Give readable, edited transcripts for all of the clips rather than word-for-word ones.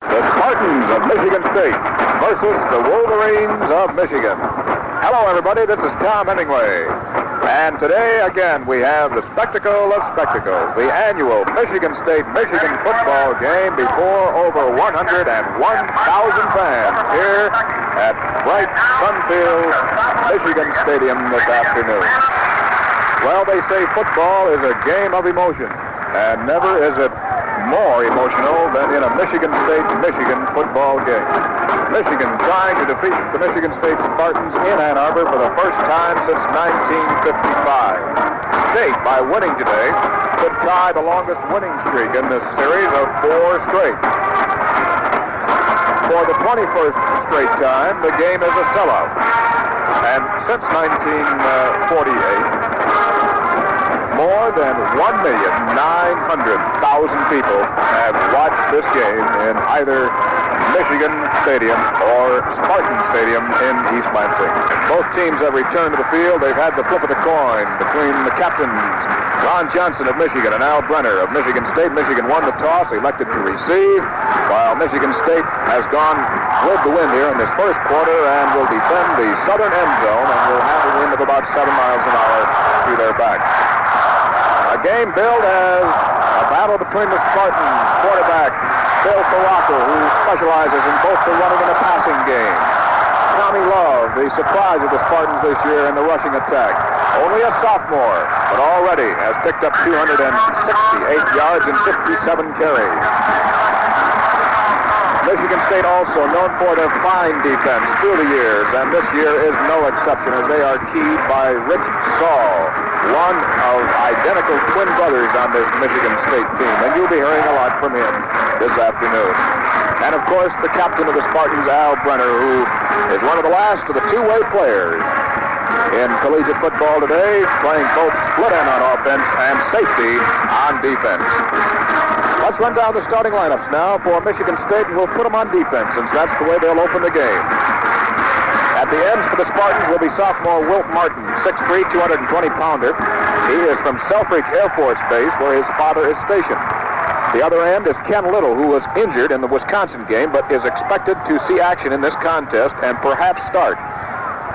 The Spartans of Michigan State versus the Wolverines of Michigan. Hello, everybody. This is Tom Hemingway. And today, again, we have the spectacle of spectacles, the annual Michigan State-Michigan football game before over 101,000 fans here at bright Sunfield, Michigan Stadium this afternoon. Well, they say football is a game of emotion, and never is it more emotional than in a Michigan State-Michigan football game. Michigan trying to defeat the Michigan State Spartans in Ann Arbor for the first time since 1955. State, by winning today, could tie the longest winning streak in this series of 4 straight. For the 21st straight time, the game is a sellout. And since 1948, more than 1,900,000 people have watched this game in either Michigan Stadium or Spartan Stadium in East Lansing. Both teams have returned to the field. They've had the flip of the coin between the captains, Ron Johnson of Michigan and Al Brenner of Michigan State. Michigan won the toss, elected to receive, while Michigan State has gone with the wind here in this first quarter and will defend the southern end zone and will have a wind of about 7 miles an hour to their back. A game billed as a battle between the Spartan quarterback, Bill Farraco, who specializes in both the running and the passing game. Tommy Love, the surprise of the Spartans this year in the rushing attack. Only a sophomore, but already has picked up 268 yards and 57 carries. Michigan State also known for their fine defense through the years, and this year is no exception as they are keyed by Rich Saul, one of identical twin brothers on this Michigan State team, and you'll be hearing a lot from him this afternoon. And of course, the captain of the Spartans, Al Brenner, who is one of the last of the two-way players in collegiate football today, playing both split end on offense and safety on defense. Let's run down the starting lineups now for Michigan State, and we'll put them on defense since that's the way they'll open the game. At the ends for the Spartans will be sophomore Wilt Martin, 6'3", 220-pounder. He is from Selfridge Air Force Base, where his father is stationed. The other end is Ken Little, who was injured in the Wisconsin game, but is expected to see action in this contest and perhaps start.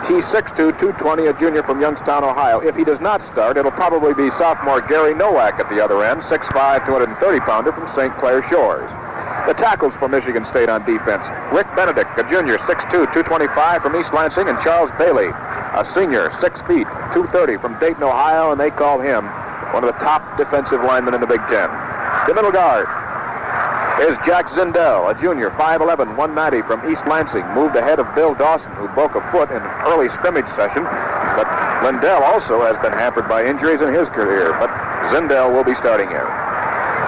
He's 6'2", 220, a junior from Youngstown, Ohio. If he does not start, it'll probably be sophomore Gary Nowak at the other end, 6'5", 230-pounder from St. Clair Shores. The tackles for Michigan State on defense: Rick Benedict, a junior, 6'2", 225 from East Lansing, and Charles Bailey, a senior, 6 feet, 230 from Dayton, Ohio, and they call him one of the top defensive linemen in the Big Ten. The middle guard is Jack Zindel, a junior, 5'11", 190 from East Lansing, moved ahead of Bill Dawson, who broke a foot in an early scrimmage session, but Lindell also has been hampered by injuries in his career, but Zindel will be starting here.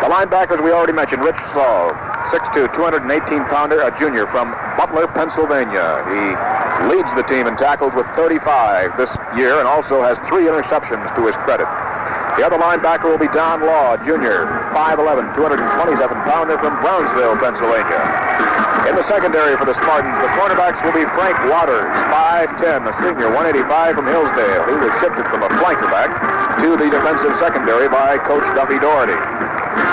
The linebackers we already mentioned: Rich Saul, 6'2", 218-pounder, a junior from Butler, Pennsylvania. He leads the team in tackles with 35 this year and also has 3 interceptions to his credit. The other linebacker will be Don Law, junior, 5'11", 227-pounder from Brownsville, Pennsylvania. In the secondary for the Spartans, the cornerbacks will be Frank Waters, 5'10", a senior, 185 from Hillsdale. He was shifted from a flanker back to the defensive secondary by Coach Duffy Doherty.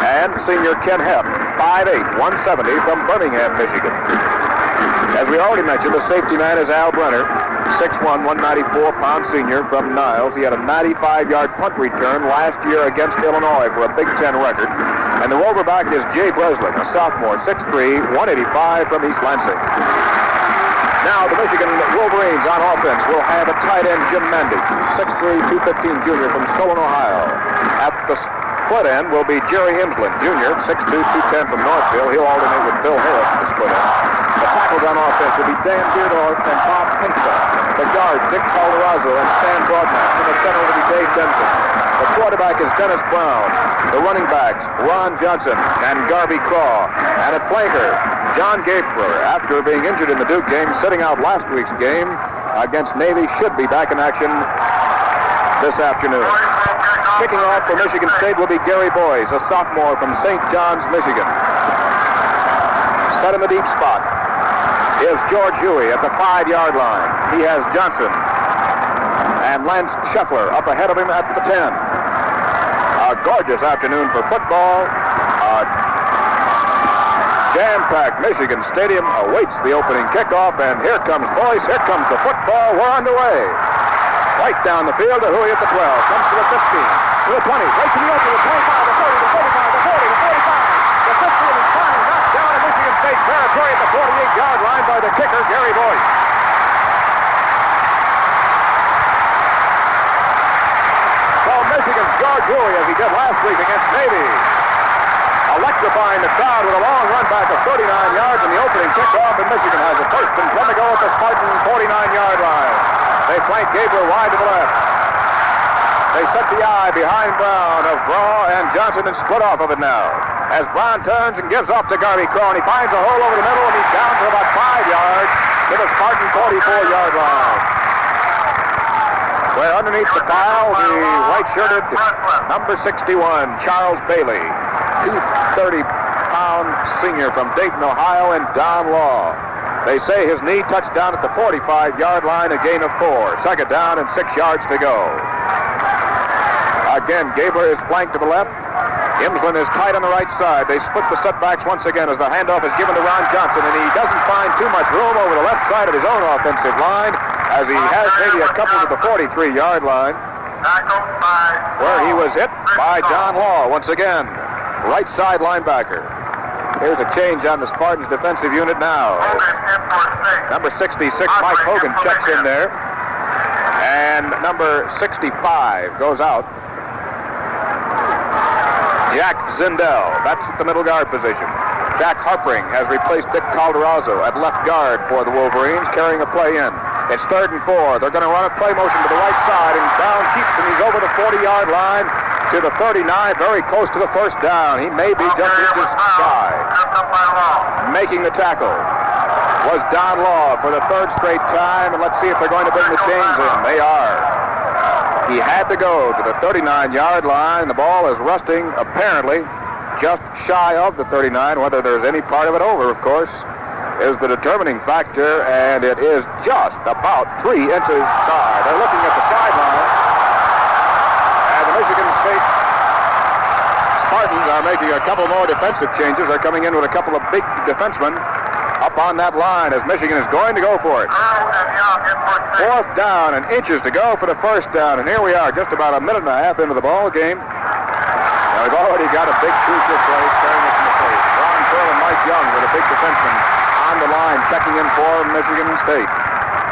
And senior Ken Hepp, 5'8", 170 from Birmingham, Michigan. As we already mentioned, the safety man is Al Brenner, 6'1", 194-pound senior from Niles. He had a 95-yard punt return last year against Illinois for a Big Ten record. And the roverback is Jay Breslin, a sophomore, 6'3", 185 from East Lansing. Now the Michigan Wolverines on offense will have a tight end, Jim Mendy, 6'3", 215 junior from Solon, Ohio. At the split end will be Jerry Imslin, junior, 6'2", 210 from Northville. He'll alternate with Bill Harris at the split end. The tackles on offense will be Dan Beardorf and Bob Pinkston. The guards, Dick Calderazzo and Stan Broadman. In the center will be Dave Denson. The quarterback is Dennis Brown. The running backs, Ron Johnson and Garvey Craw. And at flanker, John Gapler, after being injured in the Duke game, sitting out last week's game against Navy, should be back in action this afternoon. Kicking off for Michigan State will be Gary Boyes, a sophomore from St. John's, Michigan. Set in the deep spot is George Huey at the 5-yard line. He has Johnson and Lance Scheffler up ahead of him at the 10. A gorgeous afternoon for football. Dan jam-packed Michigan Stadium awaits the opening kickoff, and here comes Boyce, here comes the football, we're underway. Right down the field to Huey at the 12, comes to the 15, to the 20, right to the edge of the 25, the 30, the 35, the 40, the 45, the 50, and finally knocked down in Michigan State territory at the 48-yard line by the kicker, Gary Boyce. So Michigan's George Huey, as he did last week against Navy, electrifying the crowd with a long run back of 39 yards in the opening kickoff, and Michigan has a first and 10 to go at the Spartan 49-yard line. They flank Gabriel wide to the left. They set the eye behind Brown of Braw and Johnson and split off of it now. As Brown turns and gives off to Garvey Crow, and he finds a hole over the middle, and he's down to about 5 yards to the Spartan 44-yard line. Where underneath the pile, the white-shirted number 61, Charles Bailey, 230-pound senior from Dayton, Ohio, and Don Law. They say his knee touched down at the 45-yard line, a gain of 4. Second down and 6 yards to go. Again, Gabler is flanked to the left. Imslin is tight on the right side. They split the setbacks once again as the handoff is given to Ron Johnson, and he doesn't find too much room over the left side of his own offensive line, as he has maybe a couple to the 43-yard line, where he was hit by Don Law once again. Right side linebacker. Here's a change on the Spartans defensive unit now. Number 66, Mike Hogan, checks in there. And number 65 goes out. Jack Zindel, that's at the middle guard position. Jack Harpring has replaced Dick Calderazzo at left guard for the Wolverines, carrying a play in. It's 3rd and 4. They're going to run a play motion to the right side, and Brown keeps him. He's over the 40-yard line to the 39, very close to the first down. He may be just inches shy. Making the tackle was Don Law for the 3rd straight time, and let's see if they're going to bring the chains in. They are. He had to go to the 39-yard line. The ball is resting, apparently, just shy of the 39. Whether there's any part of it over, of course, is the determining factor, and it is just about 3 inches shy. They're looking at the sideline, and the Michigan State Spartans are making a couple more defensive changes. They're coming in with a couple of big defensemen up on that line as Michigan is going to go for it. 4th down and inches to go for the first down, and here we are just about a minute and a half into the ball game. Now we've already got a big crucial play staring us in the face. Ron Pearl and Mike Young with a big defenseman on the line checking in for Michigan State.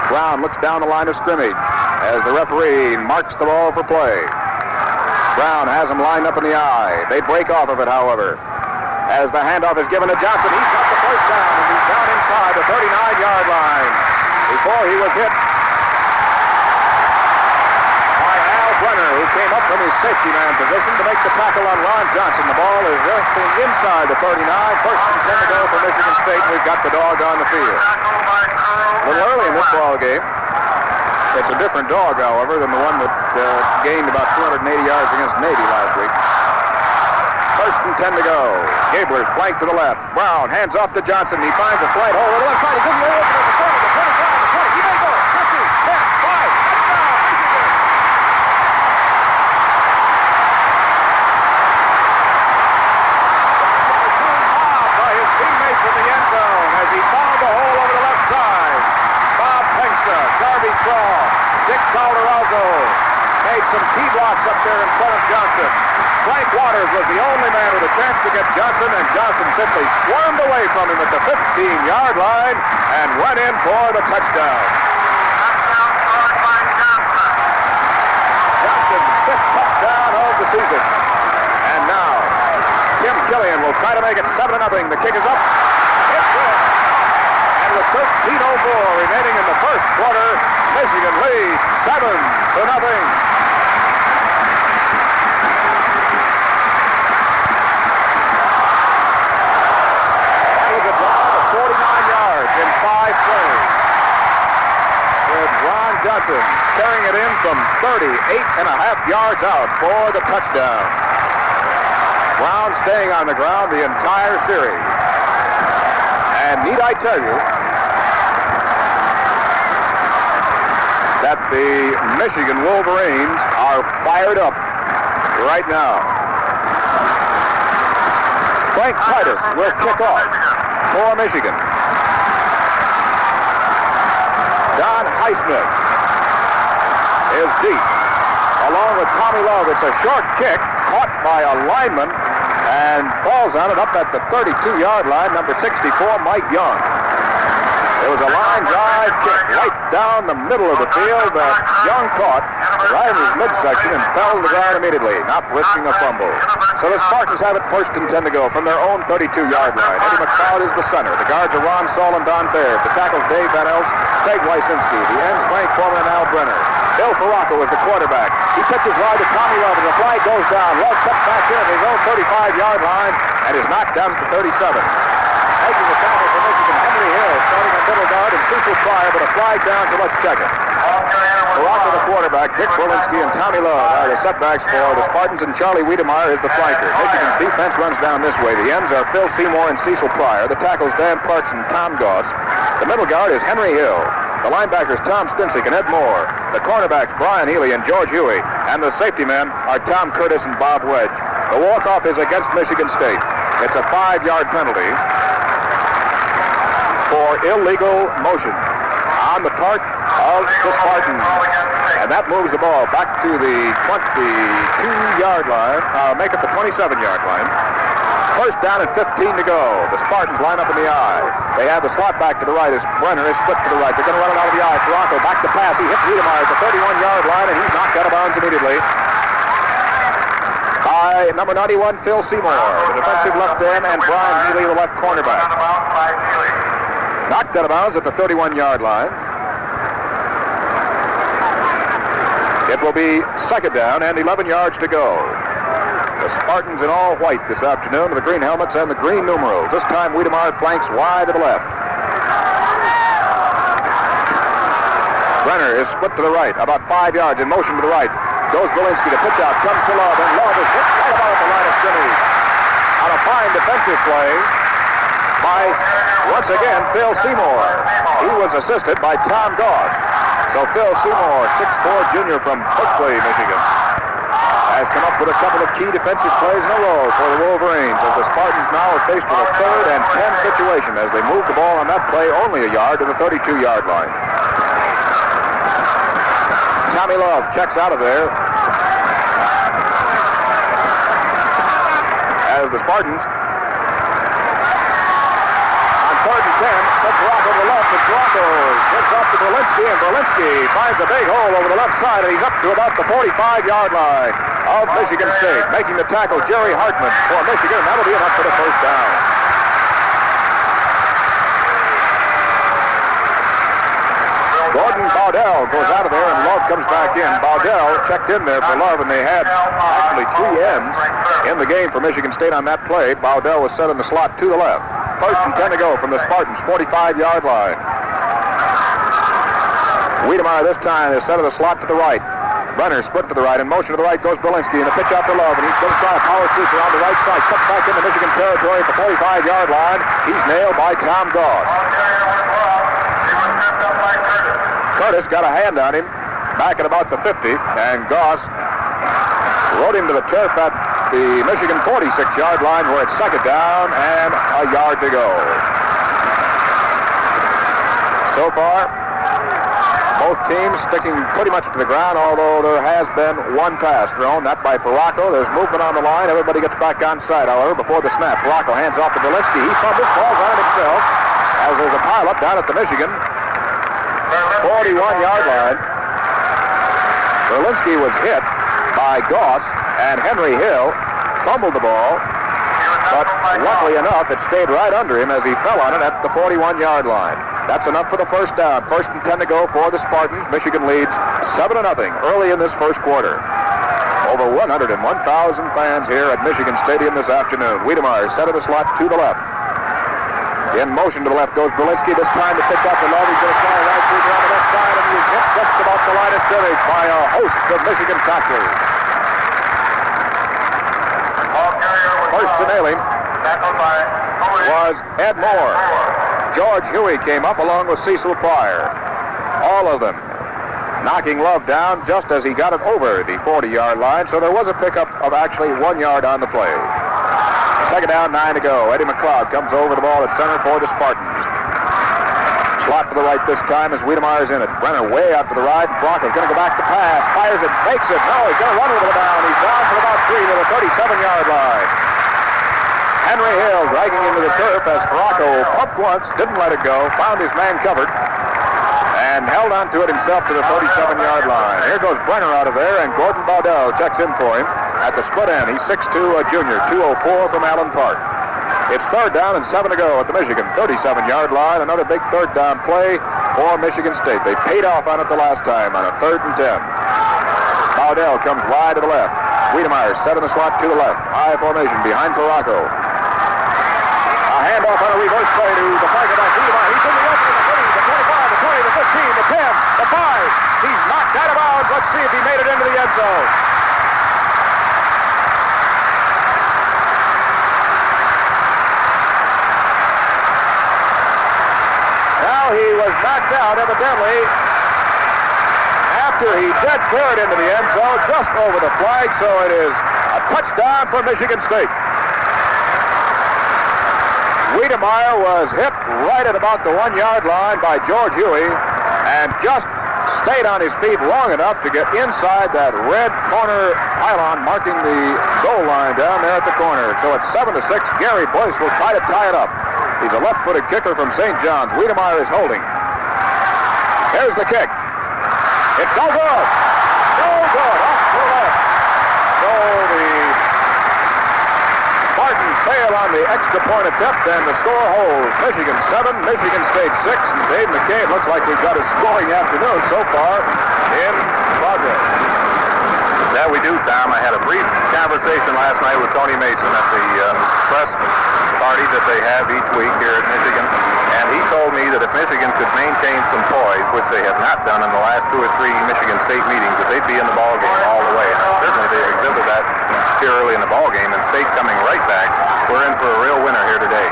Brown looks down the line of scrimmage as the referee marks the ball for play. Brown has him lined up in the eye. They break off of it, however, as the handoff is given to Johnson. He's got the first down, and he's down inside the 39-yard line before he was hit by Al Brenner, who came up from his safety man position to make the tackle on Ron Johnson. The ball is resting inside the 39. First and 10 to go for Michigan State. We've got the dog on the field. A little early in this ball game. It's a different dog, however, than the one that gained about 280 yards against Navy last week. First and 10 to go. Gabler's flanked to the left. Brown hands off to Johnson. He finds a slight hole to the left side. He's in the open at the 30, the 25, the 20. He may go. 50, 10, 5. Touchdown, Michigan. By his teammates in the end zone as he found the hole over the left side. Bob Pengstra, Garvey Craw, Dick Calderazzo made some key blocks up there in front of Johnson. Frank Waters was the only man with a chance to get Johnson, and Johnson simply squirmed away from him at the 15-yard line and went in for the touchdown. Johnson's 5th touchdown of the season. And now, Tim Killian will try to make it 7-0. The kick is up. It's good. And with 13:04 remaining in the first quarter, Michigan leads 7-0. Johnson carrying it in from 38.5 yards out for the touchdown. Brown staying on the ground the entire series. And need I tell you that the Michigan Wolverines are fired up right now. Frank Titus will kick off. for Michigan. Don Highsmith is deep. Along with Tommy Love, it's a short kick caught by a lineman and falls on it up at the 32-yard line, number 64, Mike Young. It was a line drive kick right down the middle of the field that Young caught right in his midsection and fell to the ground immediately, not risking a fumble. So the Spartans have it first and 10 to go from their own 32-yard line. Eddie McLeod is the center. The guards are Ron Saul and Don Baird. The tackles Dave Van Els, Craig Wysinski. The ends Frank Foreman and Al Brenner. Bill Farraco is the quarterback. He pitches wide to Tommy Love, and the flag goes down. Love cuts back in at his own 35-yard line and is knocked down to 37. Making the tackle for Michigan, Henry Hill, starting at middle guard, and Cecil Pryor, but a flag down, so let's check it. Farraco, the quarterback, Dick Berlinski, and Tommy Love are the setbacks for the Spartans, and Charlie Wiedemeyer is the flanker. Michigan's defense runs down this way. The ends are Phil Seymour and Cecil Pryor. The tackles Dan Parks and Tom Goss. The middle guard is Henry Hill. The linebackers Tom Stinsick and Ed Moore. The cornerbacks Brian Healy and George Huey. And the safety men are Tom Curtis and Bob Wedge. The walk-off is against Michigan State. It's a 5-yard penalty for illegal motion on the part of the Spartans. And that moves the ball back to the 22-yard line, make it the 27-yard line. First down and 15 to go. The Spartans line up in the I. They have the slot back to the right as Brenner is split to the right. They're going to run it out of the I. Farraco back to pass. He hits Wiedemeyer at the 31-yard line, and he's knocked out of bounds immediately by number 91, Phil Seymour, the defensive left end, and Brian Healy, the left cornerback. Knocked out of bounds at the 31-yard line. It will be second down and 11 yards to go. The Spartans in all white this afternoon with the green helmets and the green numerals. This time Wiedemeyer flanks wide to the left. Brenner is split to the right, about 5 yards in motion to the right. Goes Berlinski to pitch out, comes to Love, and Love is hit right about at the line of scrimmage. On a fine defensive play by, once again, Phil Seymour. He was assisted by Tom Goss. So Phil Seymour, 6'4" junior from Berkeley, Michigan, has come up with a couple of key defensive plays in a row for the Wolverines, as the Spartans now are faced with a 3rd and 10 situation as they move the ball on that play only a yard to the 32-yard line. Tommy Love checks out of there as the Spartans on 3rd and 10 put Farraco to the left, and Farraco gets off to Berlinski, and Berlinski finds a big hole over the left side, and he's up to about the 45-yard line of Michigan State. Making the tackle, Jerry Hartman for Michigan, and that'll be enough for the first down. Gordon Baudell goes out of there, and Love comes back in. Baudell checked in there for Love, and they had actually 3 ends in the game for Michigan State on that play. Baudell was set in the slot to the left. First and 10 to go from the Spartans' 45-yard line. Wiedemeyer this time is set in the slot to the right. Brenner split to the right. In motion to the right goes Berlinski, and the pitch out to Love, and he's going to try a power sweep around the right side. Cuts back into Michigan territory at the 45-yard line. He's nailed by Tom Goss. Curtis got a hand on him back at about the 50, and Goss rode him to the turf at the Michigan 46-yard line, where it's second down and a yard to go. So far, both teams sticking pretty much to the ground, although there has been one pass thrown, that by Farraco. There's movement on the line. Everybody gets back on side, however, before the snap. Farraco hands off to Berlinski. He fumbles, falls on himself, as there's a pileup down at the Michigan 41-yard line. Berlinski was hit by Goss, and Henry Hill fumbled the ball, but luckily enough, it stayed right under him as he fell on it at the 41-yard line. That's enough for the first down. First and 10 to go for the Spartans. Michigan leads 7-0 early in this first quarter. Over 101,000 fans here at Michigan Stadium this afternoon. Wiedemeyer set of the slot to the left. In motion to the left goes Berlinski. This time to pick up the Love. He's going to try a right sweep around the left side, and he's hit just about the line of scrimmage by a host of Michigan tacklers. First to nail him was Ed Moore. George Huey came up along with Cecil Pryor. All of them knocking Love down just as he got it over the 40-yard line, so there was a pickup of actually 1 yard on the play. Second down, 9 to go. Eddie McLeod comes over the ball at center for the Spartans. Slot to the right this time as Wiedemeyer's in it. Brenner way out to the right. Bronco's going to go back to pass. Fires it, fakes it. No, he's going to run with it down. He's down for about 3 to the 37-yard line. Henry Hill dragging into the turf as Ferraco pumped once, didn't let it go, found his man covered, and held on to it himself to the 37-yard line. Here goes Brenner out of there, and Gordon Baudel checks in for him at the split end. He's 6'2", a junior, 204 from Allen Park. It's third down and 7 to go at the Michigan 37-yard line. Another big third down play for Michigan State. They paid off on it the last time on a 3rd and 10. Baudel comes wide to the left. Wiedemeyer set in the slot to the left. High formation behind Ferraco. A handoff on a reverse play to the flanker back. Wiedemeyer. He's in the open to the 30, the 25, the 20, the 15, the 10, the 5. He's knocked out of bounds. Let's see if he made it into the end zone. He was knocked out, evidently, after he dead cleared into the end zone, just over the flag, so it is a touchdown for Michigan State. Wiedemeyer was hit right at about the 1-yard line by George Huey and just stayed on his feet long enough to get inside that red corner pylon marking the goal line down there at the corner. So it's 7-6. Gary Boyce will try to tie it up. He's a left-footed kicker from St. John's. Wiedemeyer is holding. Here's the kick. It's no good. No good. Off to the left. So the Spartans fail on the extra point attempt, and the score holds. Michigan 7, Michigan State 6. And Dave McCabe looks like we've got a scoring afternoon so far in progress. Yeah, we do, Tom. I had a brief conversation last night with Tony Mason at the press party that they have each week here at Michigan, and he told me that if Michigan could maintain some poise, which they have not done in the last 2 or 3 Michigan State meetings, that they'd be in the ball game all the way. And certainly they've exhibited that here early in the ball game, and State coming right back. We're in for a real winner here today.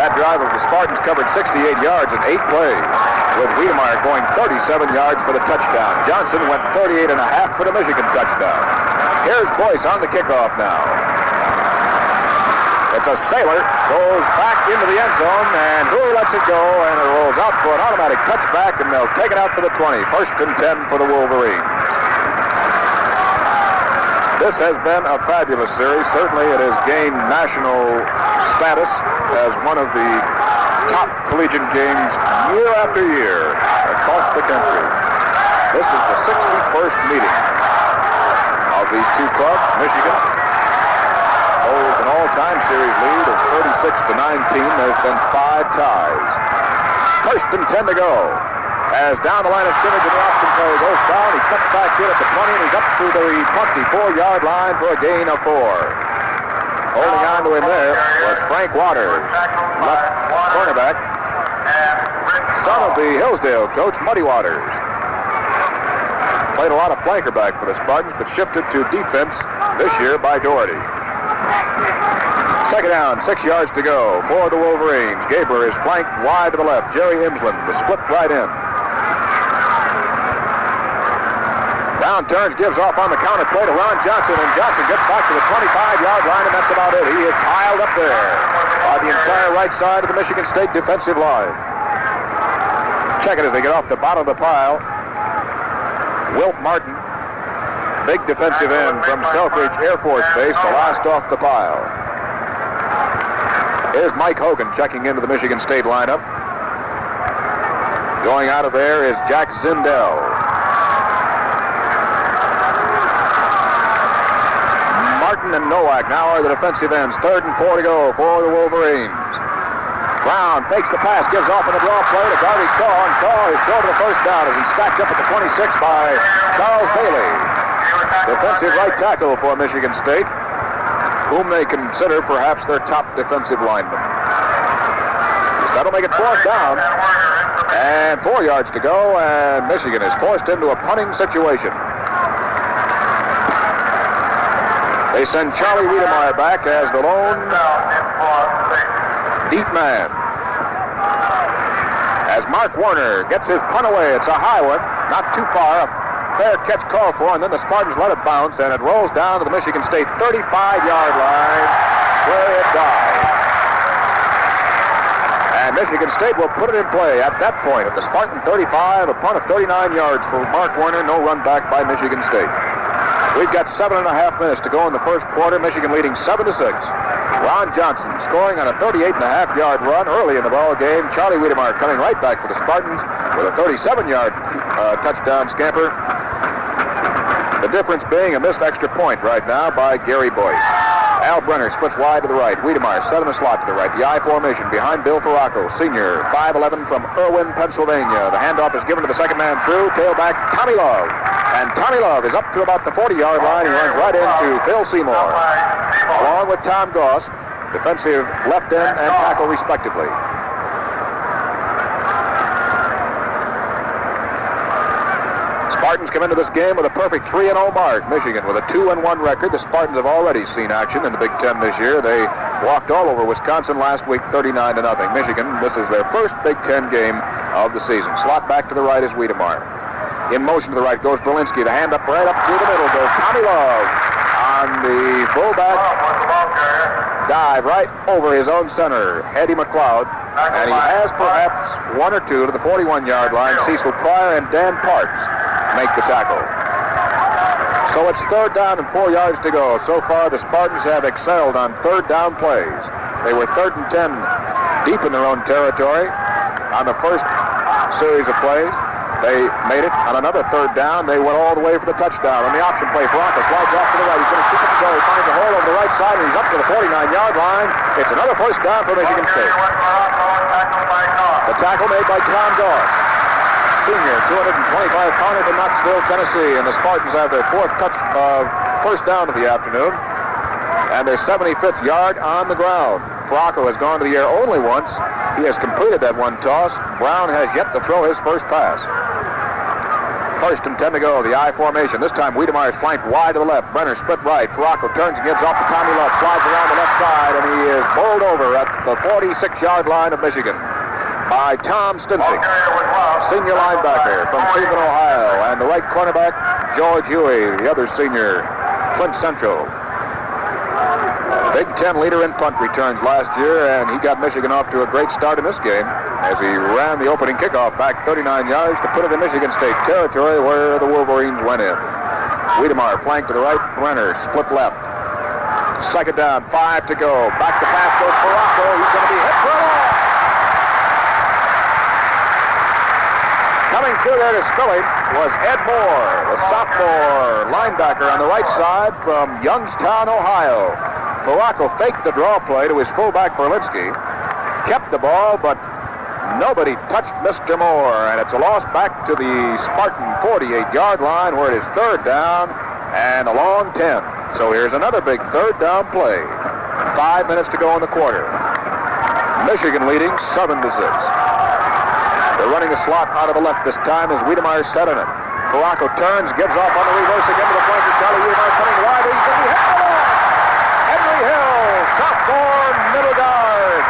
That drive of the Spartans covered 68 yards in 8 plays, with Wiedemeyer going 37 yards for the touchdown. Johnson went 38 and a half for the Michigan touchdown. Here's Boyce on the kickoff now. It's a sailor, goes back into the end zone, and Huey lets it go, and it rolls out for an automatic touchback, and they'll take it out for the 20. 1st and 10 for the Wolverines. This has been a fabulous series. Certainly it has gained national status as one of the top collegiate games year after year across the country. This is the 61st meeting of these two clubs. Michigan holds an all-time series lead of 36-19. There's been 5 ties. 1st and 10 to go. As down the line of scrimmage and the option play goes down, he cuts back in at the 20, and he's up to the 24-yard line for a gain of 4. Holding on to him there was Frank Waters, left cornerback, son of the Hillsdale coach, Muddy Waters. Played a lot of flanker back for the Spartans, but shifted to defense this year by Doherty. Second down, 6 yards to go for the Wolverines. Gabler is flanked wide to the left. Jerry Imsland, the split right in. Brown turns, gives off on the counter play to Ron Johnson, and Johnson gets back to the 25-yard line, and that's about it. He is piled up there on the entire right side of the Michigan State defensive line. Check it as they get off the bottom of the pile. Wilt Martin, big defensive end from Selfridge Air Force Base, the last off the pile. Here's Mike Hogan checking into the Michigan State lineup. Going out of there is Jack Zindel. Martin and Nowak now are the defensive ends. 3rd and 4 to go for the Wolverines. Brown fakes the pass, gives off on the draw play to Garvey Shaw, and Shaw is short of the first down as he's stacked up at the 26 by Charles Bailey. Defensive right tackle for Michigan State, whom they consider perhaps their top defensive lineman. That'll make it 4th down. And 4 yards to go, and Michigan is forced into a punting situation. They send Charlie Wiedemeyer back as the lone deep man. As Mark Warner gets his punt away, it's a high one, not too far. A fair catch called for, and then the Spartans let it bounce, and it rolls down to the Michigan State 35-yard line. where it died. And Michigan State will put it in play at that point at the Spartan 35, a punt of 39 yards for Mark Werner, no run back by Michigan State. We've got 7.5 minutes to go in the first quarter, Michigan leading 7-6. Ron Johnson scoring on a 38.5-yard run early in the ball game. Charlie Wiedemeyer coming right back for the Spartans with a 37-yard touchdown scamper. The difference being a missed extra point right now by Gary Boyce. Al Brenner splits wide to the right. Wiedemeyer set in the slot to the right. The I formation behind Bill Farraco, senior, 5'11" from Irwin, Pennsylvania. The handoff is given to the second man through. Tailback Tommy Love. And Tommy Love is up to about the 40-yard line. He runs right into Phil Seymour, along with Tom Goss, defensive left end and tackle respectively. Spartans come into this game with a perfect 3-0 mark. Michigan with a 2-1 record. The Spartans have already seen action in the Big Ten this year. They walked all over Wisconsin last week, 39-0. Michigan, this is their first Big Ten game of the season. Slot back to the right is Wiedemeyer. In motion to the right goes Berlinski. The hand up right up through the middle goes Tommy Love on the fullback dive right over his own center, Eddie McLeod. And he has perhaps one or two to the 41-yard line. Cecil Pryor and Dan Parks make the tackle. So it's 3rd down and 4 yards to go. So far, the Spartans have excelled on 3rd down plays. They were 3rd and 10 deep in their own territory on the first series of plays. They made it on another 3rd down. They went all the way for the touchdown. On the option play, Farraco slides off to the right. He's going to shoot it and go. He finds a hole on the right side, and he's up to the 49-yard line. It's another first down for Michigan State. The tackle made by Tom Goss, senior, 225-pounder from Knoxville, Tennessee. And the Spartans have their 4th first down of the afternoon, and their 75th yard on the ground. Farraco has gone to the air only once. He has completed that one toss. Brown has yet to throw his first pass. 1st and 10 to go. The I formation. This time Wiedemeyer is flanked wide to the left. Brenner split right. Farraco turns and gives off to Tommy Love. Slides around the left side, and he is bowled over at the 46-yard line of Michigan by Tom Stinson, senior linebacker from Cleveland, Ohio, and the right cornerback, George Huey, the other senior, Flint Central. Big Ten leader in punt returns last year, and he got Michigan off to a great start in this game as he ran the opening kickoff back 39 yards to put it in Michigan State territory where the Wolverines went in. Wiedemeyer flanked to the right, Brenner split left. 2nd down, 5 to go. Back to pass goes Farraco. He's going to be hit for a loss. Coming through there to spill him was Ed Moore, the sophomore linebacker on the right side from Youngstown, Ohio. Farraco faked the draw play to his fullback Berlinski, kept the ball, but nobody touched Mr. Moore, and it's a loss back to the Spartan 48-yard line where it is 3rd down and a long 10. So here's another big 3rd down play. 5 minutes to go in the quarter. Michigan leading 7-6. They're running the slot out of the left this time as Wiedemeyer set in it. Farraco turns, gives off on the reverse again to the flanker. Charlie Wiedemeyer coming wide. He's going to be hit for the ball. Henry Hill, sophomore middle guard,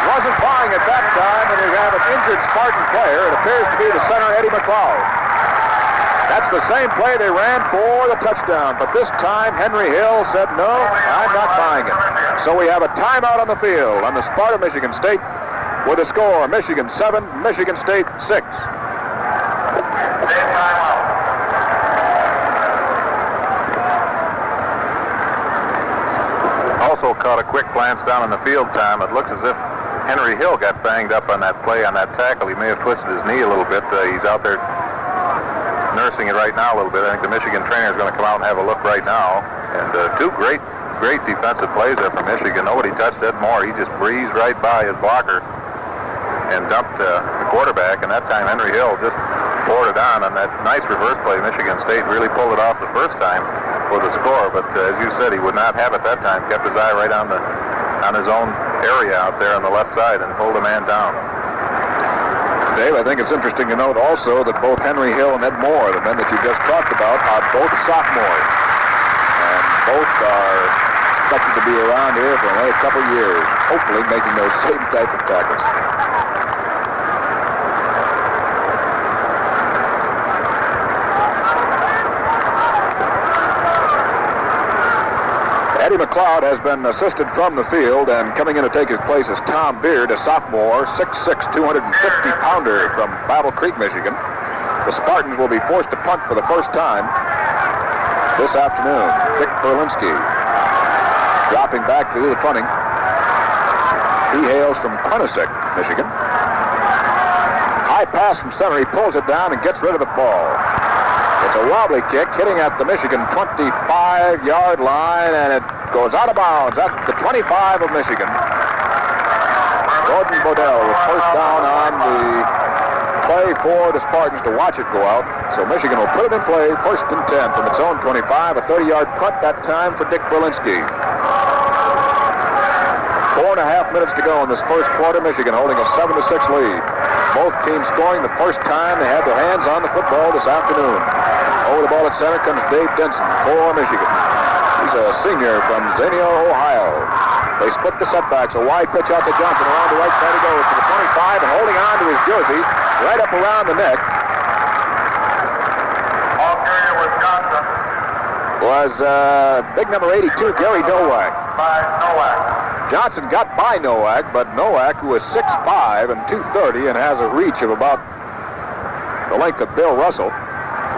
wasn't buying at that time, and we have an injured Spartan player. It appears to be the center, Eddie McLeod. That's the same play they ran for the touchdown, but this time Henry Hill said, no, I'm not buying it. So we have a timeout on the field on the Sparta Michigan State with a score, Michigan 7, Michigan State 6. Also caught a quick glance down in the field time. It looks as if Henry Hill got banged up on that play, on that tackle. He may have twisted his knee a little bit. He's out there nursing it right now a little bit. I think the Michigan trainer is going to come out and have a look right now. And 2 great defensive plays there from Michigan. Nobody touched Ed Moore. He just breezed right by his blocker and dumped the quarterback. And that time Henry Hill just poured it on that nice reverse play. Michigan State really pulled it off the first time for the score. But as you said, he would not have it that time. Kept his eye right on his own area out there on the left side and pulled a man down. Dave, I think it's interesting to note also that both Henry Hill and Ed Moore, the men that you just talked about, are both sophomores. And both are expected to be around here for another couple years, hopefully making those same type of tackles. Eddie McLeod has been assisted from the field, and coming in to take his place is Tom Beard, a sophomore, 6'6", 250-pounder from Battle Creek, Michigan. The Spartans will be forced to punt for the first time this afternoon. Dick Berlinski dropping back to do the punting. He hails from Quinnipiac, Michigan. High pass from center. He pulls it down and gets rid of the ball. It's a wobbly kick hitting at the Michigan 25-yard line, and it goes out of bounds at the 25 of Michigan. Gordon Bodell with first down on the play for the Spartans to watch it go out. So Michigan will put it in play, first and 10 from its own 25, a 30-yard punt that time for Dick Berlinski. 4.5 minutes to go in this first quarter. Michigan holding a 7-6 lead. Both teams scoring the first time they had their hands on the football this afternoon. Over the ball at center comes Dave Denson for Michigan. He's a senior from Xenia, Ohio. They split the setbacks. A wide pitch out to Johnson. Around the right side he goes to the 25 and holding on to his jersey right up around the neck. Ball carrier Wisconsin was big number 82, Gary Nowak. by Nowak. Johnson got by Nowak, but Nowak, who is 6'5" and 230 and has a reach of about the length of Bill Russell,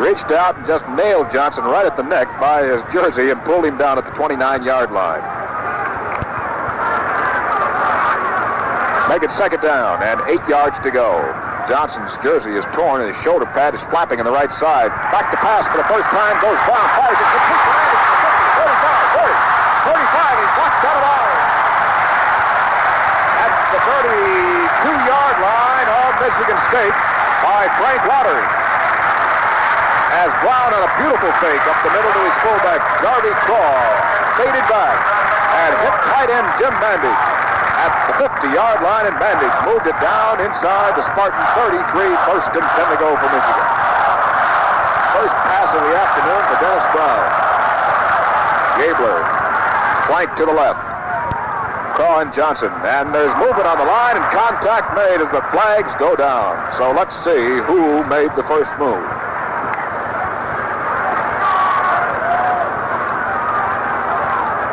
reached out and just nailed Johnson right at the neck by his jersey and pulled him down at the 29-yard line. Make it second down and 8 yards to go. Johnson's jersey is torn and his shoulder pad is flapping on the right side. Back to pass for the first time, goes down, fires it, 35, 40, 35, he's knocked out of bounds. At the 32-yard line of Michigan State by Frank Lottery. As Brown on a beautiful fake up the middle to his fullback, Jarvie Craw, faded back and hit tight end Jim Bandage at the 50-yard line, and Bandage moved it down inside the Spartan 33, first and 10 to go for Michigan. First pass of the afternoon for Dennis Brown. Gabler, flank to the left. Craw and Johnson, and there's movement on the line and contact made as the flags go down. So let's see who made the first move.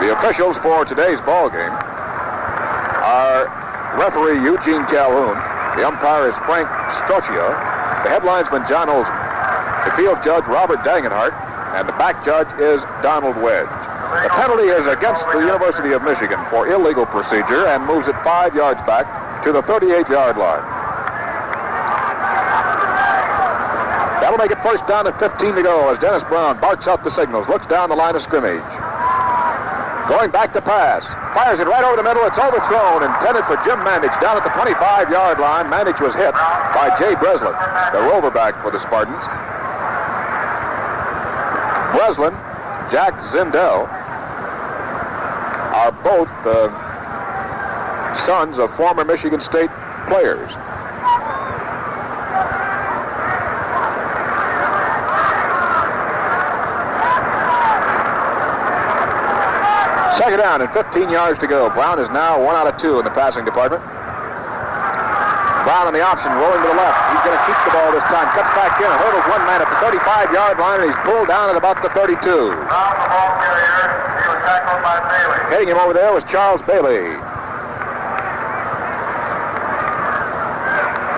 The officials for today's ball game are referee Eugene Calhoun. The umpire is Frank Strocchio. The headlinesman John Olsen. The field judge Robert Dagenhart, and the back judge is Donald Wedge. The penalty is against the University of Michigan for illegal procedure and moves it 5 yards back to the 38-yard line. That'll make it first down and 15 to go as Dennis Brown barks out the signals, looks down the line of scrimmage. Going back to pass. Fires it right over the middle. It's overthrown. Intended for Jim Mandich down at the 25-yard line. Mandich was hit by Jay Breslin, the roverback for the Spartans. Breslin, Jack Zindel are both sons of former Michigan State players. Second down and 15 yards to go. Brown is now 1 out of 2 in the passing department. Brown on the option, rolling to the left. He's going to keep the ball this time. Cuts back in and hurdles one man at the 35-yard line, and he's pulled down at about the 32. Brown, the ball carrier. He was tackled by Bailey. Hitting him over there was Charles Bailey.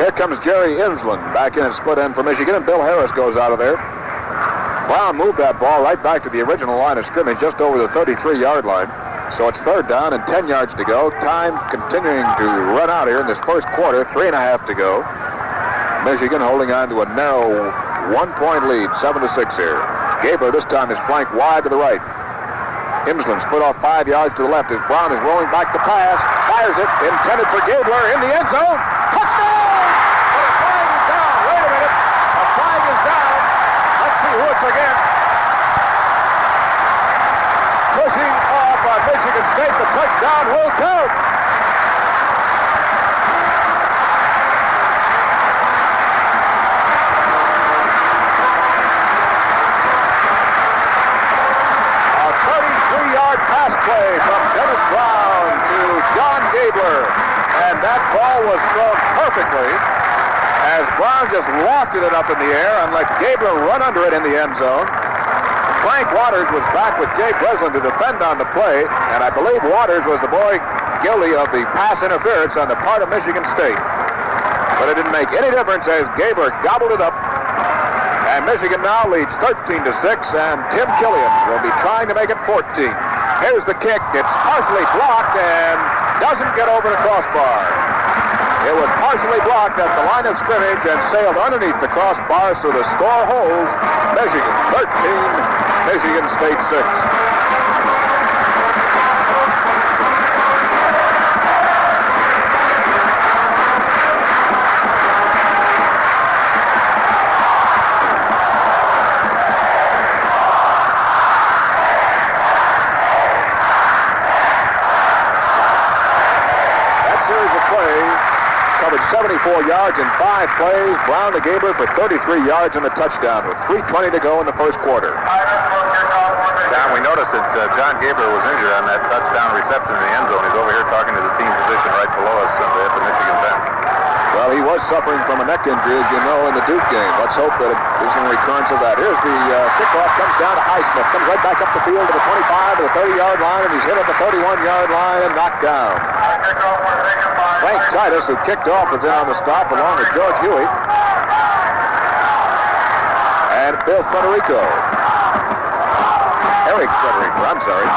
Here comes Jerry Insland back in at split end for Michigan, and Bill Harris goes out of there. Brown moved that ball right back to the original line of scrimmage, just over the 33-yard line. So it's third down and 10 yards to go. Time continuing to run out here in this first quarter, 3.5 to go. Michigan holding on to a narrow 1-point lead, 7-6 here. Gabler this time is flanked wide to the right. Imsland split off 5 yards to the left as Brown is rolling back to pass. Fires it, intended for Gabler in the end zone. Touchdown! But a flag is down. Wait a minute. A flag is down. Let's see who it's against. Pushing off on Michigan State. The touchdown will count. A 33-yard pass play from Dennis Brown to John Gabler. And that ball was thrown perfectly as Brown just lofted it up in the air and let Gabler run under it in the end zone. Frank Waters was back with Jay Breslin to defend on the play, and I believe Waters was the boy guilty of the pass interference on the part of Michigan State. But it didn't make any difference as Gaber gobbled it up. And Michigan now leads 13-6, and Tim Killian will be trying to make it 14. Here's the kick. It's partially blocked and doesn't get over the crossbar. It was partially blocked at the line of scrimmage and sailed underneath the crossbar, so the score holds Michigan 13, Michigan State 6. Covered 74 yards in 5 plays. Brown to Gaber for 33 yards and a touchdown with 3:20 to go in the first quarter. Don, we noticed that John Gaber was injured on that touchdown reception in the end zone. He's over here talking to the team physician right below us at the Michigan bench. Well, he was suffering from a neck injury, as you know, in the Duke game. Let's hope that it isn't a recurrence of that. Here's the kickoff. Comes down to Highsmith. Comes right back up the field to the 25 to the 30-yard line, and he's hit at the 31-yard line and knocked down. Frank Titus, who kicked off, was in on the stop along with George Huey. And Bill Federico. Eric Federico, I'm sorry.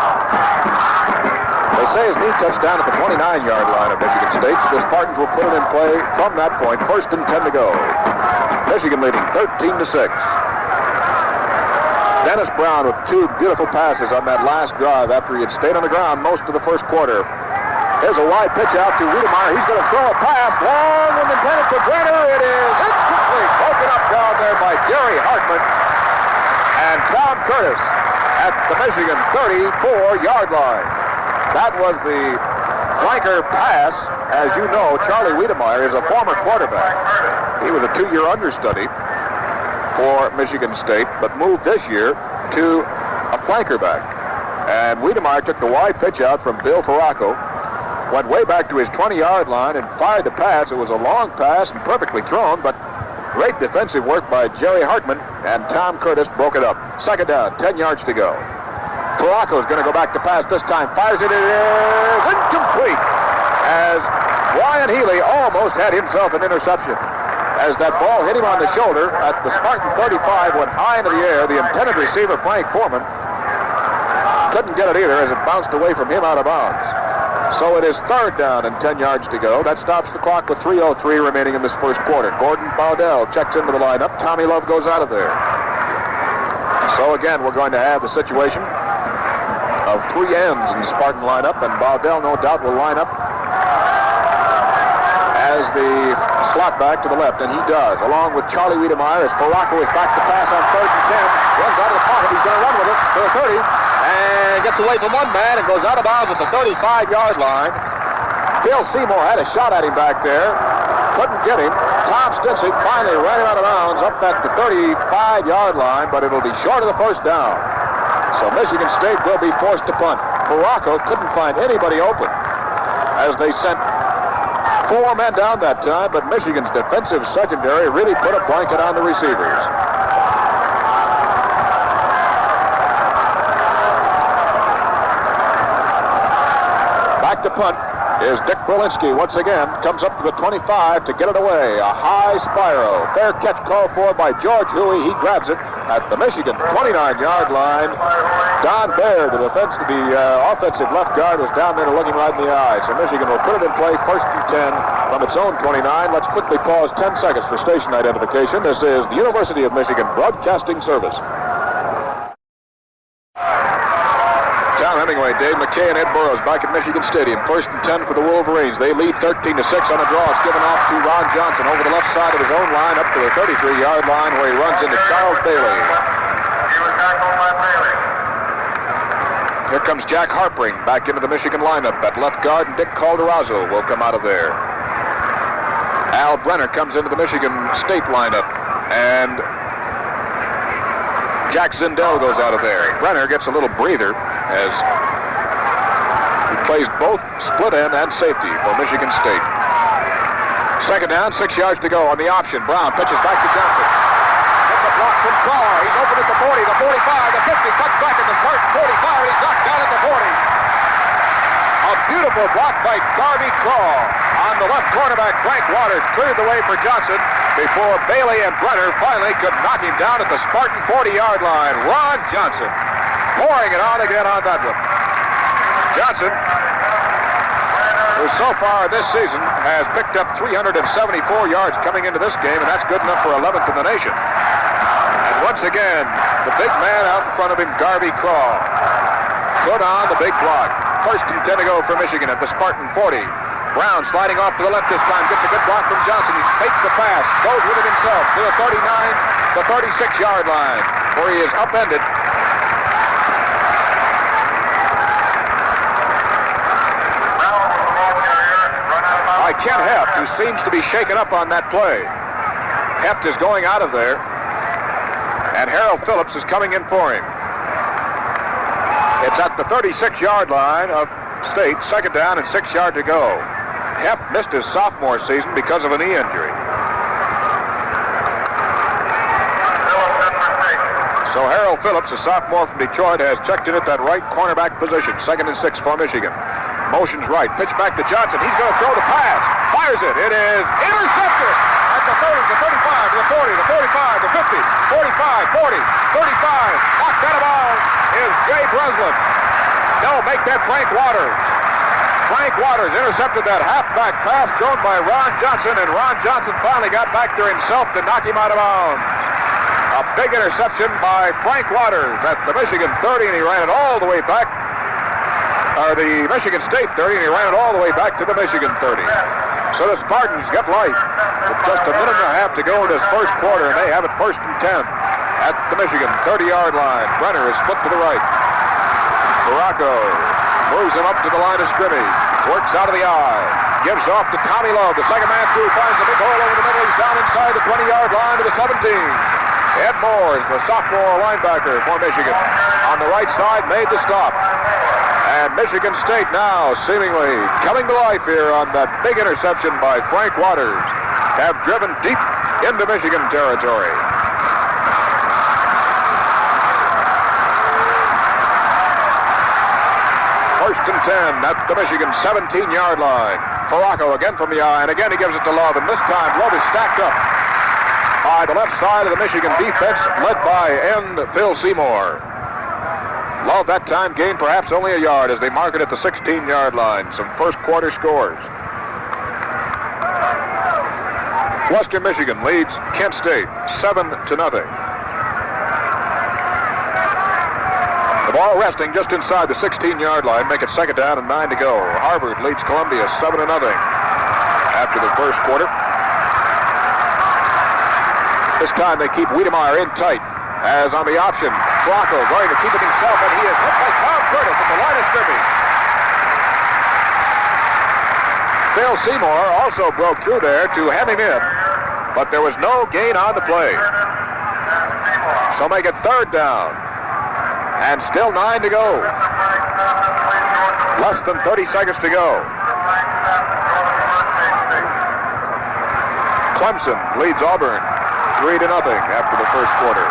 They say his knee touched down at the 29-yard line of Michigan State, so the Spartans will put it in play from that point. 1st and 10 to go. Michigan leading 13-6. Dennis Brown with 2 beautiful passes on that last drive after he had stayed on the ground most of the first quarter. Here's a wide pitch out to Wiedemeyer. He's going to throw a pass. Long and intended for Brenner. It is incomplete. Broken up down there by Jerry Hartman. And Tom Curtis at the Michigan 34-yard line. That was the flanker pass. As you know, Charlie Wiedemeyer is a former quarterback. He was a 2-year understudy for Michigan State, but moved this year to a flanker back. And Wiedemeyer took the wide pitch out from Bill Ferracco, went way back to his 20-yard line and fired the pass. It was a long pass and perfectly thrown, but great defensive work by Jerry Hartman, and Tom Curtis broke it up. 2nd down, 10 yards to go. Ferracco is going to go back to pass this time. Fires it. It is incomplete as Ryan Healy almost had himself an interception. As that ball hit him on the shoulder at the Spartan 35, went high into the air. The intended receiver, Frank Foreman, couldn't get it either as it bounced away from him out of bounds. So it is 3rd down and 10 yards to go. That stops the clock with 3:03 remaining in this first quarter. Gordon Bowdell checks into the lineup. Tommy Love goes out of there. So again, we're going to have the situation of 3 ends in the Spartan lineup, and Bowdell no doubt will line up as the slot back to the left, and he does, along with Charlie Wiedemeyer as Ferracco is back to pass on 3rd and 10. Runs out of the pocket. He's going to run with it to the 30. And gets away from one man and goes out of bounds at the 35-yard line. Bill Seymour had a shot at him back there. Couldn't get him. Tom Stinson finally ran him out of bounds up at the 35-yard line, but it'll be short of the 1st down. So Michigan State will be forced to punt. Ferracco couldn't find anybody open as they sent 4 men down that time, but Michigan's defensive secondary really put a blanket on the receivers. Back to punt is Dick Berlinski once again. Comes up to the 25 to get it away. A high spiral. Fair catch called for by George Huey. He grabs it at the Michigan 29-yard line. Don Baird, the offensive left guard, was down there looking right in the eye. So Michigan will put it in play 1st and 10 from its own 29. Let's quickly pause 10 seconds for station identification. This is the University of Michigan Broadcasting Service. Tom Hemingway, Dave McKay, and Ed Burrows back at Michigan Stadium. 1st and 10 for the Wolverines. They lead 13-6 on a draw. It's given off to Ron Johnson over the left side of his own line up to the 33-yard line where he runs into Charles Bailey. He was tackled by Bailey. Here comes Jack Harpring back into the Michigan lineup at left guard, and Dick Calderazzo will come out of there. Al Brenner comes into the Michigan State lineup, and Jack Zindel goes out of there. Brenner gets a little breather as he plays both split end and safety for Michigan State. 2nd down, 6 yards to go on the option. Brown pitches back to Johnson. Gets a block from Craw. He's open at the 40, the 45, the 50, cuts back at the 45, and he's knocked down at the 40. A beautiful block by Garvey Craw. On the left cornerback, Frank Waters cleared the way for Johnson before Bailey and Brenner finally could knock him down at the Spartan 40-yard line. Ron Johnson pouring it on again on that one. Johnson, who so far this season has picked up 374 yards coming into this game, and that's good enough for 11th in the nation. And once again, the big man out in front of him, Garvey Craw, put on the big block. First and 10 to go for Michigan at the Spartan 40. Brown sliding off to the left this time, gets a good block from Johnson. He fakes the pass, goes with it himself to the 39, the 36-yard line, where he is upended. By Kent Heft, who seems to be shaken up on that play. Heft is going out of there, and Harold Phillips is coming in for him. It's at the 36-yard line of State, second down and 6 yards to go. Heft missed his sophomore season because of a knee injury. So Harold Phillips, a sophomore from Detroit, has checked in at that right cornerback position, second and 6 for Michigan. Motions right, pitch back to Johnson. He's going to throw the pass. Fires it. It is intercepted at the 30, the 35, the 40, the 45, the 50, 45, 40, 35. Knocked out of bounds is Jay Breslin. They'll make that Frank Waters. Frank Waters intercepted that halfback pass thrown by Ron Johnson, and Ron Johnson finally got back there himself to knock him out of bounds. A big interception by Frank Waters at the Michigan 30, and he ran it all the way back, or the Michigan State 30, and he ran it all the way back to the Michigan 30. So the Spartans get life with just a minute and a half to go in this first quarter, and they have it first and 10 at the Michigan 30-yard line. Brenner is split to the right. Baracco moves him up to the line of scrimmage, works out of the eye, gives off to Tommy Love. The second man through finds a big hole over the middle. He's down inside the 20-yard line to the 17. Ed Moore is the sophomore linebacker for Michigan. On the right side, made the stop. And Michigan State now seemingly coming to life here on that big interception by Frank Waters. Have driven deep into Michigan territory. First and 10 at the Michigan 17-yard line. Baracco again from the eye, and again he gives it to Love, and this time Love is stacked up by the left side of the Michigan defense, led by end Phil Seymour. Love that time gained perhaps only a yard as they mark it at the 16-yard line. Some first quarter scores. Western Michigan leads Kent State 7-0. The ball resting just inside the 16-yard line, make it second down and 9 to go. Harvard leads Columbia 7-0 after the first quarter. This time they keep Wiedemeyer in tight, as on the option, Baracco going to keep it himself, and he is hit by Tom Curtis at the line of scrimmage. Phil Seymour also broke through there to hem him in, but there was no gain on the play. So make it third down, and still 9 to go. Less than 30 seconds to go. Clemson leads Auburn 3-0 after the first quarter.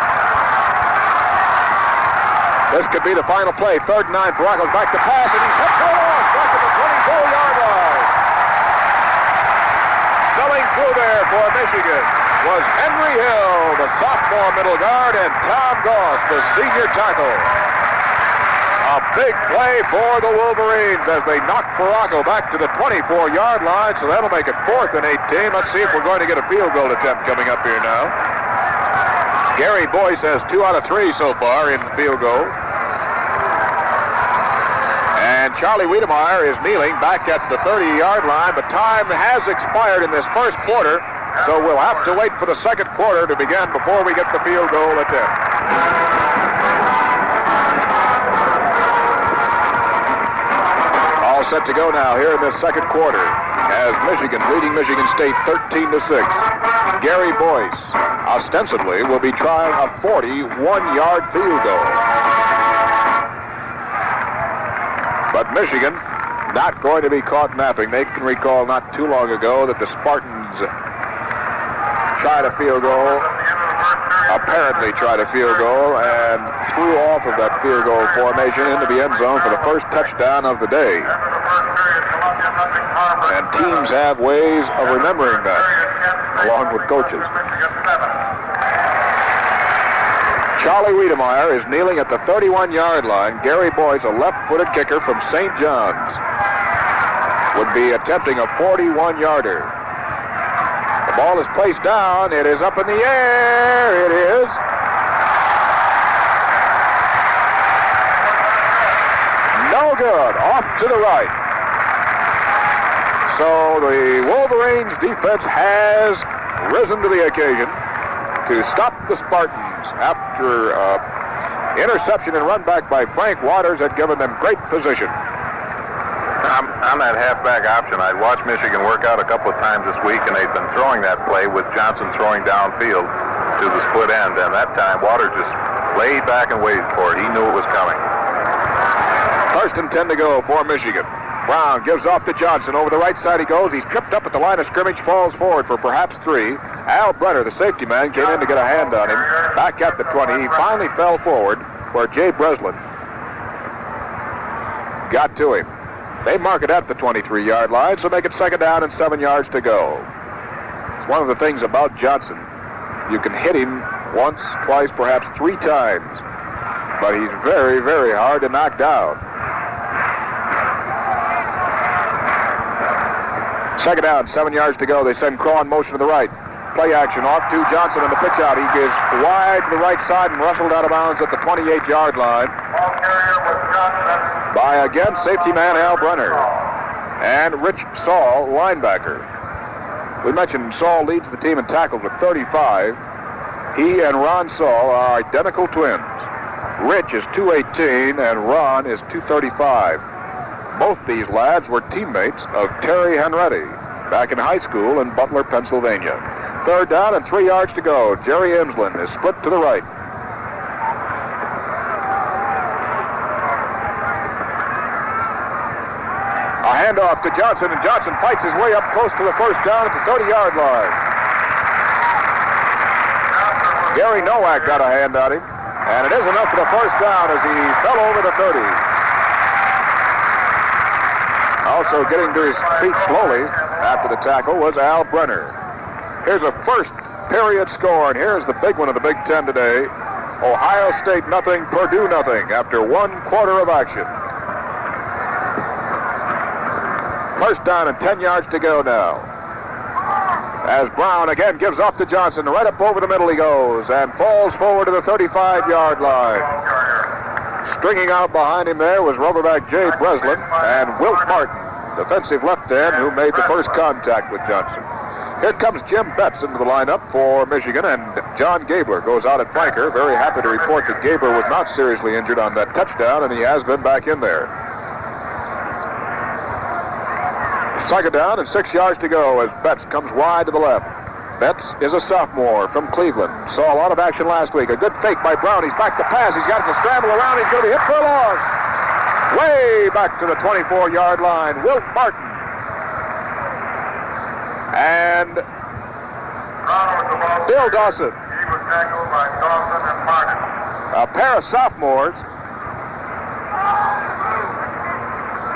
This could be the final play. Third and 9. Baracco's back to pass, and he's hit for a loss back to the 24-yard line. Going through there for Michigan was Henry Hill, the sophomore middle guard, and Tom Goss, the senior tackle. A big play for the Wolverines as they knock Baracco back to the 24-yard line, so that'll make it 4th and 18. Let's see if we're going to get a field goal attempt coming up here now. Gary Boyce has 2 out of 3 so far in field goal. And Charlie Wiedemeyer is kneeling back at the 30-yard line, but time has expired in this first quarter, so we'll have to wait for the second quarter to begin before we get the field goal attempt. All set to go now here in this second quarter as Michigan leading Michigan State 13-6. Gary Boyce ostensibly will be trying a 41-yard field goal. But Michigan not going to be caught napping. They can recall not too long ago that the Spartans tried a field goal apparently tried a field goal and threw off of that field goal formation into the end zone for the first touchdown of the day. And teams have ways of remembering that, along with coaches. Charlie Wiedemeyer is kneeling at the 31-yard line. Gary Boyce, a left-footed kicker from St. John's, would be attempting a 41-yarder. The ball is placed down. It is up in the air. It is. No good. Off to the right. So the Wolverines defense has risen to the occasion to stop the Spartans after interception and run back by Frank Waters had given them great position. On that halfback option, I'd watched Michigan work out a couple of times this week, and they've been throwing that play with Johnson throwing downfield to the split end, and that time Waters just laid back and waited for it. He knew it was coming. 1st and 10 to go for Michigan. Brown gives off to Johnson. Over the right side he goes. He's tripped up at the line of scrimmage, falls forward for perhaps 3. Al Brenner, the safety man, came in to get a hand on him. Back at the 20. He finally fell forward where Jay Breslin got to him. They mark it at the 23-yard line, so make it 2nd down and 7 yards to go. It's one of the things about Johnson. You can hit him once, twice, perhaps 3 times, but he's very, very hard to knock down. 2nd down, 7 yards to go. They send Craw in motion to the right. Play action off to Johnson on the pitch out. He gives wide to the right side and wrestled out of bounds at the 28-yard line by, again, safety man Al Brenner and Rich Saul, linebacker. We mentioned Saul leads the team in tackles with 35. He and Ron Saul are identical twins. Rich is 218 and Ron is 235. Both these lads were teammates of Terry Henretti back in high school in Butler, Pennsylvania. 3rd down and 3 yards to go. Jerry Imslin is split to the right. A handoff to Johnson, and Johnson fights his way up close to the 1st down at the 30-yard line. Gary Nowak got a hand on him, and it is enough for the 1st down as he fell over the 30. Also getting to his feet slowly after the tackle was Al Brenner. Here's a first period score, and here's the big one of the Big Ten today. Ohio State nothing, Purdue nothing after 1 quarter of action. 1st down and 10 yards to go now. As Brown again gives off to Johnson. Right up over the middle he goes and falls forward to the 35-yard line. Stringing out behind him there was Rubberback Jay Breslin and Wilt Martin, defensive left end, who made the first contact with Johnson. Here comes Jim Betts into the lineup for Michigan, and John Gabler goes out at flanker. Very happy to report that Gabler was not seriously injured on that touchdown, and he has been back in there. 2nd down and 6 yards to go as Betts comes wide to the left. Betts is a sophomore from Cleveland. Saw a lot of action last week. A good fake by Brown. He's back to pass. He's got to scramble around. He's going to be hit for a loss. Way back to the 24-yard line. Wilt Martin. And Bill Dawson. He was tackled by Dawson and Martin. A pair of sophomores.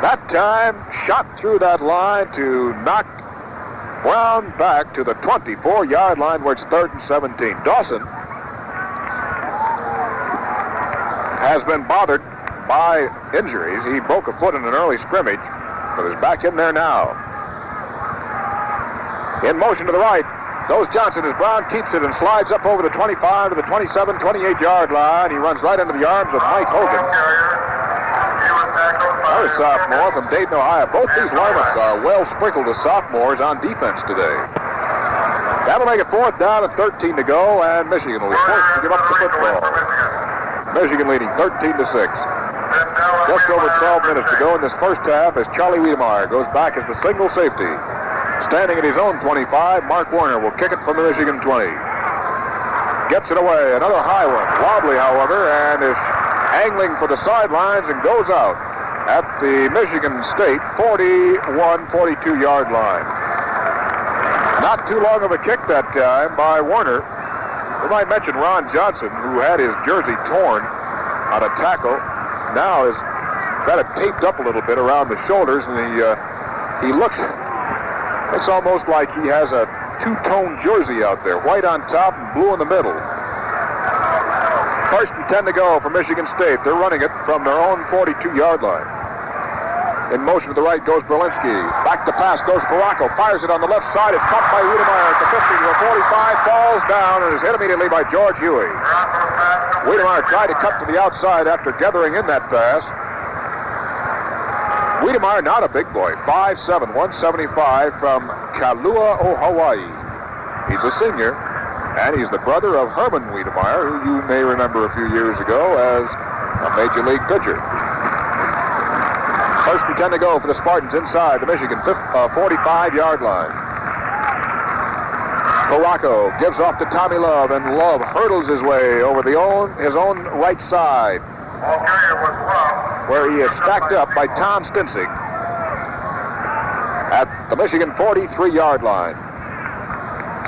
That time shot through that line to knock Brown back to the 24-yard line where it's 3rd and 17. Dawson has been bothered by injuries. He broke a foot in an early scrimmage, but is back in there now. In motion to the right goes Johnson as Brown keeps it and slides up over the 25 to the 27, 28-yard line. He runs right into the arms of Mike Hogan. Another sophomore from Dayton, Ohio. Both these lineups are well sprinkled with sophomores on defense today. That'll make it 4th down and 13 to go, and Michigan will be forced to give up the football. Michigan leading 13-6. Just over 12 minutes to go in this first half as Charlie Wiedemeyer goes back as the single safety. Standing at his own 25, Mark Warner will kick it from the Michigan 20. Gets it away. Another high one. Wobbly, however, and is angling for the sidelines and goes out at the Michigan State 41-42 yard line. Not too long of a kick that time by Warner. We might mention Ron Johnson, who had his jersey torn on a tackle. Now has got it taped up a little bit around the shoulders, and he looks almost like he has a two-tone jersey out there, white on top and blue in the middle. 1st and 10 to go for Michigan State. They're running it from their own 42-yard line. In motion to the right goes Berlinski. Back to pass goes Ferracco. Fires it on the left side. It's caught by Wiedemeyer at the 50 to the 45. Falls down and is hit immediately by George Huey. Wiedemeyer tried to cut to the outside after gathering in that pass. Wiedemeyer, not a big boy. 5'7", 175 from Kalua, Hawaii. He's a senior, and he's the brother of Herman Wiedemeyer, who you may remember a few years ago as a major league pitcher. 1st and 10 to go for the Spartans inside the Michigan 45-yard line. Ferracco gives off to Tommy Love, and Love hurdles his way over his own right side, where he is stacked up by Tom Stinsig at the Michigan 43-yard line.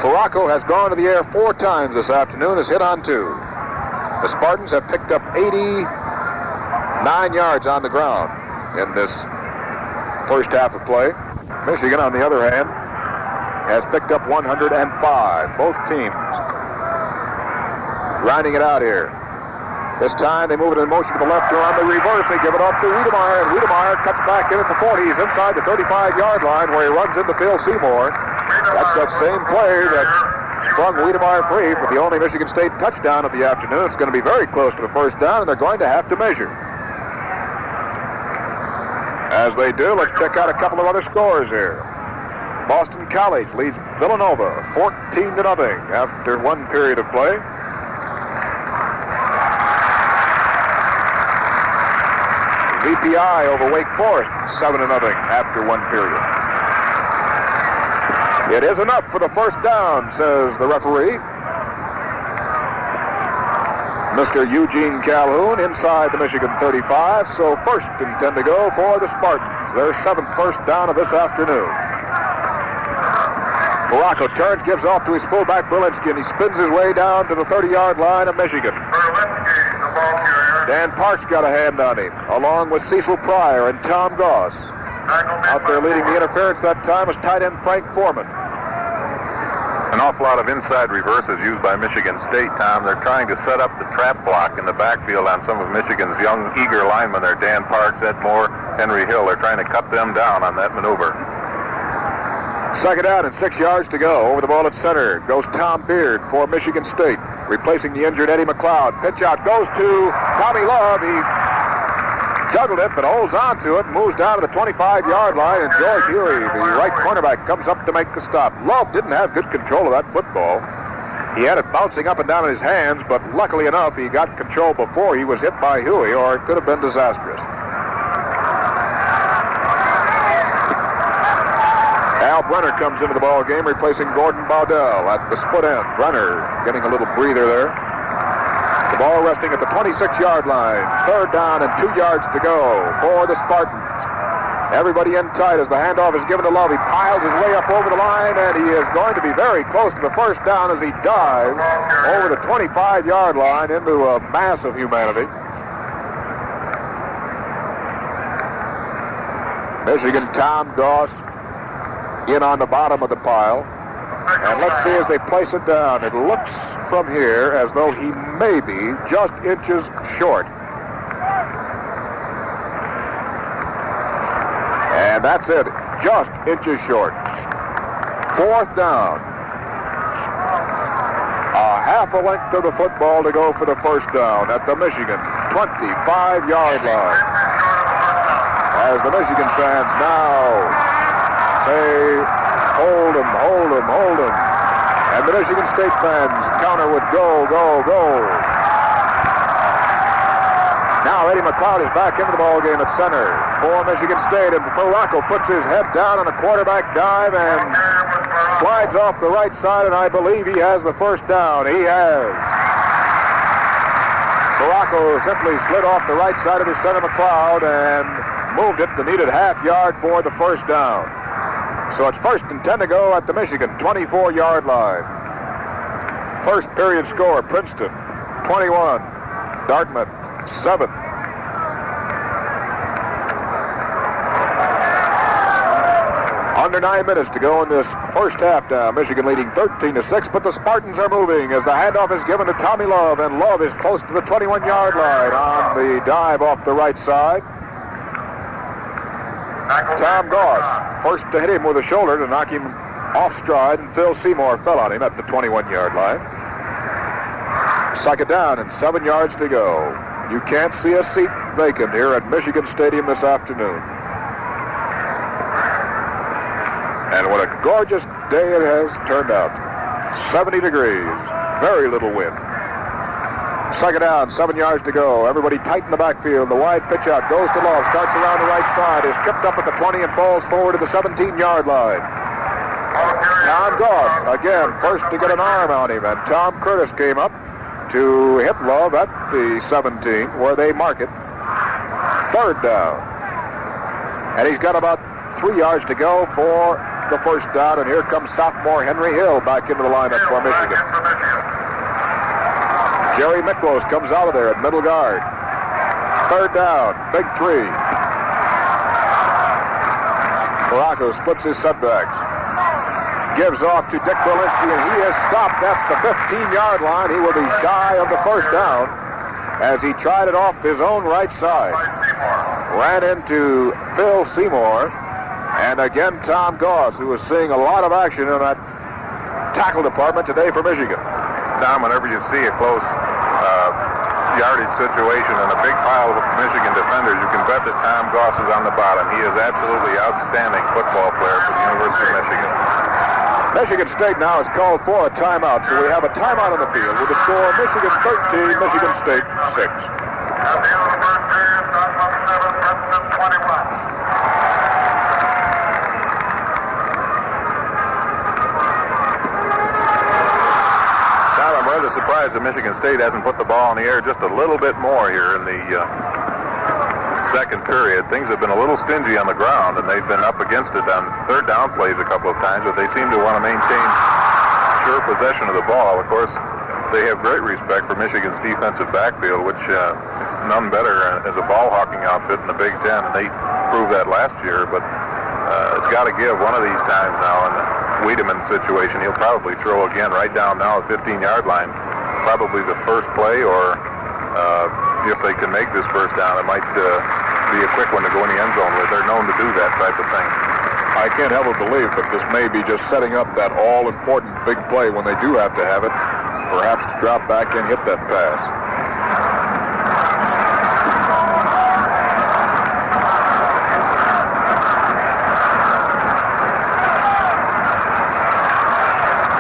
Ferracco has gone to the air 4 times this afternoon, has hit on 2. The Spartans have picked up 89 yards on the ground in this first half of play. Michigan, on the other hand, has picked up 105. Both teams grinding it out here. This time they move it in motion to the left, or on the reverse. They give it off to Wiedemeyer, and Wiedemeyer cuts back in at the 40. He's inside the 35-yard line where he runs into Phil Seymour. That's that same play that sprung Wiedemeyer free for the only Michigan State touchdown of the afternoon. It's going to be very close to the first down, and they're going to have to measure. As they do, let's check out a couple of other scores here. Boston College leads Villanova 14-0 after one period of play. VPI over Wake Forest 7-0 after one period. It is enough for the first down, says the referee. Mr. Eugene Calhoun inside the Michigan 35, so 1st and 10 to go for the Spartans. Their 7th first down of this afternoon. Ferracco turns, gives off to his fullback Berlinski, and he spins his way down to the 30-yard line of Michigan. Dan Parks got a hand on him, along with Cecil Pryor and Tom Goss. Out there leading the interference that time was tight end Frank Foreman. An awful lot of inside reverses used by Michigan State, Tom. They're trying to set up the trap block in the backfield on some of Michigan's young, eager linemen there. Dan Parks, Ed Moore, Henry Hill. They're trying to cut them down on that maneuver. 2nd down and 6 yards to go. Over the ball at center goes Tom Beard for Michigan State, replacing the injured Eddie McLeod. Pitch out goes to Tommy Love. He juggled it, but holds on to it and moves down to the 25-yard line, and George Huey, the right cornerback, comes up to make the stop. Love didn't have good control of that football. He had it bouncing up and down in his hands, but luckily enough, he got control before he was hit by Huey, or it could have been disastrous. Al Brenner comes into the ball game, replacing Gordon Baudel at the split end. Brenner getting a little breather there. The ball resting at the 26-yard line. 3rd down and 2 yards to go for the Spartans. Everybody in tight as the handoff is given to Love. He piles his way up over the line, and he is going to be very close to the first down as he dives over the 25-yard line into a mass of humanity. Michigan Tom Goss in on the bottom of the pile. And let's see as they place it down. It looks from here as though he may be just inches short. And that's it, just inches short. 4th down. A half a length of the football to go for the first down at the Michigan 25-yard line. As the Michigan fans now say, hold him, hold him, hold him. And the Michigan State fans counter with go, go, go. Now Eddie McLeod is back into the ball game at center for Michigan State, and Ferracco puts his head down on a quarterback dive and slides off the right side, and I believe he has the first down. He has. Ferracco simply slid off the right side of his center McLeod and moved it the needed half yard for the first down. So it's 1st and 10 to go at the Michigan 24-yard line. First period score, Princeton 21, Dartmouth 7. Under 9 minutes to go in this first half now. Michigan leading 13-6, but the Spartans are moving as the handoff is given to Tommy Love, and Love is close to the 21-yard line on the dive off the right side. Tom Goss, first to hit him with a shoulder to knock him off stride, and Phil Seymour fell on him at the 21-yard line. Second down and 7 yards to go. You can't see a seat vacant here at Michigan Stadium this afternoon. And what a gorgeous day it has turned out. 70 degrees, very little wind. Second down, 7 yards to go. Everybody tight in the backfield. The wide pitch out goes to Love, starts around the right side, is tripped up at the 20 and falls forward to the 17-yard line. Tom Goss, again, first to get an arm on him, and Tom Curtis came up to hit Love at the 17, where they mark it. Third down. And he's got about 3 yards to go for the first down, and here comes sophomore Henry Hill back into the lineup for Michigan. Jerry Miklos comes out of there at middle guard. Third down, big 3. Morocco splits his setbacks. Gives off to Dick Berlinski, and he is stopped at the 15-yard line. He will be shy of the first down as he tried it off his own right side. Ran into Phil Seymour. And again, Tom Goss, who is seeing a lot of action in that tackle department today for Michigan. Tom, whenever you see a close yardage situation and a big pile of Michigan defenders, you can bet that Tom Goss is on the bottom. He is absolutely outstanding football player for the University of Michigan. Michigan State now has called for a timeout, so we have a timeout on the field with the score Michigan 13, Michigan State 6. At the end of the first period, Dartmouth 7, Princeton 21. Surprised that Michigan State hasn't put the ball in the air just a little bit more here in the second period. Things have been a little stingy on the ground, and they've been up against it on third down plays a couple of times, but they seem to want to maintain sure possession of the ball. Of course, they have great respect for Michigan's defensive backfield, which is none better as a ball hawking outfit in the Big Ten, and they proved that last year, but it's got to give one of these times now. And Wiedemann situation, he'll probably throw again right down now at 15-yard line. Probably the first play, or if they can make this first down, it might be a quick one to go in the end zone with. They're known to do that type of thing. I can't help but believe that this may be just setting up that all-important big play when they do have to have it, perhaps to drop back and hit that pass.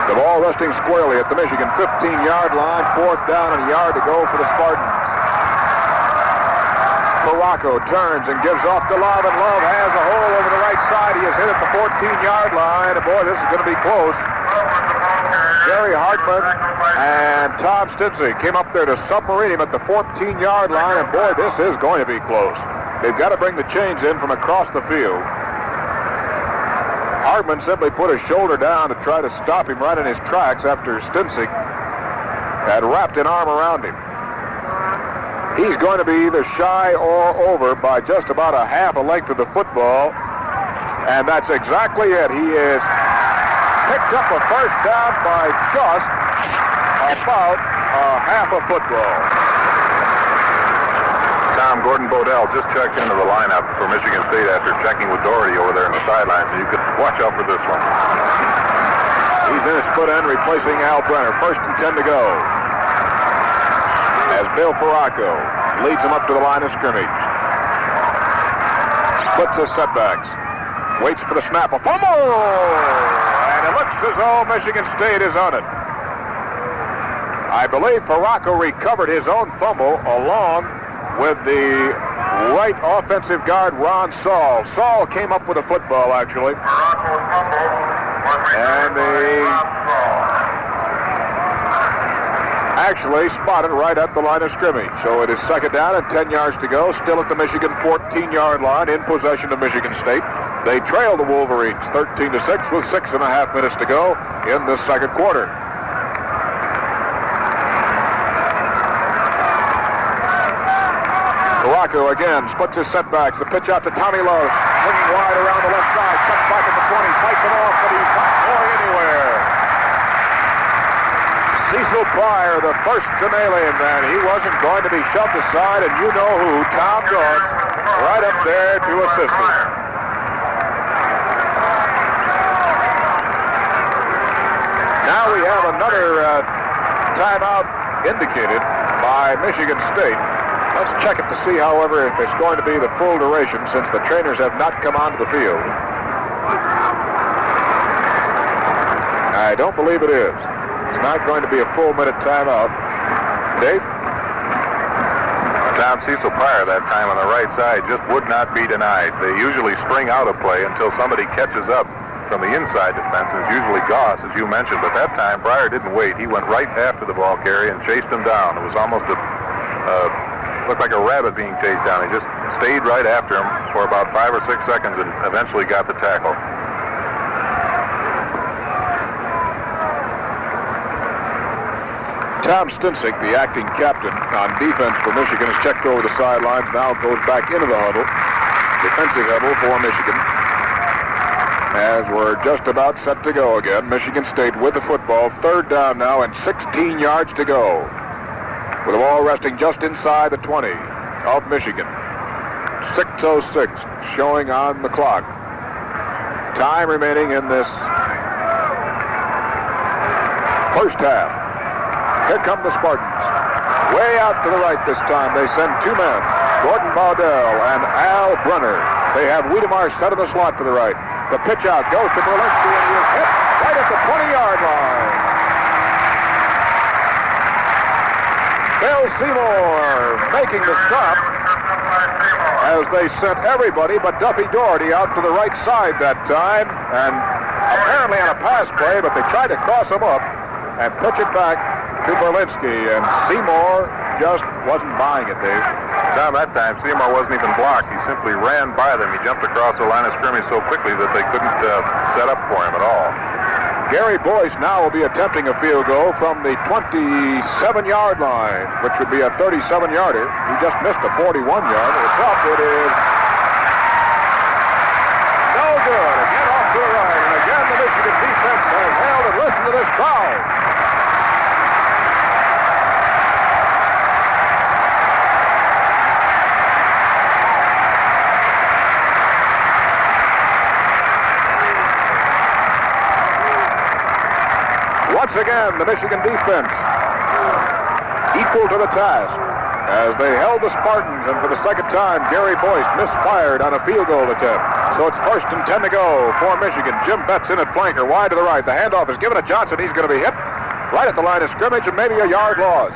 The ball resting squarely at the Michigan 15-yard line. Fourth down and a yard to go for the Spartans. Morocco turns and gives off to Love, and Love has a hole over the right side. He is hit at the 14-yard line, and boy, this is going to be close. Gary Hartman and Tom Stintzy came up there to submarine him at the 14-yard line, and boy, this is going to be close. They've got to bring the chains in from across the field. Hartman simply put his shoulder down to try to stop him right in his tracks after Stintzy had wrapped an arm around him. He's going to be either shy or over by just about a half a length of the football, and that's exactly it. He is picked up a first down by just about a half a football. Tom Gordon Bodell just checked into the lineup for Michigan State after checking with Doherty over there in the sidelines, and you could watch out for this one. He's in his foot end replacing Al Brenner. First and 10 to go. As Bill Morocco leads him up to the line of scrimmage. Splits his setbacks. Waits for the snap. A fumble! And it looks as though Michigan State is on it. I believe Morocco recovered his own fumble along with the right offensive guard, Ron Saul. Saul came up with a football, actually. And they actually spotted right at the line of scrimmage. So it is second down and 10 yards to go. Still at the Michigan 14-yard line in possession of Michigan State. They trail the Wolverines 13-6 with 6.5 minutes to go in the second quarter. Blanco again splits his setbacks. The pitch out to Tommy Love. Swinging wide around the left side. Cuts back at the 20. Fights it off, but he's not going anywhere. Cecil Pryor, the first to nail him, and he wasn't going to be shoved aside, and you know who, Tom Goss, right up there to assist him. Now we have another timeout indicated by Michigan State. Let's check it to see, however, if it's going to be the full duration since the trainers have not come onto the field. I don't believe it is. It's not going to be a full minute timeout. Dave? Tom, Cecil Pryor that time on the right side just would not be denied. They usually string out a play until somebody catches up from the inside defense, and it's usually Goss, as you mentioned. But that time, Pryor didn't wait. He went right after the ball carrier and chased him down. It was almost looked like a rabbit being chased down. He just stayed right after him for about 5 or 6 seconds and eventually got the tackle. Tom Stinsick, the acting captain on defense for Michigan, has checked over the sidelines. Now goes back into the huddle. Defensive huddle for Michigan. As we're just about set to go again. Michigan State with the football. Third down now and 16 yards to go. With the ball resting just inside the 20 of Michigan. 6:06 showing on the clock. Time remaining in this first half. Here come the Spartans. Way out to the right this time. They send two men, Gordon Baudel and Al Brunner. They have Wiedemar set in the slot to the right. The pitch out goes to Berlinski, and he is hit right at the 20-yard line. Bill Seymour making the stop as they sent everybody but Duffy Doherty out to the right side that time, and apparently on a pass play, but they tried to cross him up and pitch it back to Berlinski, and Seymour just wasn't buying it, Dave. Tom, that time, Seymour wasn't even blocked. He simply ran by them. He jumped across the line of scrimmage so quickly that they couldn't set up for him at all. Gary Boyce now will be attempting a field goal from the 27-yard line, which would be a 37-yarder. He just missed a 41-yarder. It's up. It is no good. Again off to the right. And again, the Michigan defense has held, and listen to this crowd. Once again, the Michigan defense equal to the task as they held the Spartans, and for the second time, Gary Boyce misfired on a field goal attempt. So it's 1st and 10 to go for Michigan. Jim Betts in at flanker, wide to the right. The handoff is given to Johnson. He's going to be hit right at the line of scrimmage and maybe a yard loss.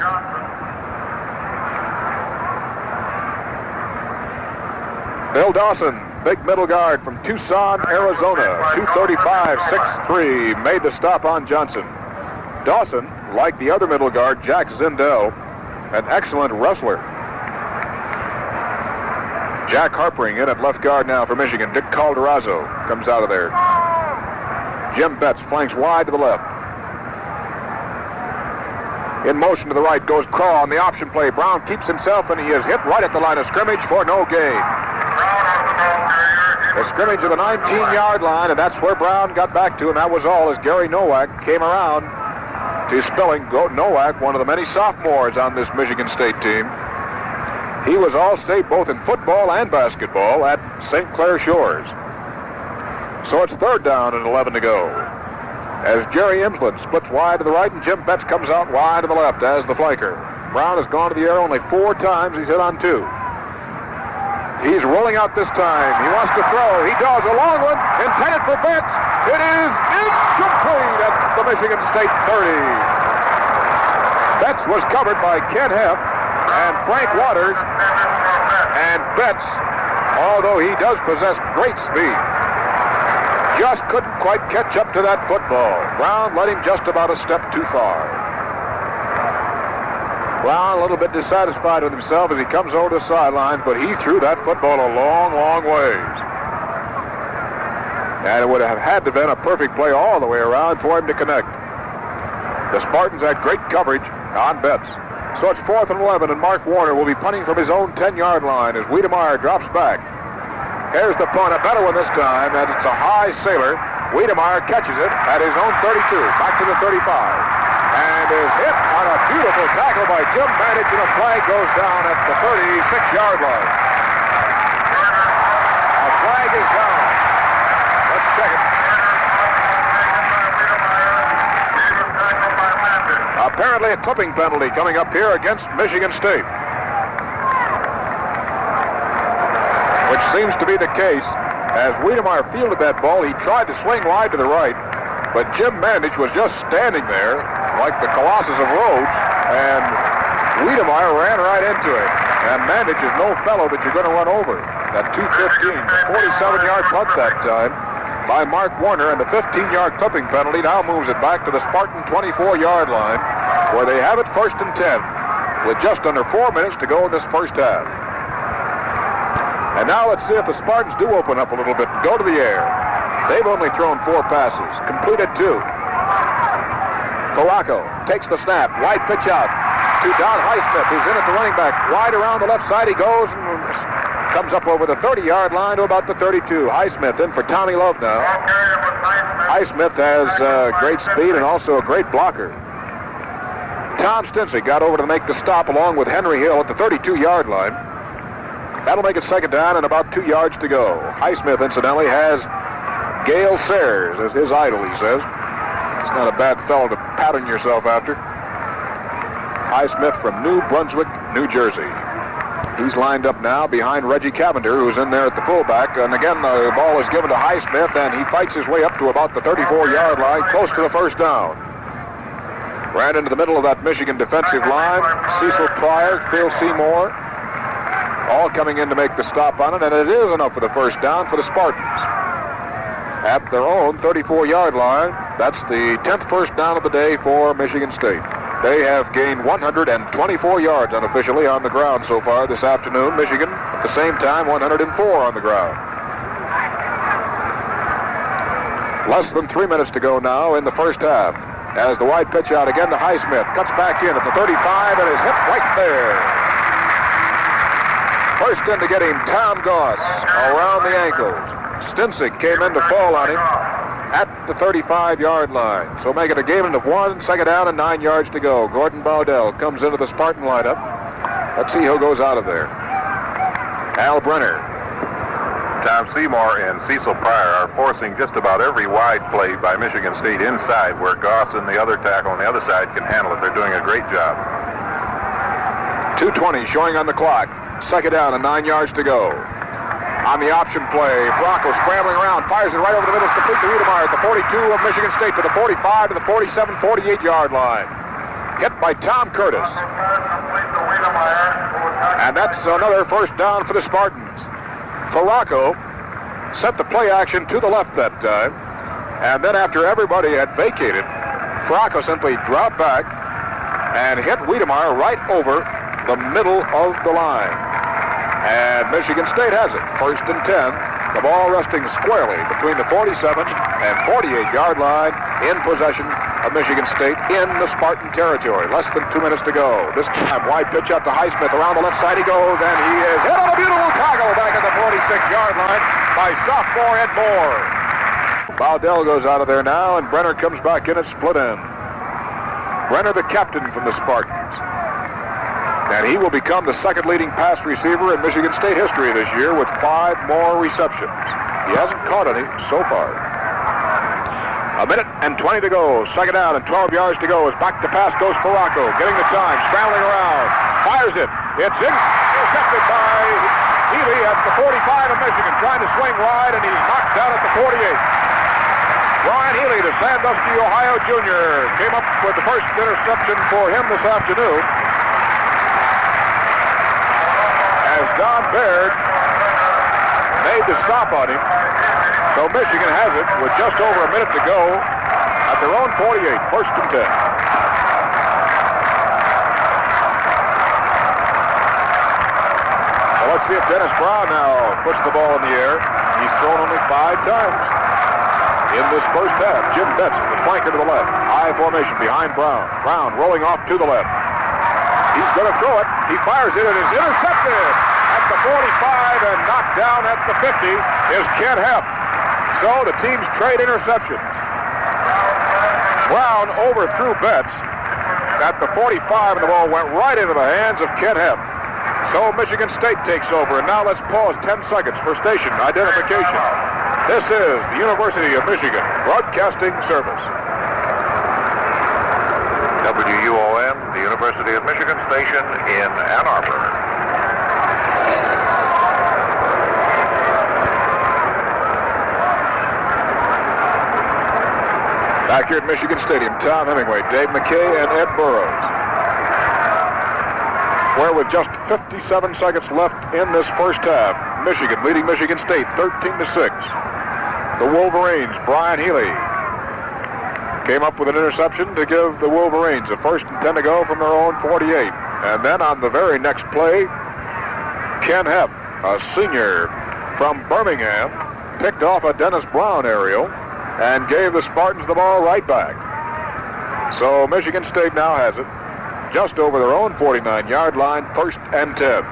Bill Dawson, big middle guard from Tucson, Arizona, 235, 6'3", made the stop on Johnson. Dawson, like the other middle guard, Jack Zindel, an excellent wrestler. Jack Harpering in at left guard now for Michigan. Dick Calderazzo comes out of there. Jim Betts flanks wide to the left. In motion to the right goes Craw on the option play. Brown keeps himself, and he is hit right at the line of scrimmage for no gain. The scrimmage of the 19-yard line, and that's where Brown got back to, and that was all as Gary Nowak came around to spelling. Nowak, one of the many sophomores on this Michigan State team. He was All-State both in football and basketball at St. Clair Shores. So it's third down and 11 to go. As Jerry Imsland splits wide to the right and Jim Betts comes out wide to the left as the flanker. Brown has gone to the air only 4 times. He's hit on 2. He's rolling out this time. He wants to throw. He does. A long one intended for Betts. It is incomplete at the Michigan State 30. Betts was covered by Ken Heff and Frank Waters. And Betts, although he does possess great speed, just couldn't quite catch up to that football. Brown led him just about a step too far. Brown a little bit dissatisfied with himself as he comes over the sidelines, but he threw that football a long, long ways. And it would have had to have been a perfect play all the way around for him to connect. The Spartans had great coverage on Betts. So it's 4th and 11, and Mark Warner will be punting from his own 10-yard line as Wiedemeyer drops back. Here's the punt, a better one this time, and it's a high sailor. Wiedemeyer catches it at his own 32, back to the 35, and is hit on a beautiful tackle by Jim Mandich, and a flag goes down at the 36-yard line. A flag is down. Let's check it. Apparently a clipping penalty coming up here against Michigan State, which seems to be the case. As Wiedemeyer fielded that ball, he tried to swing wide to the right, but Jim Mandich was just standing there like the Colossus of Rhodes, and Wiedemeyer ran right into it. And Mandich is no fellow that you're going to run over. At 2:15, 47-yard punt that time by Mark Warner, and the 15-yard clipping penalty now moves it back to the Spartan 24-yard line, where they have it 1st and 10 with just under 4 minutes to go in this first half. And now let's see if the Spartans do open up a little bit and go to the air. They've only thrown 4 passes, completed 2. Faraco takes the snap, wide pitch out to Don Highsmith, who's in at the running back. Wide around the left side he goes and comes up over the 30-yard line to about the 32. Highsmith in for Tommy Love now. Highsmith has great speed and also a great blocker. Tom Stinson got over to make the stop along with Henry Hill at the 32-yard line. That'll make it 2nd down and about 2 yards to go. Highsmith, incidentally, has Gale Sayers as his idol, he says. It's not a bad fellow to pattern yourself after. Highsmith from New Brunswick, New Jersey. He's lined up now behind Reggie Cavender, who's in there at the fullback. And again, the ball is given to Highsmith, and he fights his way up to about the 34-yard line, close to the 1st down. Ran into the middle of that Michigan defensive line. Cecil Pryor, Phil Seymour, all coming in to make the stop on it, and it is enough for the 1st down for the Spartans. At their own 34-yard line, that's the 10th 1st down of the day for Michigan State. They have gained 124 yards unofficially on the ground so far this afternoon. Michigan, at the same time, 104 on the ground. Less than 3 minutes to go now in the first half. As the wide pitch out again to Highsmith. Cuts back in at the 35 and is hit right there. First in to get him, Tom Goss, around the ankles. Stinsick came in to fall on him at the 35-yard line. So make it a gain of 1, 2nd down and 9 yards to go. Gordon Bowdell comes into the Spartan lineup. Let's see who goes out of there. Al Brenner. Tom Seymour and Cecil Pryor are forcing just about every wide play by Michigan State inside, where Goss and the other tackle on the other side can handle it. They're doing a great job. 2:20 showing on the clock. 2nd down and 9 yards to go. On the option play, Bronco scrambling around, fires it right over the middle, complete to Wiedemeyer at the 42 of Michigan State, to the 45, to the 47, 48-yard line. Hit by Tom Curtis. And that's another 1st down for the Spartans. Faraco sent the play action to the left that time, and then after everybody had vacated, Faraco simply dropped back and hit Wiedemeyer right over the middle of the line. And Michigan State has it. 1st and 10. The ball resting squarely between the 47 and 48-yard line, in possession of Michigan State in the Spartan territory. Less than 2 minutes to go. This time, wide pitch out to Highsmith. Around the left side he goes, and he is hit on a beautiful tackle back at the 46-yard line by sophomore Ed Moore. Bowdell goes out of there now, and Brenner comes back in at split end. Brenner, the captain from the Spartans. And he will become the 2nd leading pass receiver in Michigan State history this year with 5 more receptions. He hasn't caught any so far. 1 minute and 20 to go. 2nd down and 12 yards to go. As back to pass goes Faraco, getting the time, scrambling around, fires it. It's intercepted by Healy at the 45 of Michigan, trying to swing wide, and he's knocked down at the 48. Brian Healy, the Sandusky, Ohio junior, came up with the first interception for him this afternoon. As Don Baird made the stop on him. So Michigan has it with just over a minute to go at their own 48, 1st and 10. Well, let's see if Dennis Brown now puts the ball in the air. He's thrown only 5 times in this first half. Jim Betts, the flanker to the left. High formation behind Brown. Brown rolling off to the left. He's going to throw it. He fires it, and it's intercepted at the 45 and knocked down at the 50 is Kent Hepp. So the teams trade interceptions. Brown overthrew Betts at the 45, and the ball went right into the hands of Kent Hepp. So Michigan State takes over, and now let's pause 10 seconds for station identification. This is the University of Michigan Broadcasting Service. WUOM, the University of Michigan station in Ann Arbor. Back here at Michigan Stadium, Tom Hemingway, Dave McKay, and Ed Burrows. Where with just 57 seconds left in this first half, Michigan leading Michigan State 13-6. The Wolverines, Brian Healy, came up with an interception to give the Wolverines a 1st and 10 to go from their own 48. And then on the very next play, Ken Hepp, a senior from Birmingham, picked off a Dennis Brown aerial and gave the Spartans the ball right back. So Michigan State now has it just over their own 49-yard line, 1st and 10.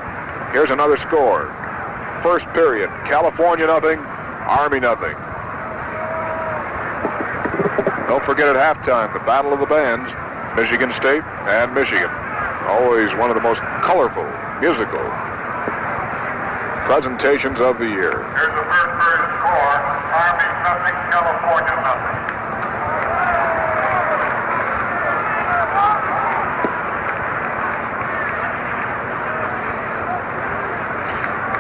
Here's another score. First period, California nothing, Army nothing. Don't forget at halftime, the Battle of the Bands, Michigan State and Michigan. Always one of the most colorful, musical presentations of the year. Here's the first period score. Army nothing, California nothing.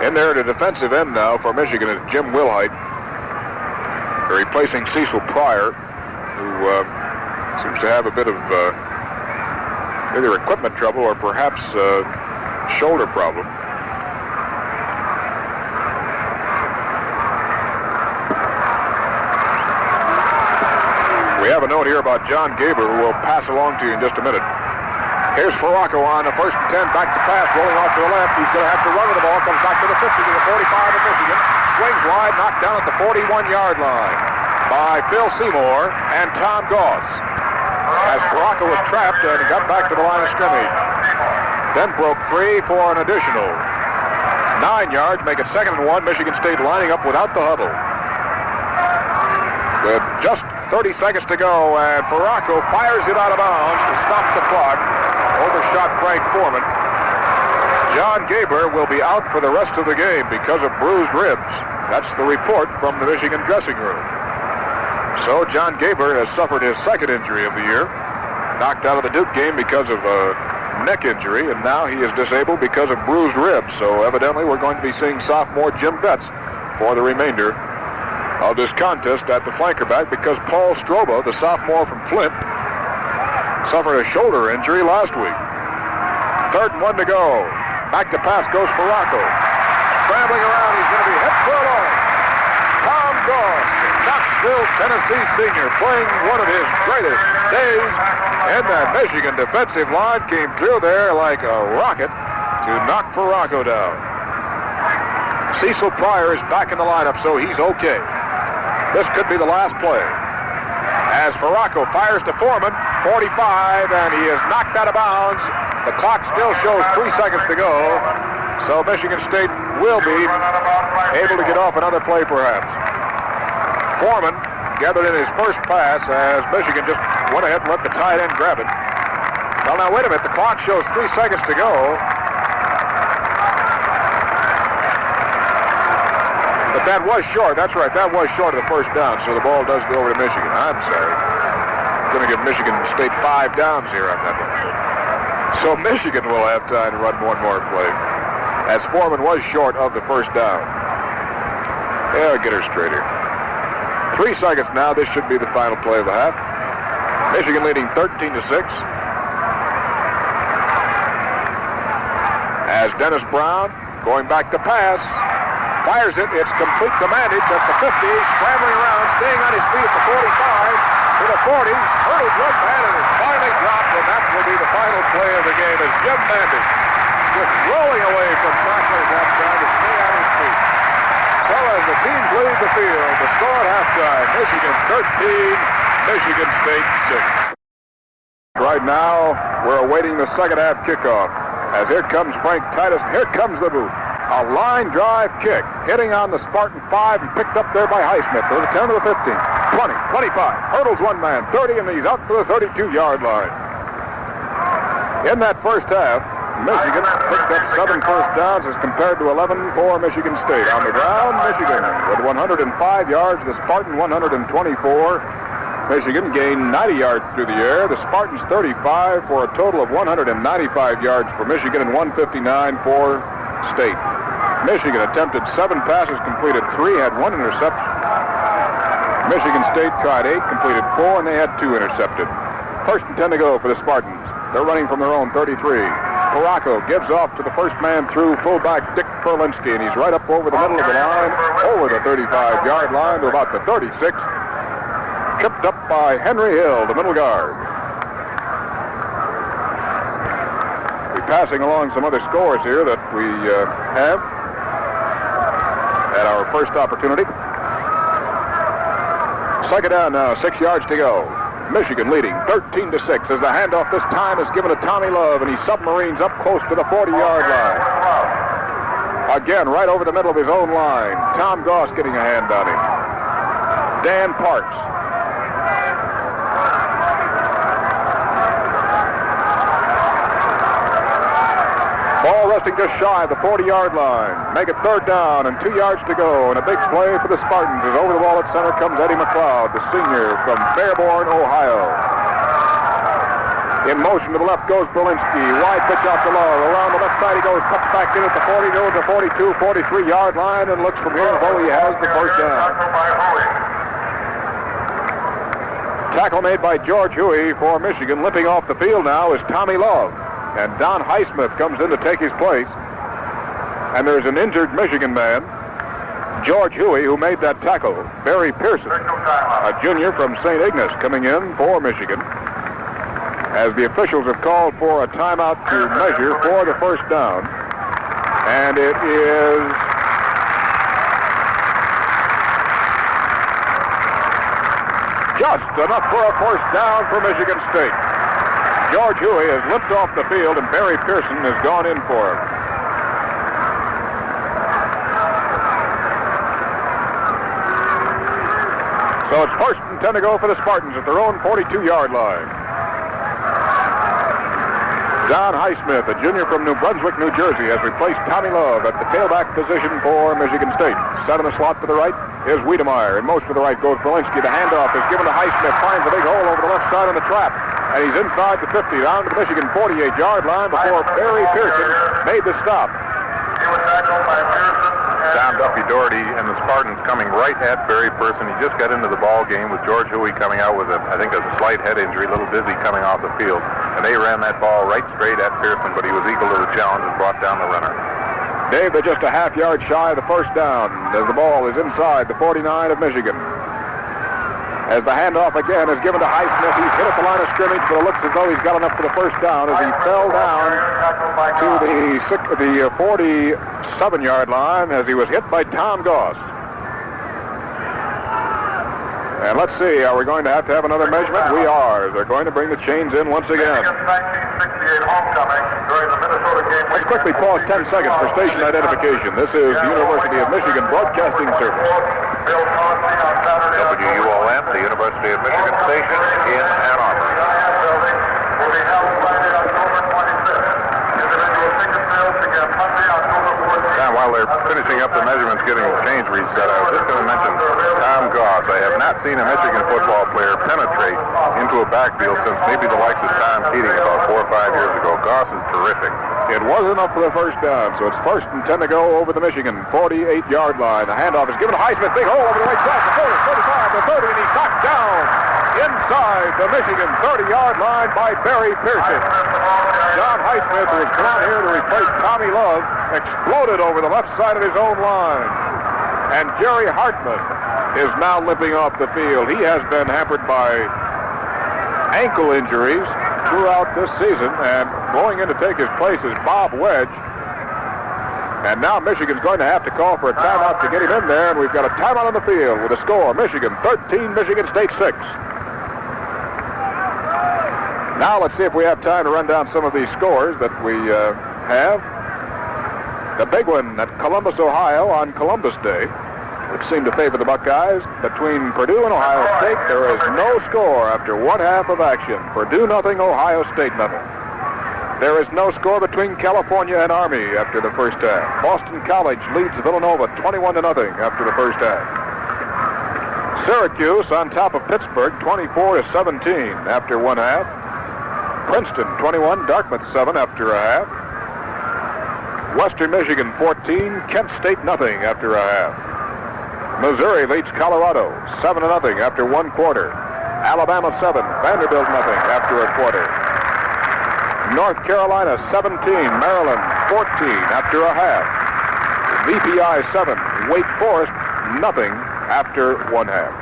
In there at a defensive end now for Michigan is Jim Wilhite, replacing Cecil Pryor, who seems to have a bit of either equipment trouble or perhaps shoulder problem. We have a note here about John Gaber, who we'll pass along to you in just a minute. Here's Ferracco on the 1st and 10, back to pass, rolling off to the left. He's going to have to run with the ball, comes back to the 50, to the 45 of Michigan. Swings wide, knocked down at the 41-yard line by Phil Seymour and Tom Goss. As Ferracco was trapped and got back to the line of scrimmage. Then broke free for an additional 9 yards, make it 2nd and 1. Michigan State lining up without the huddle. With just 30 seconds to go, and Ferracco fires it out of bounds to stop the clock. Overshot Frank Foreman. John Gaber will be out for the rest of the game because of bruised ribs. That's the report from the Michigan dressing room. So John Gaber has suffered his 2nd injury of the year. Knocked out of the Duke game because of a neck injury, and now he is disabled because of bruised ribs. So evidently we're going to be seeing sophomore Jim Betts for the remainder of this contest at the flanker back, because Paul Stroba, the sophomore from Flint, suffered a shoulder injury last week. 3rd and 1 to go. Back to pass goes Ferracco. Scrambling around, he's going to be hit for a loss. Tom Goss, Knoxville, Tennessee senior, playing one of his greatest days. And that Michigan defensive line came through there like a rocket to knock Ferracco down. Cecil Pryor is back in the lineup, so he's okay. This could be the last play. As Ferracco fires to Foreman, 45, and he is knocked out of bounds. The clock still shows 3 seconds to go, so Michigan State will be able to get off another play perhaps. Foreman gathered in his first pass as Michigan just went ahead and let the tight end grab it. Well, now, wait a minute. The clock shows 3 seconds to go. But that was short. That's right. That was short of the first down, so the ball does go over to Michigan. I'm sorry. I'm going to give Michigan State 5 downs here on that one. So Michigan will have time to run one more play, as Foreman was short of the first down. Yeah, get her straight here. 3 seconds now. This should be the final play of the half. Michigan leading 13-6. As Dennis Brown, going back to pass, fires it. It's complete to Mandage at the 50, scrambling around, staying on his feet at the 45, to the 40, hurdles one man, and is finally dropped, and that will be the final play of the game as Jim Mandage just rolling away from tacklers that trying to stay on his feet. So as the teams leave the field, the score at halftime, Michigan 13, Michigan State 6. Right right now, we're awaiting the second half kickoff. As here comes Frank Titus. Here comes the boot. A line drive kick, hitting on the Spartan 5 and picked up there by Highsmith. To the 10 to the 15, 20, 25, hurdles one man, 30, and he's out to the 32-yard line. In that first half, Michigan picked up 7 first downs as compared to 11 for Michigan State. On the ground, Michigan with 105 yards, the Spartan 124. Michigan gained 90 yards through the air. The Spartans 35 for a total of 195 yards for Michigan and 159 for State. Michigan attempted 7 passes, completed 3, had 1 interception. Michigan State tried 8, completed 4, and they had 2 intercepted. First and 10 to go for the Spartans. They're running from their own 33. Paraco gives off to the first man through fullback Dick Perlinsky, and he's right up over the middle of the line, over the 35-yard line to about the 36. Tripped up by Henry Hill, the middle guard. We're passing along some other scores here that we have at our first opportunity. Second down now, 6 yards to go. Michigan leading 13-6 as the handoff this time is given to Tommy Love, and he submarines up close to the 40-yard line. Again, right over the middle of his own line. Tom Goss getting a hand on him. Dan Parks. Ball resting just shy of the 40-yard line. Make it third down and 2 yards to go. And a big play for the Spartans as over the ball at center comes Eddie McLeod, the senior from Fairborn, Ohio. In motion to the left goes Berlinski. Wide pitch out to Love. Around the left side he goes. Cuts back in at the 40, goes to 42, 43-yard line and looks from here as though he has the first down. Tackle made by George Huey for Michigan. Limping off the field now is Tommy Love. And Don Highsmith comes in to take his place. And there's an injured Michigan man, George Huey, who made that tackle. Barry Pearson, a junior from St. Ignace, coming in for Michigan. As the officials have called for a timeout to measure for the first down. And it is just enough for a first down for Michigan State. George Huey has limped off the field, and Barry Pearson has gone in for him. So it's first and 10 to go for the Spartans at their own 42-yard line. Don Highsmith, a junior from New Brunswick, New Jersey, has replaced Tommy Love at the tailback position for Michigan State. Set in the slot to the right is Wiedemeyer. In motion to the right goes Berlinski. The handoff is given to Highsmith. Finds a big hole over the left side on the trap. And he's inside the 50, down to the Michigan 48-yard line before Barry Pearson made the stop. He was tackled by Pearson. Down Duffy Doherty and the Spartans coming right at Barry Pearson. He just got into the ball game with George Huey coming out with, I think, a slight head injury, a little dizzy coming off the field. And they ran that ball right straight at Pearson, but he was equal to the challenge and brought down the runner. Dave, they're just a half yard shy of the first down as the ball is inside the 49 of Michigan. As the handoff again is given to Highsmith, he's hit at the line of scrimmage, but it looks as though he's got enough for the first down as he fell down to the 47-yard line as he was hit by Tom Goss. And let's see, are we going to have another measurement? We are. They're going to bring the chains in once again. Let's quickly pause 10 seconds for station identification. This is the University of Michigan Broadcasting Service. WUOM, the University of Michigan station in Ann Arbor. Now, while they're finishing up the measurements, getting the change reset, I was just going to mention Tom Goss. I have not seen a Michigan football player penetrate into a backfield since maybe the likes of Tom Keating about 4 or 5 years ago. Goss is terrific. It was enough for the first down, so it's first and 10 to go over the Michigan 48-yard line. The handoff is given to Highsmith. Big hole over the right side. The 40, 35, the 30, and he's knocked down inside the Michigan 30-yard line by Barry Pearson. John Highsmith, who has come out here to replace Tommy Love, exploded over the left side of his own line. And Jerry Hartman is now limping off the field. He has been hampered by ankle injuries throughout this season, and going in to take his place is Bob Wedge. And now Michigan's going to have to call for a timeout to get him in there, and we've got a timeout on the field with a score, Michigan 13, Michigan State 6. Now let's see if we have time to run down some of these scores that we have. The big one at Columbus, Ohio on Columbus Day, which seemed to favor the Buckeyes. Between Purdue and Ohio State, there is no score after one half of action. Purdue nothing, Ohio State nothing. There is no score between California and Army after the first half. Boston College leads Villanova 21-0 after the first half. Syracuse on top of Pittsburgh 24-17 after one half. Princeton 21, Dartmouth 7 after a half. Western Michigan 14, Kent State nothing after a half. Missouri leads Colorado 7-0 after one quarter. Alabama 7, Vanderbilt nothing after a quarter. North Carolina 17, Maryland 14 after a half. VPI 7, Wake Forest nothing after one half.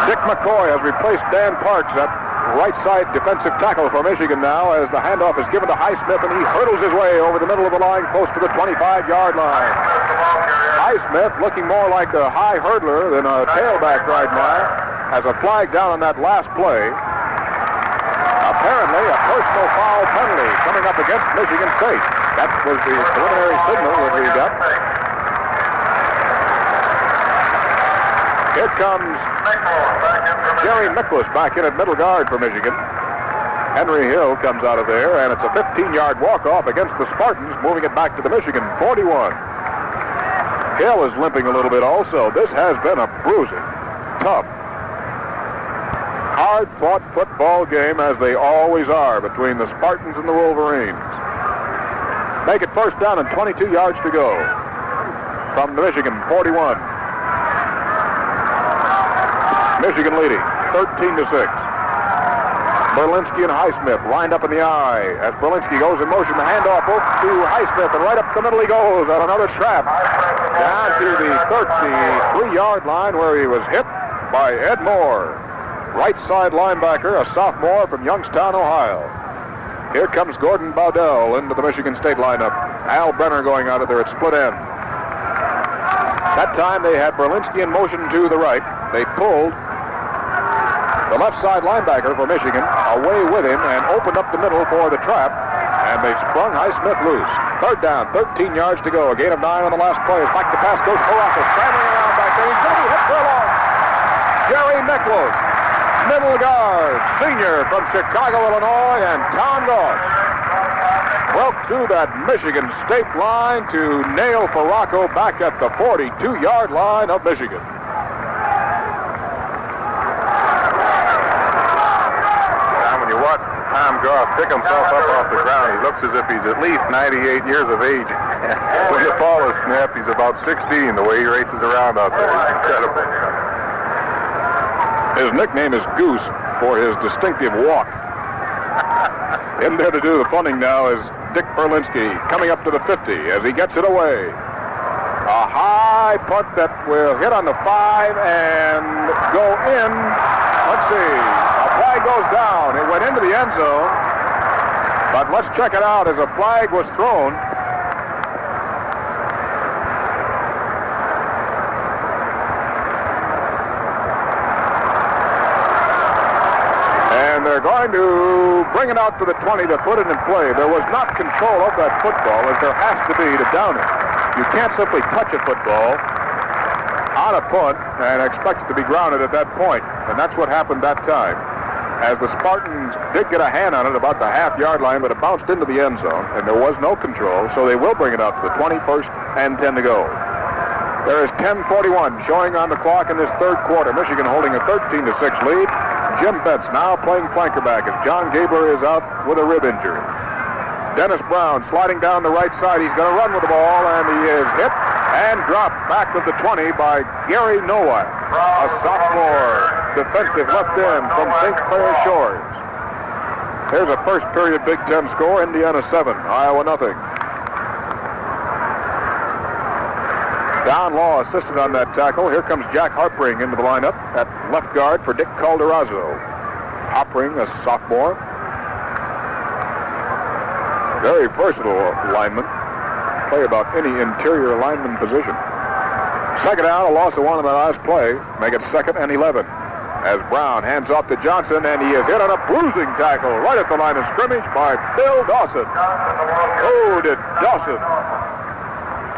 Dick McCoy has replaced Dan Parks at right side defensive tackle for Michigan now as the handoff is given to Highsmith, and he hurdles his way over the middle of the line close to the 25-yard line. Highsmith, looking more like a high hurdler than a tailback right now, has a flag down on that last play. Apparently a personal foul penalty coming up against Michigan State. That was the preliminary signal that we got. Here comes Jerry Miklas back in at middle guard for Michigan. Henry Hill comes out of there, and it's a 15-yard walk-off against the Spartans, moving it back to the Michigan 41. Hill is limping a little bit also. This has been a bruising, tough, hard-fought football game, as they always are, between the Spartans and the Wolverines. Make it first down and 22 yards to go from the Michigan 41. Michigan leading 13-6. Berlinski and Highsmith lined up in the eye as Berlinski goes in motion. The handoff to Highsmith, and right up the middle he goes on another trap. Down to the 33-yard line where he was hit by Ed Moore, right side linebacker, a sophomore from Youngstown, Ohio. Here comes Gordon Baudell into the Michigan State lineup. Al Brenner going out of there at split end. That time they had Berlinski in motion to the right. They pulled the left side linebacker for Michigan away with him and opened up the middle for the trap, and they sprung Highsmith loose. Third down, 13 yards to go. A gain of 9 on the last play. Back the pass goes Caracas, scrambling around back there. He's going to be hit for a loss. Jerry Miklas, middle guard, senior from Chicago, Illinois, and Tom Goss broke through that Michigan State line to nail Ferracco back at the 42-yard line of Michigan. Tom Goss pick himself up off the ground. He looks as if he's at least 98 years of age. When the ball is snapped, he's about 16, the way he races around out there. It's incredible. His nickname is Goose for his distinctive walk. In there to do the punting now is Dick Berlinski, coming up to the 50 as he gets it away. A high punt that will hit on the 5 and go in. Let's see. Flag goes down. It went into the end zone. But let's check it out as a flag was thrown. And they're going to bring it out to the 20 to put it in play. There was not control of that football, as there has to be to down it. You can't simply touch a football on a punt and expect it to be grounded at that point. And that's what happened that time, as the Spartans did get a hand on it about the half-yard line, but it bounced into the end zone, and there was no control, so they will bring it out to the 21st and 10 to go. There is 10:41 showing on the clock in this third quarter. Michigan holding a 13-6 lead. Jim Betts now playing flanker back as John Gabler is out with a rib injury. Dennis Brown sliding down the right side. He's going to run with the ball, and he is hit and dropped back of the 20 by Gary Nowak, a sophomore defensive left end from St. Clair Shores. Here's a first period Big Ten score. Indiana 7, Iowa nothing. Don Law assisted on that tackle. Here comes Jack Harpring into the lineup at left guard for Dick Calderazzo. Harpring, a sophomore. Very versatile lineman. Play about any interior lineman position. Second down, a loss of 1 on the last play. Make it 2nd and 11. As Brown hands off to Johnson, and he is hit on a bruising tackle right at the line of scrimmage by Bill Dawson. Oh, did Dawson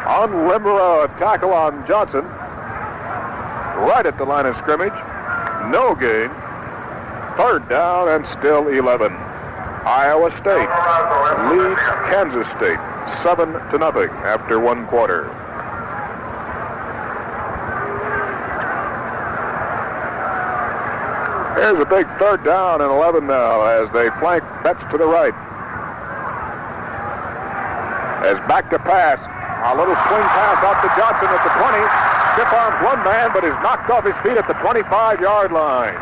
unlimber a tackle on Johnson right at the line of scrimmage. No gain. Third down and still 11. Iowa State leads Kansas State 7-0 after 1 quarter. Here's a big third down and 11 now as they flank Betts to the right. As back to pass. A little swing pass out to Johnson at the 20. Stiff arms one man, but is knocked off his feet at the 25-yard line.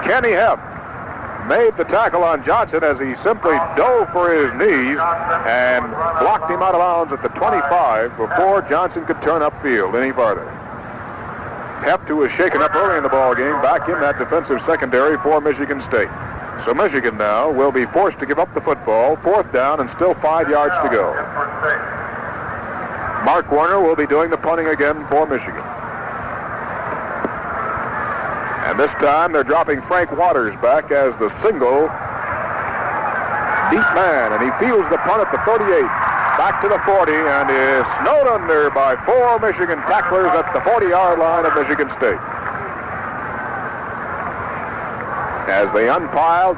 Kenny Heff made the tackle on Johnson as he simply dove for his knees and blocked him out of bounds at the 25 before Johnson could turn upfield any farther. Heff, who was shaken up early in the ball game, back in that defensive secondary for Michigan State. So Michigan now will be forced to give up the football. 4th down and still 5 yards to go. Mark Warner will be doing the punting again for Michigan. And this time they're dropping Frank Waters back as the single deep man. And he fields the punt at the 38. Back to the 40 and is snowed under by 4 Michigan tacklers at the 40-yard line of Michigan State. As they unpiled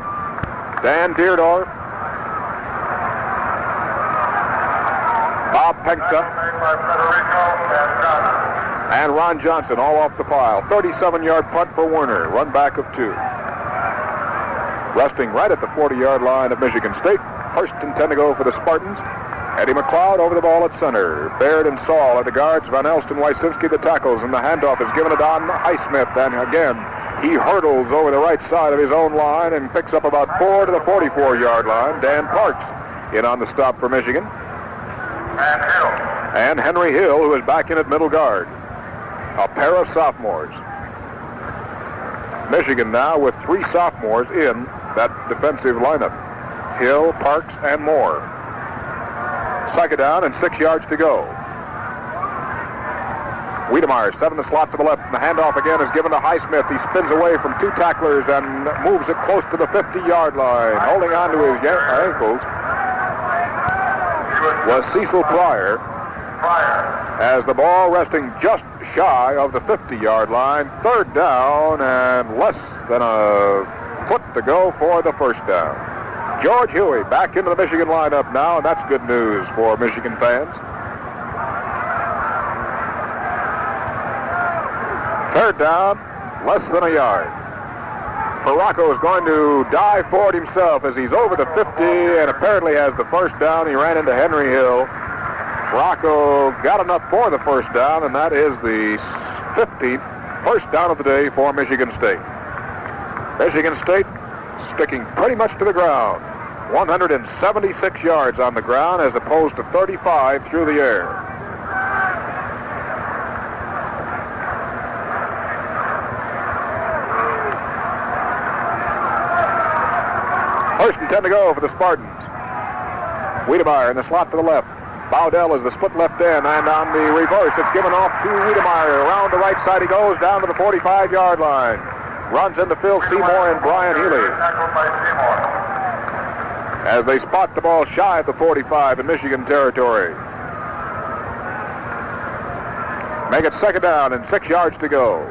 Dan Deardorff, Bob Penksa, and Ron Johnson all off the pile. 37-yard punt for Werner, run back of 2. Resting right at the 40-yard line of Michigan State. 1st and 10 to go for the Spartans. Eddie McLeod over the ball at center. Baird and Saul are the guards. Van Elston, Wysinski the tackles, and the handoff is given to Don Highsmith. And again, he hurdles over the right side of his own line and picks up about 4 to the 44-yard line. Dan Parks in on the stop for Michigan. And Henry Hill, who is back in at middle guard. A pair of sophomores. Michigan now with 3 sophomores in that defensive lineup. Hill, Parks, and Moore. 2nd down and 6 yards to go. Wiedemeyer set in the slot to the left, and the handoff again is given to Highsmith. He spins away from 2 tacklers and moves it close to the 50-yard line. Holding on to his ankles was Cecil Pryor, as the ball resting just shy of the 50-yard line. 3rd down and less than a foot to go for the 1st down. George Huey back into the Michigan lineup now, and that's good news for Michigan fans. 3rd down, less than a yard. Ferracco is going to dive for it himself as he's over the 50 and apparently has the 1st down. He ran into Henry Hill. Ferracco got enough for the 1st down, and that is the 15th 1st down of the day for Michigan State. Michigan State sticking pretty much to the ground. 176 yards on the ground as opposed to 35 through the air. First and 10 to go for the Spartans. Wiedemeyer in the slot to the left. Bowdell is the split left end, and on the reverse, it's given off to Wiedemeyer. Around the right side he goes, down to the 45-yard line. Runs into Phil Seymour and Brian Healy. As they spot the ball shy of the 45 in Michigan territory. Make it 2nd down and 6 yards to go.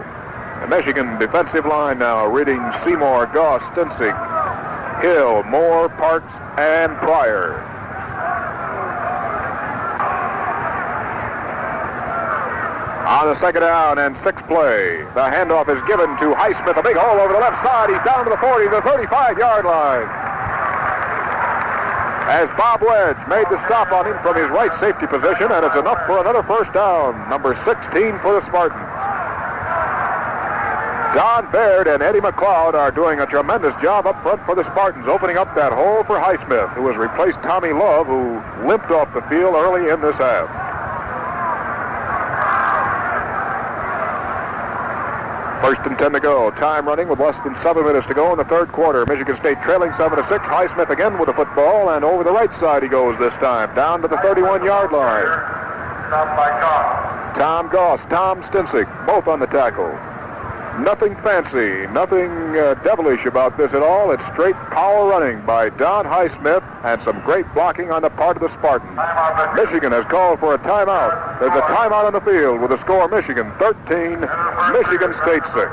The Michigan defensive line now reading Seymour, Goss, Stinsig, Hill, Moore, Parks, and Pryor. On the 2nd down and 6 play, the handoff is given to Highsmith, a big hole over the left side. He's down to the 40, the 35-yard line. As Bob Wedge made the stop on him from his right safety position, and it's enough for another 1st down, number 16 for the Spartans. Don Baird and Eddie McLeod are doing a tremendous job up front for the Spartans, opening up that hole for Highsmith, who has replaced Tommy Love, who limped off the field early in this half. First and 10 to go. Time running with less than 7 minutes to go in the 3rd quarter. Michigan State trailing 7-6. Highsmith again with the football, and over the right side he goes this time, down to the 31-yard line. Stop by Goss. Tom Goss, Tom Stinsick, both on the tackle. Nothing fancy, nothing devilish about this at all. It's straight power running by Don Highsmith and some great blocking on the part of the Spartans. Michigan has called for a timeout. There's a timeout on the field with the score Michigan 13, Michigan State 6.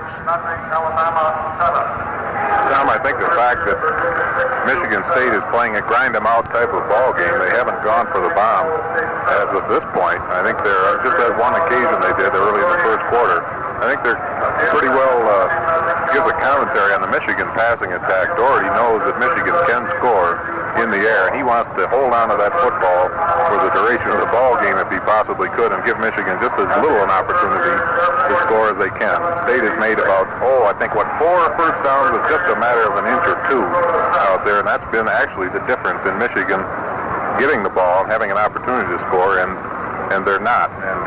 Tom, I think the fact that Michigan State is playing a grind-em-out type of ball game, they haven't gone for the bomb as of this point. I think they're, just that one occasion they did early in the first quarter, I think they're pretty well gives a commentary on the Michigan passing attack. Doherty knows that Michigan can score in the air, and he wants to hold on to that football for the duration of the ball game if he possibly could, and give Michigan just as little an opportunity to score as they can. State has made about, I think, 4 first downs with just a matter of an inch or two out there, and that's been actually the difference in Michigan getting the ball and having an opportunity to score, and they're not. And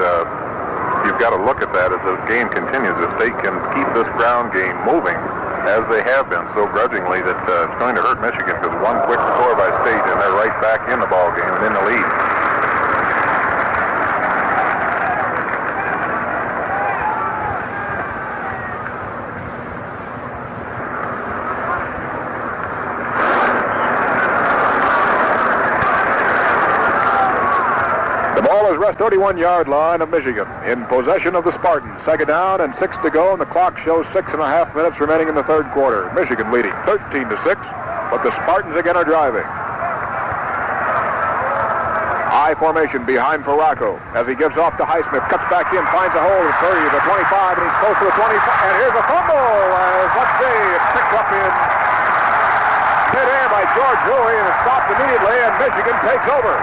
you've got to look at that as the game continues. If State can keep this ground game moving, as they have been so grudgingly, that it's going to hurt Michigan, because one quick score by State and they're right back in the ball game and in the lead. Rest 31-yard line of Michigan in possession of the Spartans. Second down and 6 to go, and the clock shows 6.5 minutes remaining in the third quarter. Michigan leading 13-6, but the Spartans again are driving. High formation behind Ferraco as he gives off to Highsmith, cuts back in, finds a hole at 30, the 25, and he's close to the 25, and here's a fumble. Let's see, it's picked up in mid-air by George Huey and is stopped immediately, and Michigan takes over.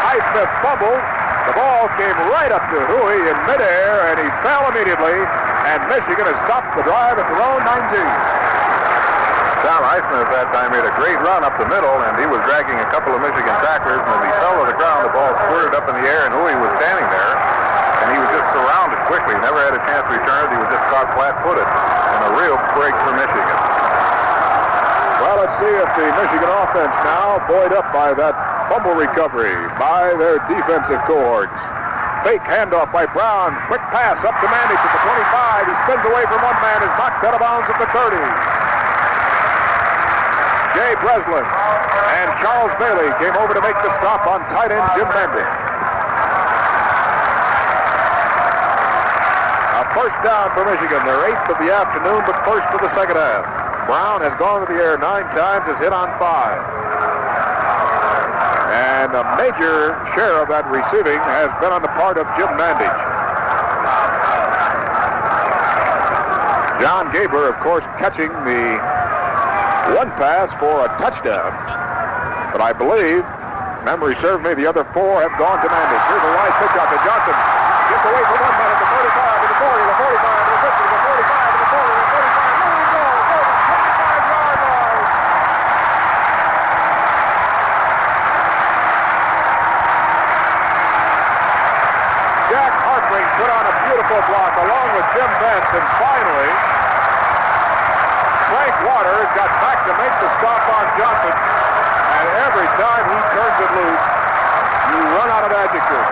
Highsmith fumbled. The ball came right up to Huey in midair, and he fell immediately, and Michigan has stopped the drive at their own 19. Tom Highsmith that time made a great run up the middle, and he was dragging a couple of Michigan tacklers, and as he fell to the ground, the ball squirted up in the air, and Huey was standing there, and he was just surrounded quickly. Never had a chance to return it. He was just caught flat-footed, and a real break for Michigan. Well, let's see if the Michigan offense now, buoyed up by that fumble recovery by their defensive cohorts. Fake handoff by Brown. Quick pass up to Mandich at the 25. He spins away from one man, is knocked out of bounds at the 30. Jay Breslin and Charles Bailey came over to make the stop on tight end Jim Mandich. A first down for Michigan. Their 8th of the afternoon, but first of the second half. Brown has gone to the air 9 times, has hit on 5. And a major share of that receiving has been on the part of Jim Mandich. John Gabler, of course, catching the one pass for a touchdown. But I believe, memory serves me, the other 4 have gone to Mandich. Here's a wide pitch out to Johnson. Gets away from one man at the 35, to the 40, the 45, to the 50, to the 45, to the 40, to the 35. Put on a beautiful block along with Jim Bentz, and finally Frank Waters got back to make the stop on Johnson, and every time he turns it loose, you run out of adjectives.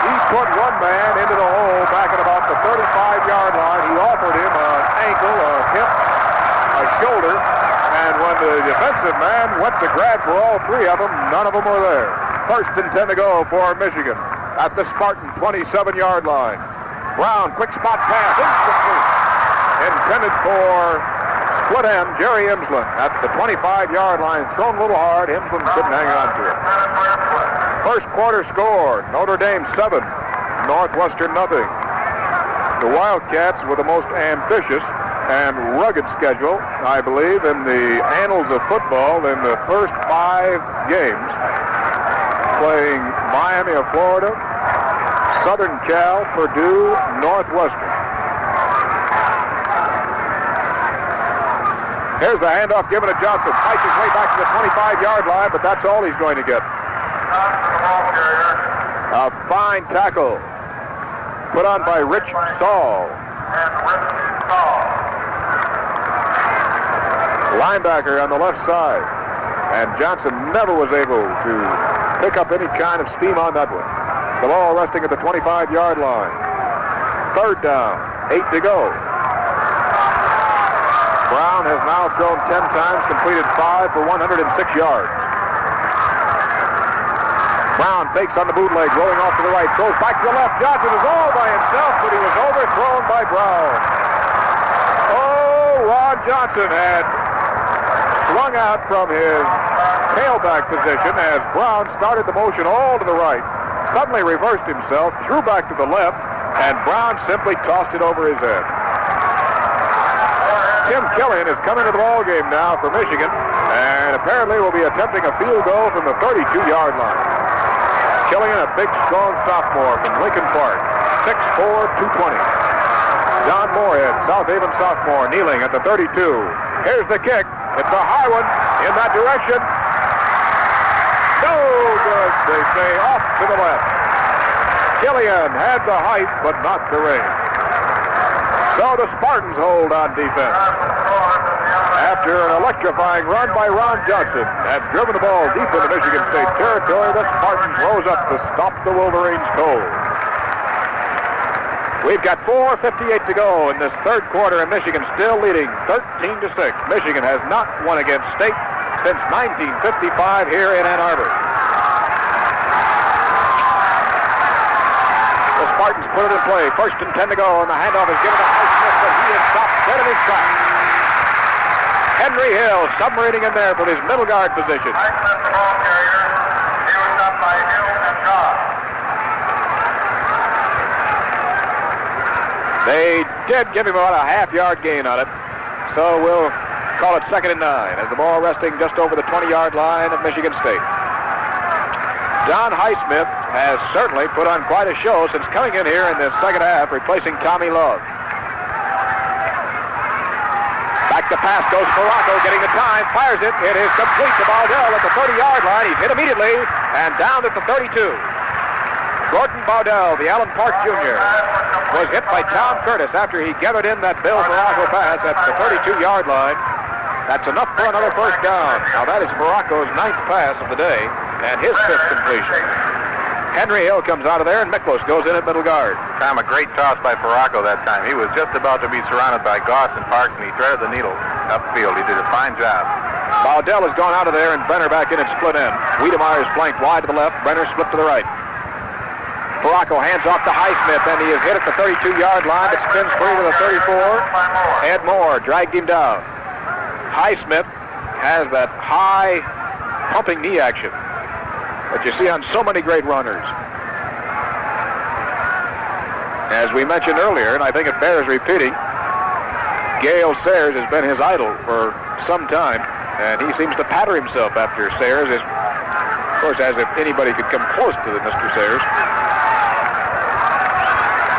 He put one man into the hole back at about the 35-yard line. He offered him an ankle, a hip, a shoulder, and when the defensive man went to grab for all 3 of them, none of them were there. First and 10 to go for Michigan at the Spartan 27-yard line. Brown, quick spot pass, incomplete. Intended for split end, Jerry Imslin at the 25-yard line. Thrown a little hard, Imslin couldn't hang on to it. First quarter score, Notre Dame 7, Northwestern nothing. The Wildcats with the most ambitious and rugged schedule, I believe, in the annals of football in the first 5 games. Playing Miami of Florida, Southern Cal, Purdue, Northwestern. Here's the handoff given to Johnson. Fights his way back to the 25-yard line, but that's all he's going to get. A fine tackle put on by Rich Saul. Linebacker on the left side. And Johnson never was able to pick up any kind of steam on that one. The ball resting at the 25-yard line. Third down, 8 to go. Brown has now thrown 10 times, completed 5 for 106 yards. Brown fakes on the bootleg, rolling off to the right, throws back to the left. Johnson is all by himself, but he was overthrown by Brown. Oh, Ron Johnson had swung out from his tailback position as Brown started the motion all to the right, suddenly reversed himself, threw back to the left, and Brown simply tossed it over his head. Tim Killian has come into the ball game now for Michigan, and apparently will be attempting a field goal from the 32-yard line. Killian, a big, strong sophomore from Lincoln Park, 6'4", 220. John Moorhead, South Haven sophomore, kneeling at the 32. Here's the kick. It's a high one in that direction. No good, they say, off to the left. Killian had the height, but not the range. So the Spartans hold on defense. After an electrifying run by Ron Johnson had driven the ball deep into Michigan State territory, the Spartans rose up to stop the Wolverines cold. We've got 4:58 to go in this third quarter, and Michigan still leading 13-6. Michigan has not won against State since 1955 here in Ann Arbor. The Spartans put it in play. 1st and 10 to go, and the handoff is given to Highsmith, but he is stopped dead in his tracks. Henry Hill submarining in there from his middle guard position. Highsmith, the ball carrier. He was stopped by Hill and Goss. They did give him about a half-yard gain on it, so we'll call it 2nd and 9 as the ball resting just over the 20-yard line of Michigan State. John Highsmith has certainly put on quite a show since coming in here in this second half, replacing Tommy Love. Back to pass goes Baracco, getting the time, fires it. It is complete to Baudell at the 30-yard line. He's hit immediately and down at the 32. Gordon Baudell, the Allen Park Jr., was hit by Tom Curtis after he gathered in that Bill Baracco pass at the 32-yard line. That's enough for another first down. Now that is Baracco's 9th pass of the day and his 5th completion. Henry Hill comes out of there, and Miklos goes in at middle guard. Tom, a great toss by Baracco that time. He was just about to be surrounded by Goss and Parks, and he threaded the needle upfield. He did a fine job. Baudell has gone out of there, and Brenner back in at split end. Wiedemeyer is flanked wide to the left. Brenner split to the right. Baracco hands off to Highsmith, and he is hit at the 32-yard line, but spins free to the 34. Ed Moore dragged him down. Highsmith has that high pumping knee action that you see on so many great runners. As we mentioned earlier, and I think it bears repeating, Gale Sayers has been his idol for some time, and he seems to pattern himself after Sayers, of course, as if anybody could come close to the Mr. Sayers.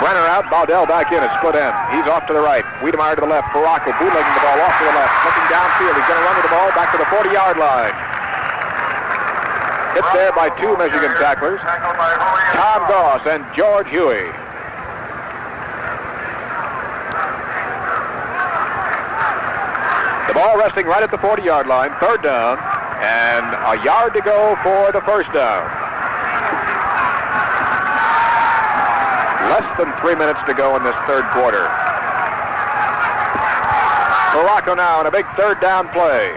Brenner out, Baudell back in at split end. He's off to the right. Wiedemeyer to the left. Baracco bootlegging the ball off to the left. Looking downfield. He's going to run with the ball back to the 40-yard line. Hit there by 2 Michigan tacklers, Tom Goss and George Huey. The ball resting right at the 40-yard line. 3rd down. And a yard to go for the first down. Less than 3 minutes to go in this third quarter. Baracco now in a big 3rd down play.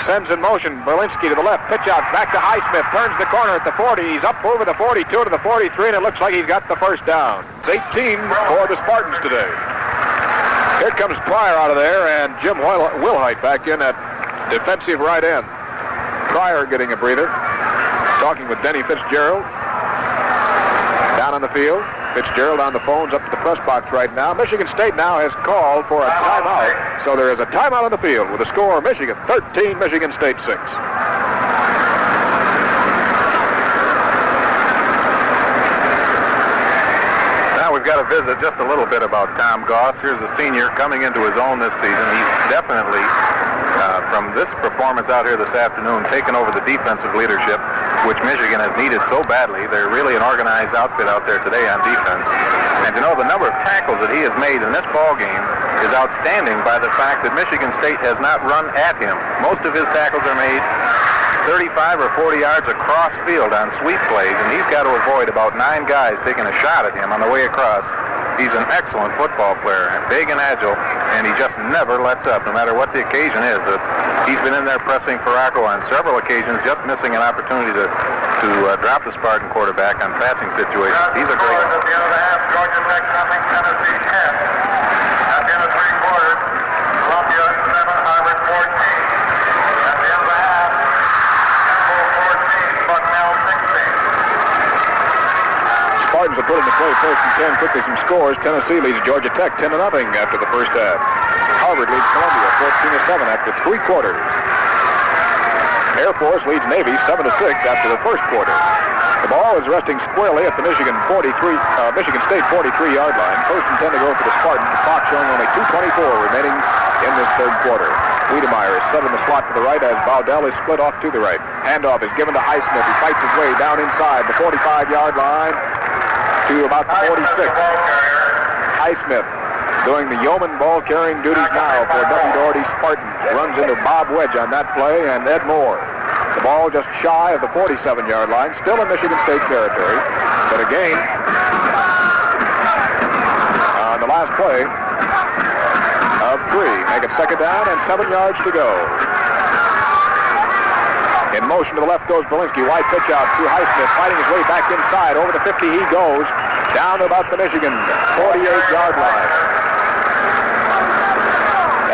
Sends in motion Berlinski to the left. Pitch out back to Highsmith. Turns the corner at the 40. He's up over the 42 to the 43, and it looks like he's got the first down. It's 18 for the Spartans today. Here comes Pryor out of there, and Jim Wilhite back in at defensive right end. Pryor getting a breather. Talking with Denny Fitzgerald. Down on the field. Fitzgerald on the phones up to the press box right now. Michigan State now has called for a timeout. So there is a timeout on the field with a score Michigan 13, Michigan State 6. Now we've got to visit just a little bit about Tom Goss. Here's a senior coming into his own this season. He's definitely, from this performance out here this afternoon, taken over the defensive leadership, which Michigan has needed so badly. They're really an organized outfit out there today on defense. And you know, the number of tackles that he has made in this ball game is outstanding by the fact that Michigan State has not run at him. Most of his tackles are made 35 or 40 yards across field on sweep plays, and he's got to avoid about 9 guys taking a shot at him on the way across. He's an excellent football player, big and agile, and he just never lets up, no matter what the occasion is. He's been in there pressing Ferraco on several occasions, just missing an opportunity to drop the Spartan quarterback on passing situations. He's a great one. At the end of the half, Georgia Tech nothing, Tennessee 10. At the end of 3 quarters, Columbia 7, Harvard 14. At the end of the half, Temple 14, Bucknell 16. Spartans are putting the play first and 10. Quickly some scores. Tennessee leads Georgia Tech 10-0 after the first half. Harvard leads Columbia 14-7 after 3 quarters. Air Force leads Navy 7-6 after the first quarter. The ball is resting squarely at the Michigan State 43-yard line. First and 10 to go for the Spartans. The clock showing only 2:24 remaining in this third quarter. Wiedemeyer is set in the slot to the right as Baudel is split off to the right. Handoff is given to Highsmith. He fights his way down inside the 45-yard line to about the 46. Highsmith doing the yeoman ball-carrying duties now for Duffy Daugherty Spartans. Runs into Bob Wedge on that play and Ed Moore. The ball just shy of the 47-yard line, still in Michigan State territory, but a gain on the last play of 3. Make it second down and 7 yards to go. In motion to the left goes Berlinski. Wide pitch out to Highsmith, fighting his way back inside. Over the 50 he goes, down to about the Michigan 48-yard line.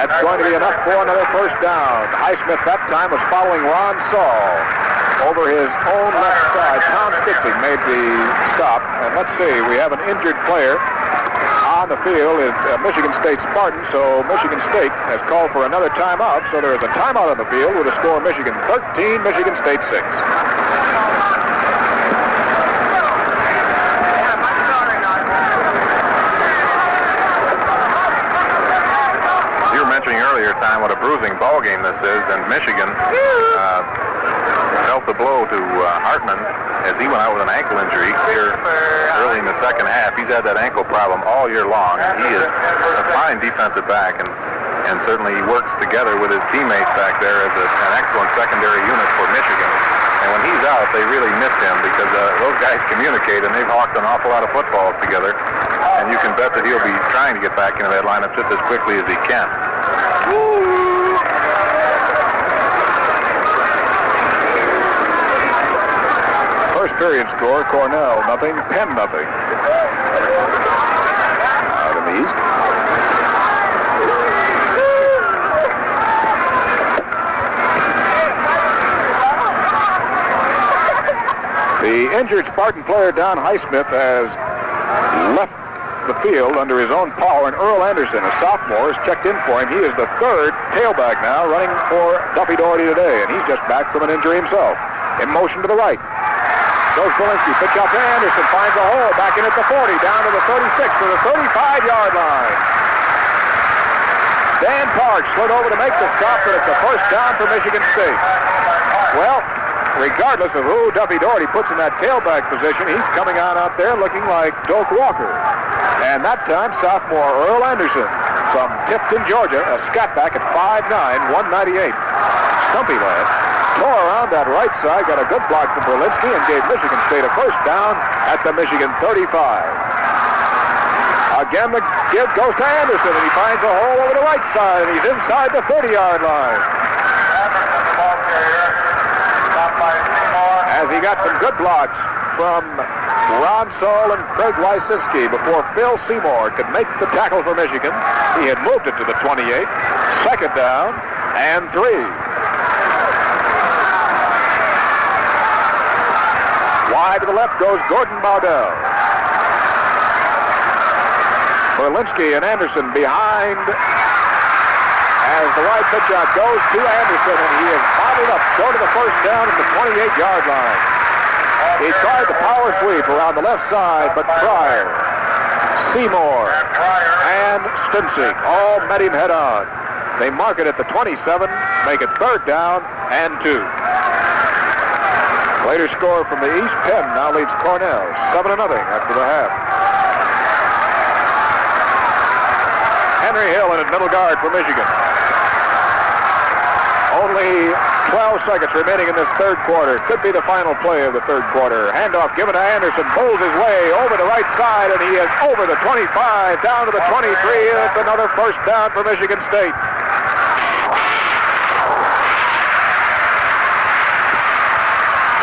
That's going to be enough for another first down. Highsmith that time was following Ron Saul over his own left side. Tom Stitzig made the stop. And let's see, we have an injured player on the field. Is Michigan State Spartan, so Michigan State has called for another timeout. So there is a timeout on the field with a score Michigan 13, Michigan State 6. Earlier time what a bruising ball game this is, and Michigan felt the blow to Hartman as he went out with an ankle injury here early in the second half. He's had that ankle problem all year long, and he is a fine defensive back, and certainly he works together with his teammates back there as an excellent secondary unit for Michigan. And when he's out, they really miss him because those guys communicate, and they've hawked an awful lot of footballs together, and you can bet that he'll be trying to get back into that lineup just as quickly as he can. First period score, Cornell nothing, Penn nothing. Out in the east. The injured Spartan player Don Highsmith has left the field under his own power, and Earl Anderson, a sophomore, has checked in for him. He is the third tailback now running for Duffy Daugherty today, and he's just back from an injury himself. In motion to the right. Goes Berlinski, pitch out to Anderson, finds a hole, back in at the 40, down to the 36, to the 35-yard line. Dan Park slid over to make the stop, but it's a first down for Michigan State. Well, regardless of who Duffy Daugherty puts in that tailback position, he's coming on out there looking like Doak Walker. And that time, sophomore Earl Anderson from Tifton, Georgia, a scat back at 5'9", 198. Stumpy lad. Tore around that right side, got a good block from Berlinski, and gave Michigan State a first down at the Michigan 35. Again, the give goes to Anderson, and he finds a hole over the right side, and he's inside the 30-yard line. As he got some good blocks from Ron Saul and Craig Lysinski before Phil Seymour could make the tackle for Michigan. He had moved it to the 28. Second down and 3. Wide to the left goes Gordon Baudel. Berlinski and Anderson behind as the wide pitch out goes to Anderson, and he is bottled up short of the first down at the 28-yard line. He tried the power sweep around the left side, but Pryor, Seymour, and Stinsig all met him head on. They mark it at the 27, make it third down and 2. Later score from the East. Penn now leads Cornell 7-0 after the half. Henry Hill in at middle guard for Michigan. Only 12 seconds remaining in this third quarter. Could be the final play of the third quarter. Handoff given to Anderson. Bowls his way over the right side, and he is over the 25, down to the 23. It's another first down for Michigan State.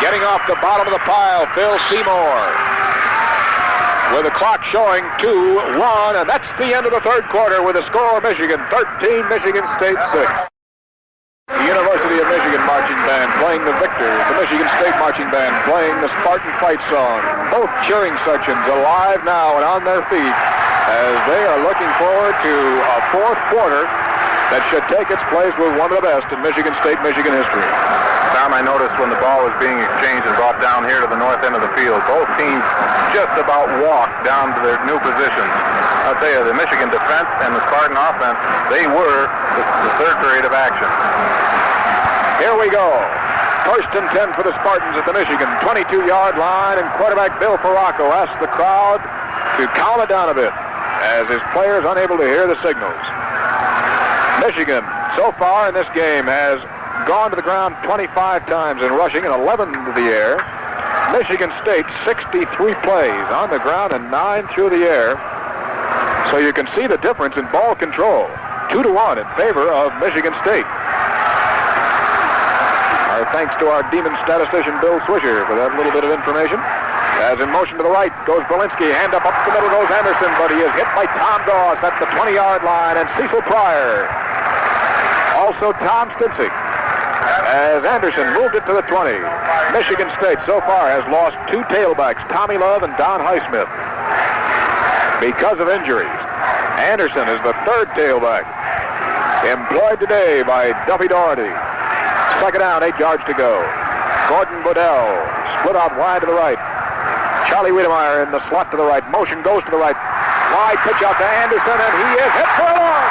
Getting off the bottom of the pile, Phil Seymour. With the clock showing 2-1, and that's the end of the third quarter with a score of Michigan 13, Michigan State 6. The University of Michigan marching band playing the victors. The Michigan State marching band playing the Spartan fight song. Both cheering sections alive now and on their feet as they are looking forward to a fourth quarter that should take its place with one of the best in Michigan State, Michigan history. Tom, I noticed when the ball was being exchanged and brought down here to the north end of the field, both teams just about walked down to their new positions. I'll tell you, the Michigan defense and the Spartan offense, they were the third period of action. Here we go. First and 10 for the Spartans at the Michigan 22-yard line, and quarterback Bill Farraco asks the crowd to calm it down a bit as his players unable to hear the signals. Michigan, so far in this game, has gone to the ground 25 times in rushing and 11 to the air. Michigan State, 63 plays on the ground and 9 through the air. So you can see the difference in ball control. 2-1 in favor of Michigan State. Our thanks to our demon statistician, Bill Swisher, for that little bit of information. As in motion to the right goes Berlinski. Hand up the middle goes Anderson, but he is hit by Tom Doss at the 20-yard line, and Cecil Pryor. Also Tom Stinsick. As Anderson moved it to the 20. Michigan State so far has lost two tailbacks, Tommy Love and Don Highsmith, because of injuries. Anderson is the third tailback, employed today by Duffy Doherty. Second down, 8 yards to go. Gordon Bodell split out wide to the right. Charlie Wiedemeyer in the slot to the right. Motion goes to the right. Wide pitch out to Anderson, and he is hit for a loss.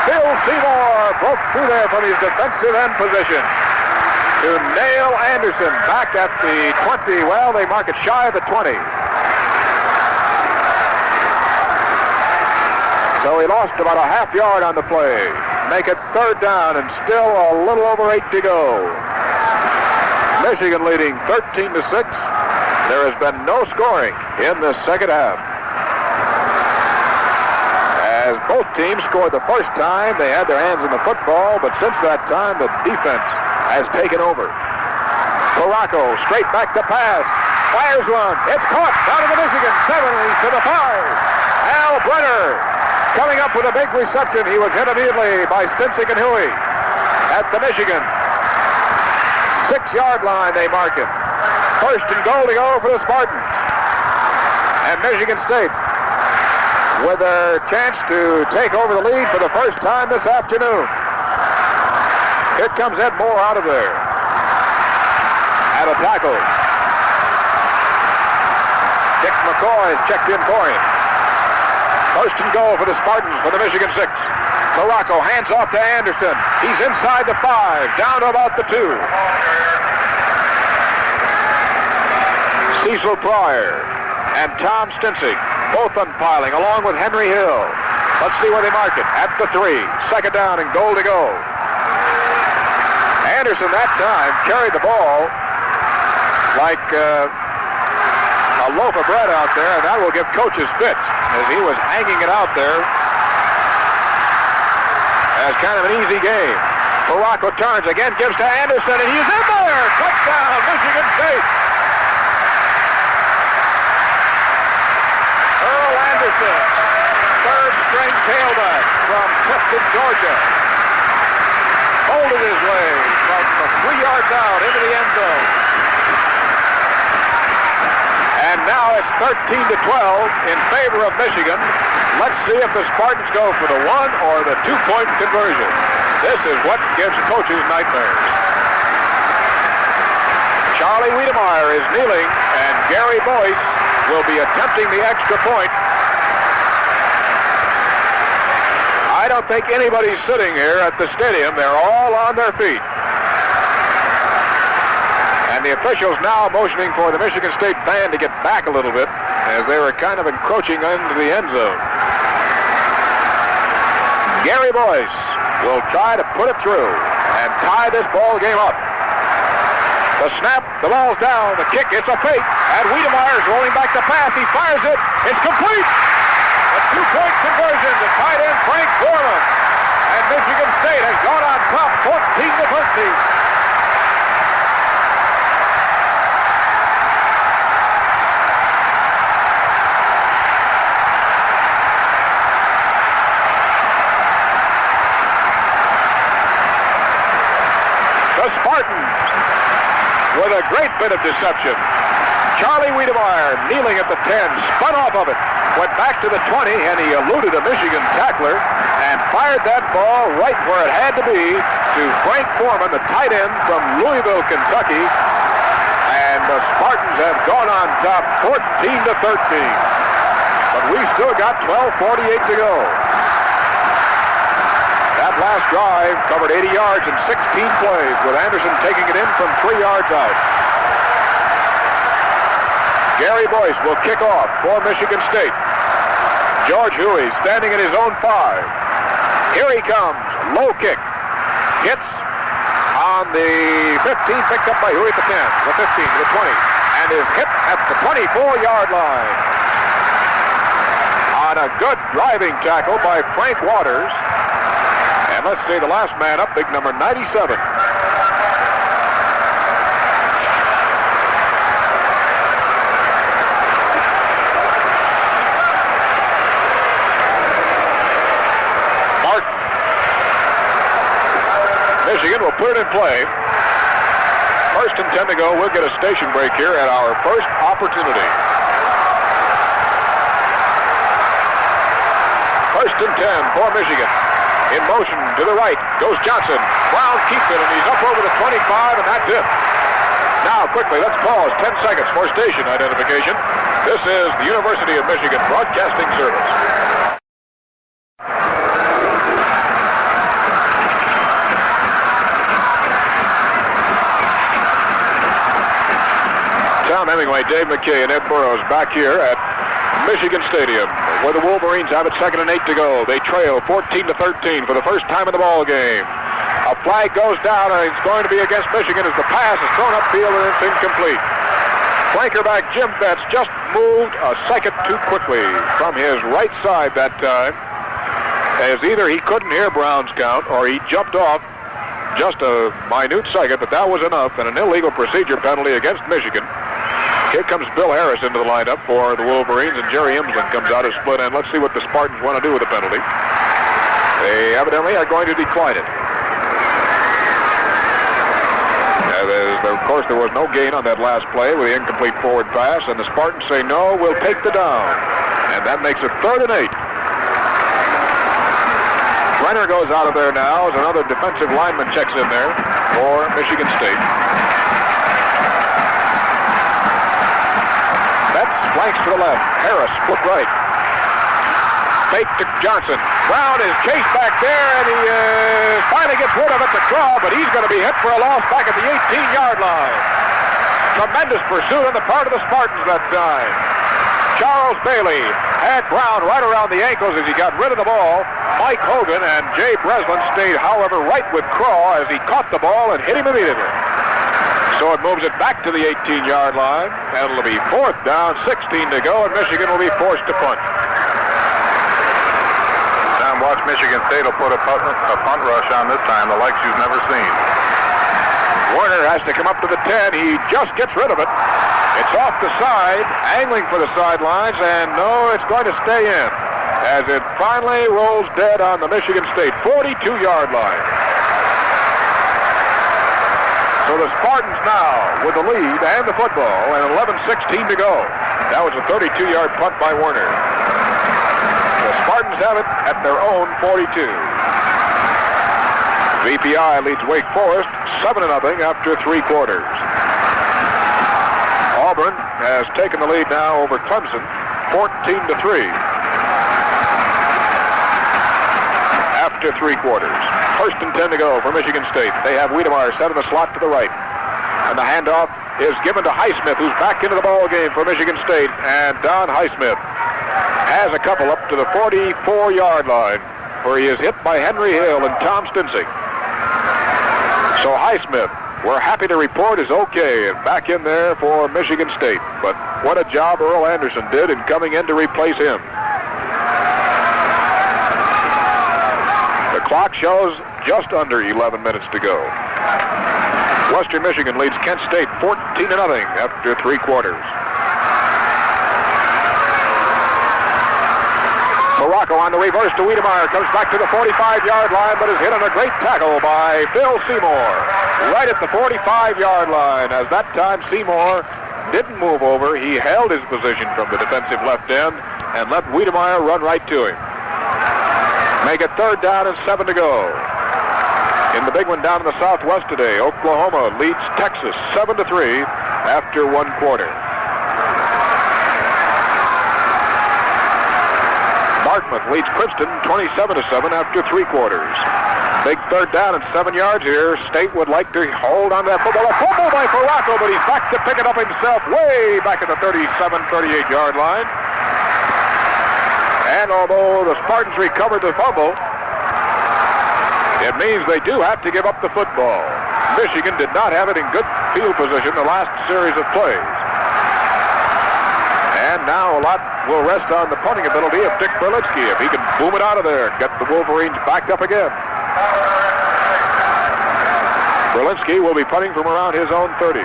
Phil Seymour broke through there from his defensive end position to nail Anderson back at the 20. Well, they mark it shy of the 20. So he lost about a half yard on the play. Make it third down and still a little over 8 to go. Michigan leading 13-6. There has been no scoring in the second half. As both teams scored the first time, they had their hands in the football, but since that time, the defense has taken over. Farraco straight back to pass. Fires one. It's caught down to the Michigan 70 to the 5. Al Brenner coming up with a big reception. He was hit immediately by Stinsick and Huey at the Michigan 6-yard line. They mark it. First and goal to go for the Spartans. And Michigan State with their chance to take over the lead for the first time this afternoon. Here comes Ed Moore out of there at a tackle. Dick McCoy is checked in for him. First and goal for the Spartans for the Michigan 6. Farraco hands off to Anderson. He's inside the 5, down to about the 2. Cecil Pryor and Tom Stinsick both umpiling along with Henry Hill. Let's see where they mark it. At the 3. Second down and goal to go. Anderson that time carried the ball like a loaf of bread out there, and that will give coaches fits as he was hanging it out there as kind of an easy game. Farraco turns again, gives to Anderson, and he's in there. Touchdown, Michigan State. Earl Anderson, third-string tailback from Clifton, Georgia, folded his way from 3 yards out into the end zone. And now it's 13-12 in favor of Michigan. Let's see if the Spartans go for the 1 or the 2-point conversion. This is what gives coaches nightmares. Charlie Wiedemeyer is kneeling, and Gary Boyce will be attempting the extra point. I don't think anybody's sitting here at the stadium. They're all on their feet. And the officials now motioning for the Michigan State band to get back a little bit as they were kind of encroaching into the end zone. Gary Boyce will try to put it through and tie this ball game up. The snap, the ball's down, the kick, it's a fake, and Wiedemeyer's rolling back the pass. He fires it, it's complete. A two-point conversion to tight end Frank Foreman. And Michigan State has gone on top 14-13. The Spartans with a great bit of deception. Charlie Wiedemeyer kneeling at the 10, spun off of it, went back to the 20, and he eluded a Michigan tackler and fired that ball right where it had to be to Frank Foreman, the tight end from Louisville, Kentucky. And the Spartans have gone on top 14-13. But we still got 12:48 to go. That last drive covered 80 yards in 16 plays, with Anderson taking it in from 3 yards out. Gary Boyce will kick off for Michigan State. George Huey standing at his own 5. Here he comes. Low kick. Hits on the 15, picked up by Huey at the 10, the 15, the 20, and is hit at the 24-yard line. On a good driving tackle by Frank Waters. And let's see the last man up, big number 97. Martin. Michigan will put it in play. 1st and 10 to go. We'll get a station break here at our first opportunity. 1st and 10 for Michigan. In motion to the right goes Johnson. Brown keeps it, and he's up over the 25, and that's it. Now, quickly, let's pause 10 seconds for station identification. This is the University of Michigan Broadcasting Service. Tom Hemingway, Dave McKay, and Ed Burrows back here at Michigan Stadium, where the Wolverines have it 2nd and 8 to go. They trail 14-13 for the first time in the ball game. A flag goes down, and it's going to be against Michigan as the pass is thrown upfield and it's incomplete. Flankerback Jim Betts just moved a second too quickly from his right side that time, as either he couldn't hear Brown's count or he jumped off just a minute second, but that was enough, and an illegal procedure penalty against Michigan. Here comes Bill Harris into the lineup for the Wolverines, and Jerry Imsland comes out as split end. Let's see what the Spartans want to do with the penalty. They evidently are going to decline it. Of course, there was no gain on that last play with the incomplete forward pass, and the Spartans say, no, we'll take the down. And that makes it 3rd and 8. Brenner goes out of there now as another defensive lineman checks in there for Michigan State. Flanks to the left. Harris, split right. Fake to Johnson. Brown is chased back there, and he finally gets rid of it to Craw, but he's going to be hit for a loss back at the 18-yard line. Tremendous pursuit on the part of the Spartans that time. Charles Bailey had Brown right around the ankles as he got rid of the ball. Mike Hogan and Jay Breslin stayed, however, right with Craw as he caught the ball and hit him immediately. So it moves it back to the 18-yard line, and it'll be 4th down, 16 to go, and Michigan will be forced to punt. Now watch Michigan State will put a punt rush on this time, the likes you've never seen. Warner has to come up to the 10. He just gets rid of it. It's off the side, angling for the sidelines, and no, it's going to stay in as it finally rolls dead on the Michigan State 42-yard line. So the Spartans now with the lead and the football, and 11:16 to go. That was a 32-yard punt by Warner. The Spartans have it at their own 42. VPI leads Wake Forest 7-0 after 3 quarters. Auburn has taken the lead now over Clemson 14-3 after 3 quarters. 1st and 10 to go for Michigan State. They have Wiedemeyer set in the slot to the right. And the handoff is given to Highsmith, who's back into the ball game for Michigan State. And Don Highsmith has a couple up to the 44-yard line, where he is hit by Henry Hill and Tom Stinsing. So Highsmith, we're happy to report, is okay and back in there for Michigan State. But what a job Earl Anderson did in coming in to replace him. The clock shows just under 11 minutes to go. Western Michigan leads Kent State 14-0 after 3 quarters. Morocco on the reverse to Wiedemeyer, comes back to the 45-yard line, but is hit on a great tackle by Phil Seymour, right at the 45-yard line. As that time Seymour didn't move over, he held his position from the defensive left end and let Wiedemeyer run right to him. Make it 3rd down and 7 to go. In the big one down in the Southwest today, Oklahoma leads Texas 7-3 after 1 quarter. Dartmouth leads Princeton 27-7 after 3 quarters. Big 3rd down and 7 yards here. State would like to hold on to that football. A fumble by Ferraco, but he's back to pick it up himself way back at the 38-yard line. And although the Spartans recovered the fumble, it means they do have to give up the football. Michigan did not have it in good field position the last series of plays. And now a lot will rest on the punting ability of Dick Berlinski if he can boom it out of there and get the Wolverines backed up again. Berlinski will be punting from around his own 30.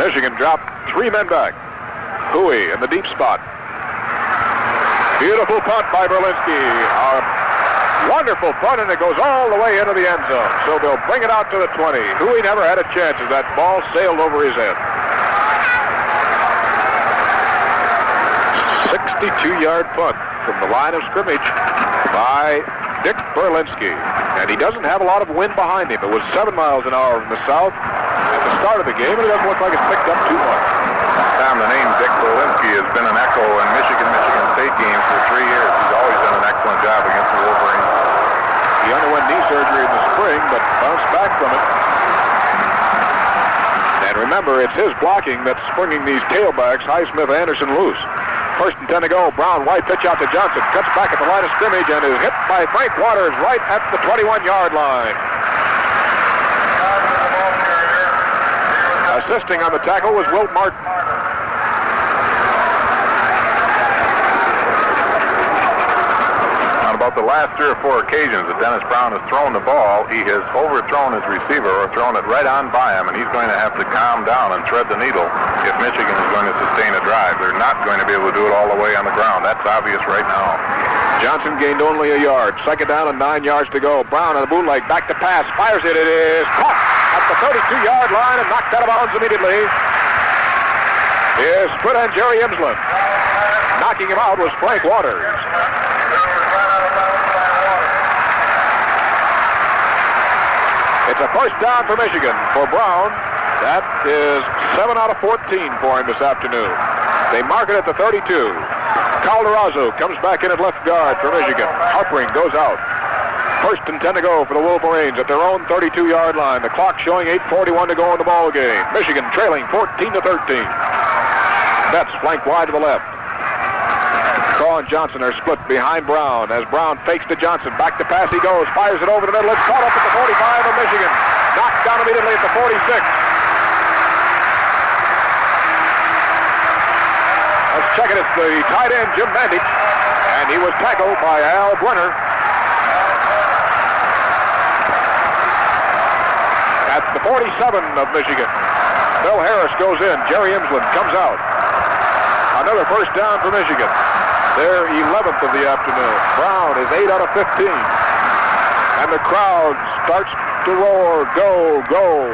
Michigan dropped 3 men back. Huey in the deep spot. Beautiful punt by Berlinski. A wonderful punt, and it goes all the way into the end zone. So they'll bring it out to the 20. Huey never had a chance as that ball sailed over his head. 62-yard punt from the line of scrimmage by Dick Berlinski. And he doesn't have a lot of wind behind him. It was 7 miles an hour from the south at the start of the game, and it doesn't look like it's picked up too much. Tom, the name Dick Berlinski has been an echo in Michigan State games for 3 years. He's always done an excellent job against the Wolverines. He underwent knee surgery in the spring, but bounced back from it. And remember, it's his blocking that's springing these tailbacks, Highsmith, Anderson loose. 1st and 10 to go. Brown, wide pitch out to Johnson. Cuts back at the line of scrimmage and is hit by Frank Waters right at the 21-yard line. Assisting on the tackle was Wilt Martin. On about the last 3 or 4 occasions that Dennis Brown has thrown the ball, he has overthrown his receiver or thrown it right on by him, and he's going to have to calm down and thread the needle if Michigan is going to sustain a drive. They're not going to be able to do it all the way on the ground. That's obvious right now. Johnson gained only a yard. 2nd down and 9 yards to go. Brown on the bootleg, back to pass, fires it. It is caught at the 32-yard line and knocked out of bounds immediately. Is split end Jerry Imsland. Knocking him out was Frank Waters. It's a 1st down for Michigan. For Brown, that is 7 out of 14 for him this afternoon. They mark it at the 32. Calderazzo comes back in at left guard for Michigan. Harpering goes out. 1st and 10 to go for the Wolverines at their own 32-yard line. The clock showing 8:41 to go in the ball game. Michigan trailing 14-13. Betts flanked wide to the left. Craw and Johnson are split behind Brown as Brown fakes to Johnson. Back to pass he goes. Fires it over the middle. It's caught up at the 45 of Michigan. Knocked down immediately at the 46. Let's check it. It's the tight end, Jim Mandich. And he was tackled by Al Brenner. At the 47 of Michigan. Bill Harris goes in. Jerry Imsland comes out. Another 1st down for Michigan. Their 11th of the afternoon. Brown is 8 out of 15. And the crowd starts to roar, go, go.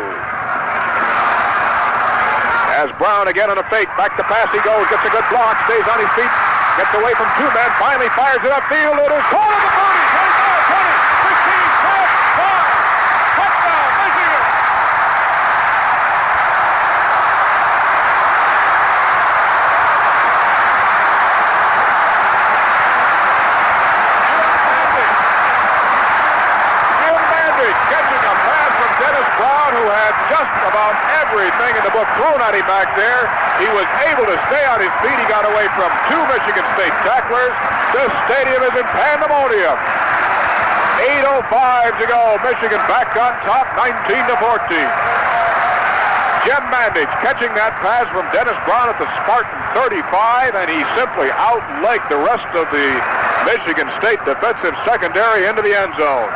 As Brown again on a fake, back to pass he goes, gets a good block, stays on his feet, gets away from 2 men, finally fires it upfield. It is caught at the 30, 25, 20, 16, 12, 5. Touchdown, Michigan. Just about everything in the book thrown at him back there. He was able to stay on his feet. He got away from two Michigan State tacklers. The stadium is in pandemonium. 8:05 to go. Michigan back on top, 19-14. Jim Mandich catching that pass from Dennis Brown at the Spartan 35, and he simply outlegged the rest of the Michigan State defensive secondary into the end zone.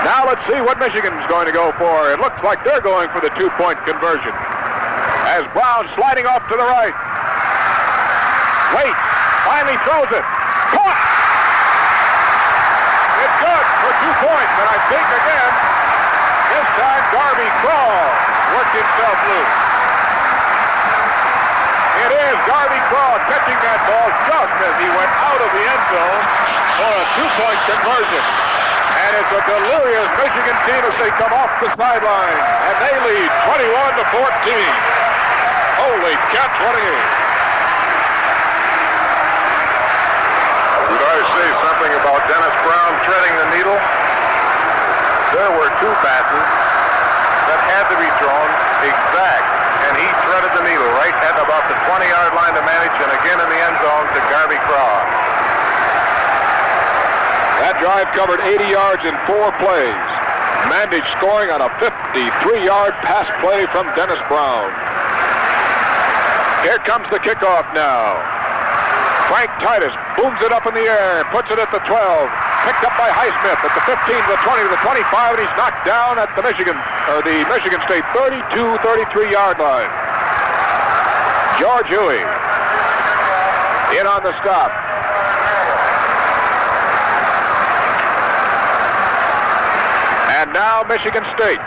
Now let's see what Michigan's going to go for. It looks like they're going for the two-point conversion. As Brown sliding off to the right. Waits, finally throws it. Caught! It's good for 2 points, and I think again, this time Garvey Crawl worked himself loose. It is Garvey Crawl catching that ball just as he went out of the end zone for a two-point conversion. And it's a delirious Michigan team as they come off the sideline, and they lead 21-14. Holy cats, what a game. Did I say something about Dennis Brown threading the needle? There were two passes that had to be thrown exact, and he threaded the needle right at about the 20-yard line to Mandich, and again in the end zone to Garvey Craw. That drive covered 80 yards in 4 plays. Mandich scoring on a 53-yard pass play from Dennis Brown. Here comes the kickoff now. Frank Titus booms it up in the air, puts it at the 12. Picked up by Highsmith at the 15, the 20, the 25, and he's knocked down at the Michigan State 32-33-yard line. George Huey in on the stop. And now Michigan State.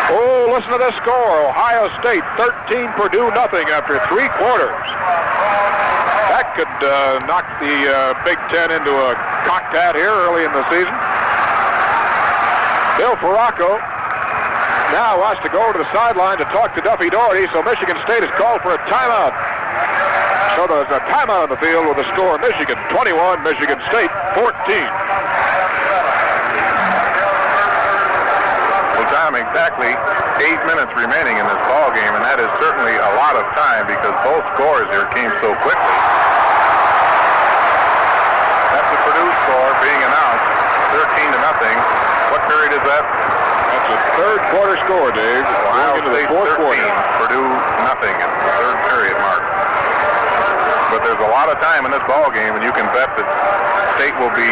Oh, listen to this score. Ohio State 13, Purdue nothing after 3 quarters. That could knock the Big Ten into a cocked hat here early in the season. Bill Ferracco now wants to go over to the sideline to talk to Duffy Daugherty, so Michigan State is called for a timeout. So there's a timeout on the field with the score Michigan 21, Michigan State 14. Tom, exactly 8 minutes remaining in this ball game, and that is certainly a lot of time because both scores here came so quickly. That's the Purdue score being announced, 13-0. What period is that? That's a third quarter score, Dave. Ohio State 13, quarter. Purdue nothing at the third period mark. But there's a lot of time in this ball game, and you can bet that State will be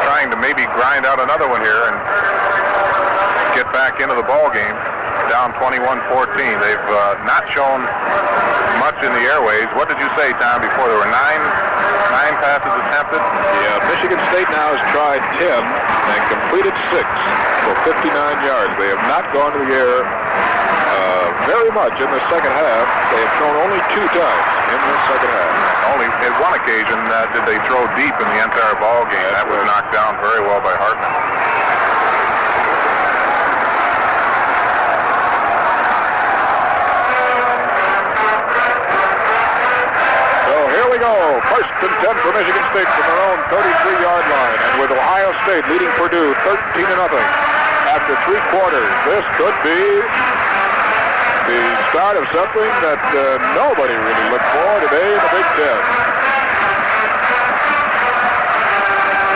trying to maybe grind out another one here and get back into the ball game, down 21-14. They've not shown much in the airways. What did you say, Tom, before? There were nine passes attempted? Yeah, Michigan State now has tried 10 and completed 6 for 59 yards. They have not gone to the air very much in the second half. They have thrown only 2 times in the second half. Only at one occasion did they throw deep in the entire ball game. That was knocked down very well by Hartman. First and 10 for Michigan State from their own 33-yard line. And with Ohio State leading Purdue 13-0 after 3 quarters, this could be the start of something that nobody really looked for today in the Big Ten.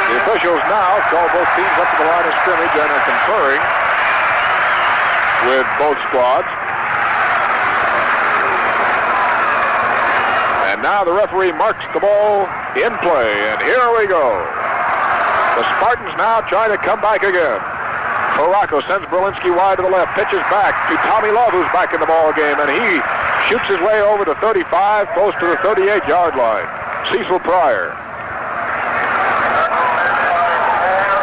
The officials now call both teams up to the line of scrimmage and are conferring with both squads. And now the referee marks the ball in play, and here we go. The Spartans now try to come back again. Ferracco sends Berlinski wide to the left, pitches back to Tommy Love, who's back in the ball game, and he shoots his way over the 35, close to the 38-yard line. Cecil Pryor.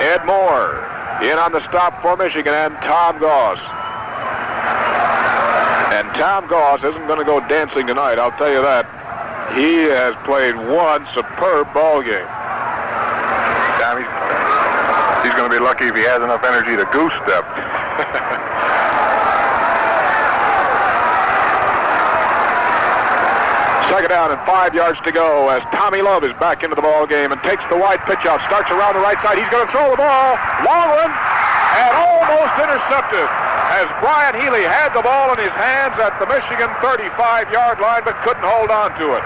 Ed Moore in on the stop for Michigan, and Tom Goss. And Tom Goss isn't going to go dancing tonight, I'll tell you that. He has played one superb ball game. Tommy, he's going to be lucky if he has enough energy to goose step. Second down and 5 yards to go as Tommy Love is back into the ball game and takes the wide pitch out. Starts around the right side. He's going to throw the ball. Long one. and almost intercepted as Brian Healy had the ball in his hands at the Michigan 35-yard line but couldn't hold on to it.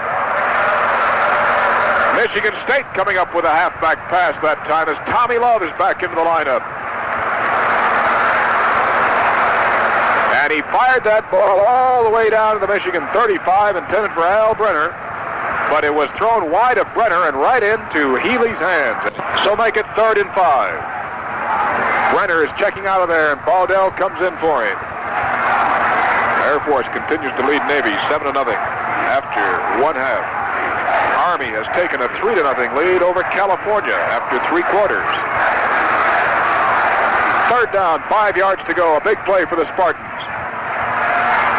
Michigan State coming up with a halfback pass that time as Tommy Love is back into the lineup. And he fired that ball all the way down to the Michigan 35, intended for Al Brenner, but it was thrown wide of Brenner and right into Healy's hands. So make it 3rd and 5. Brenner is checking out of there, and Baudel comes in for him. Air Force continues to lead Navy 7-0 after one half. Army has taken a 3-0 lead over California after 3 quarters. 3rd down, 5 yards to go. A big play for the Spartans.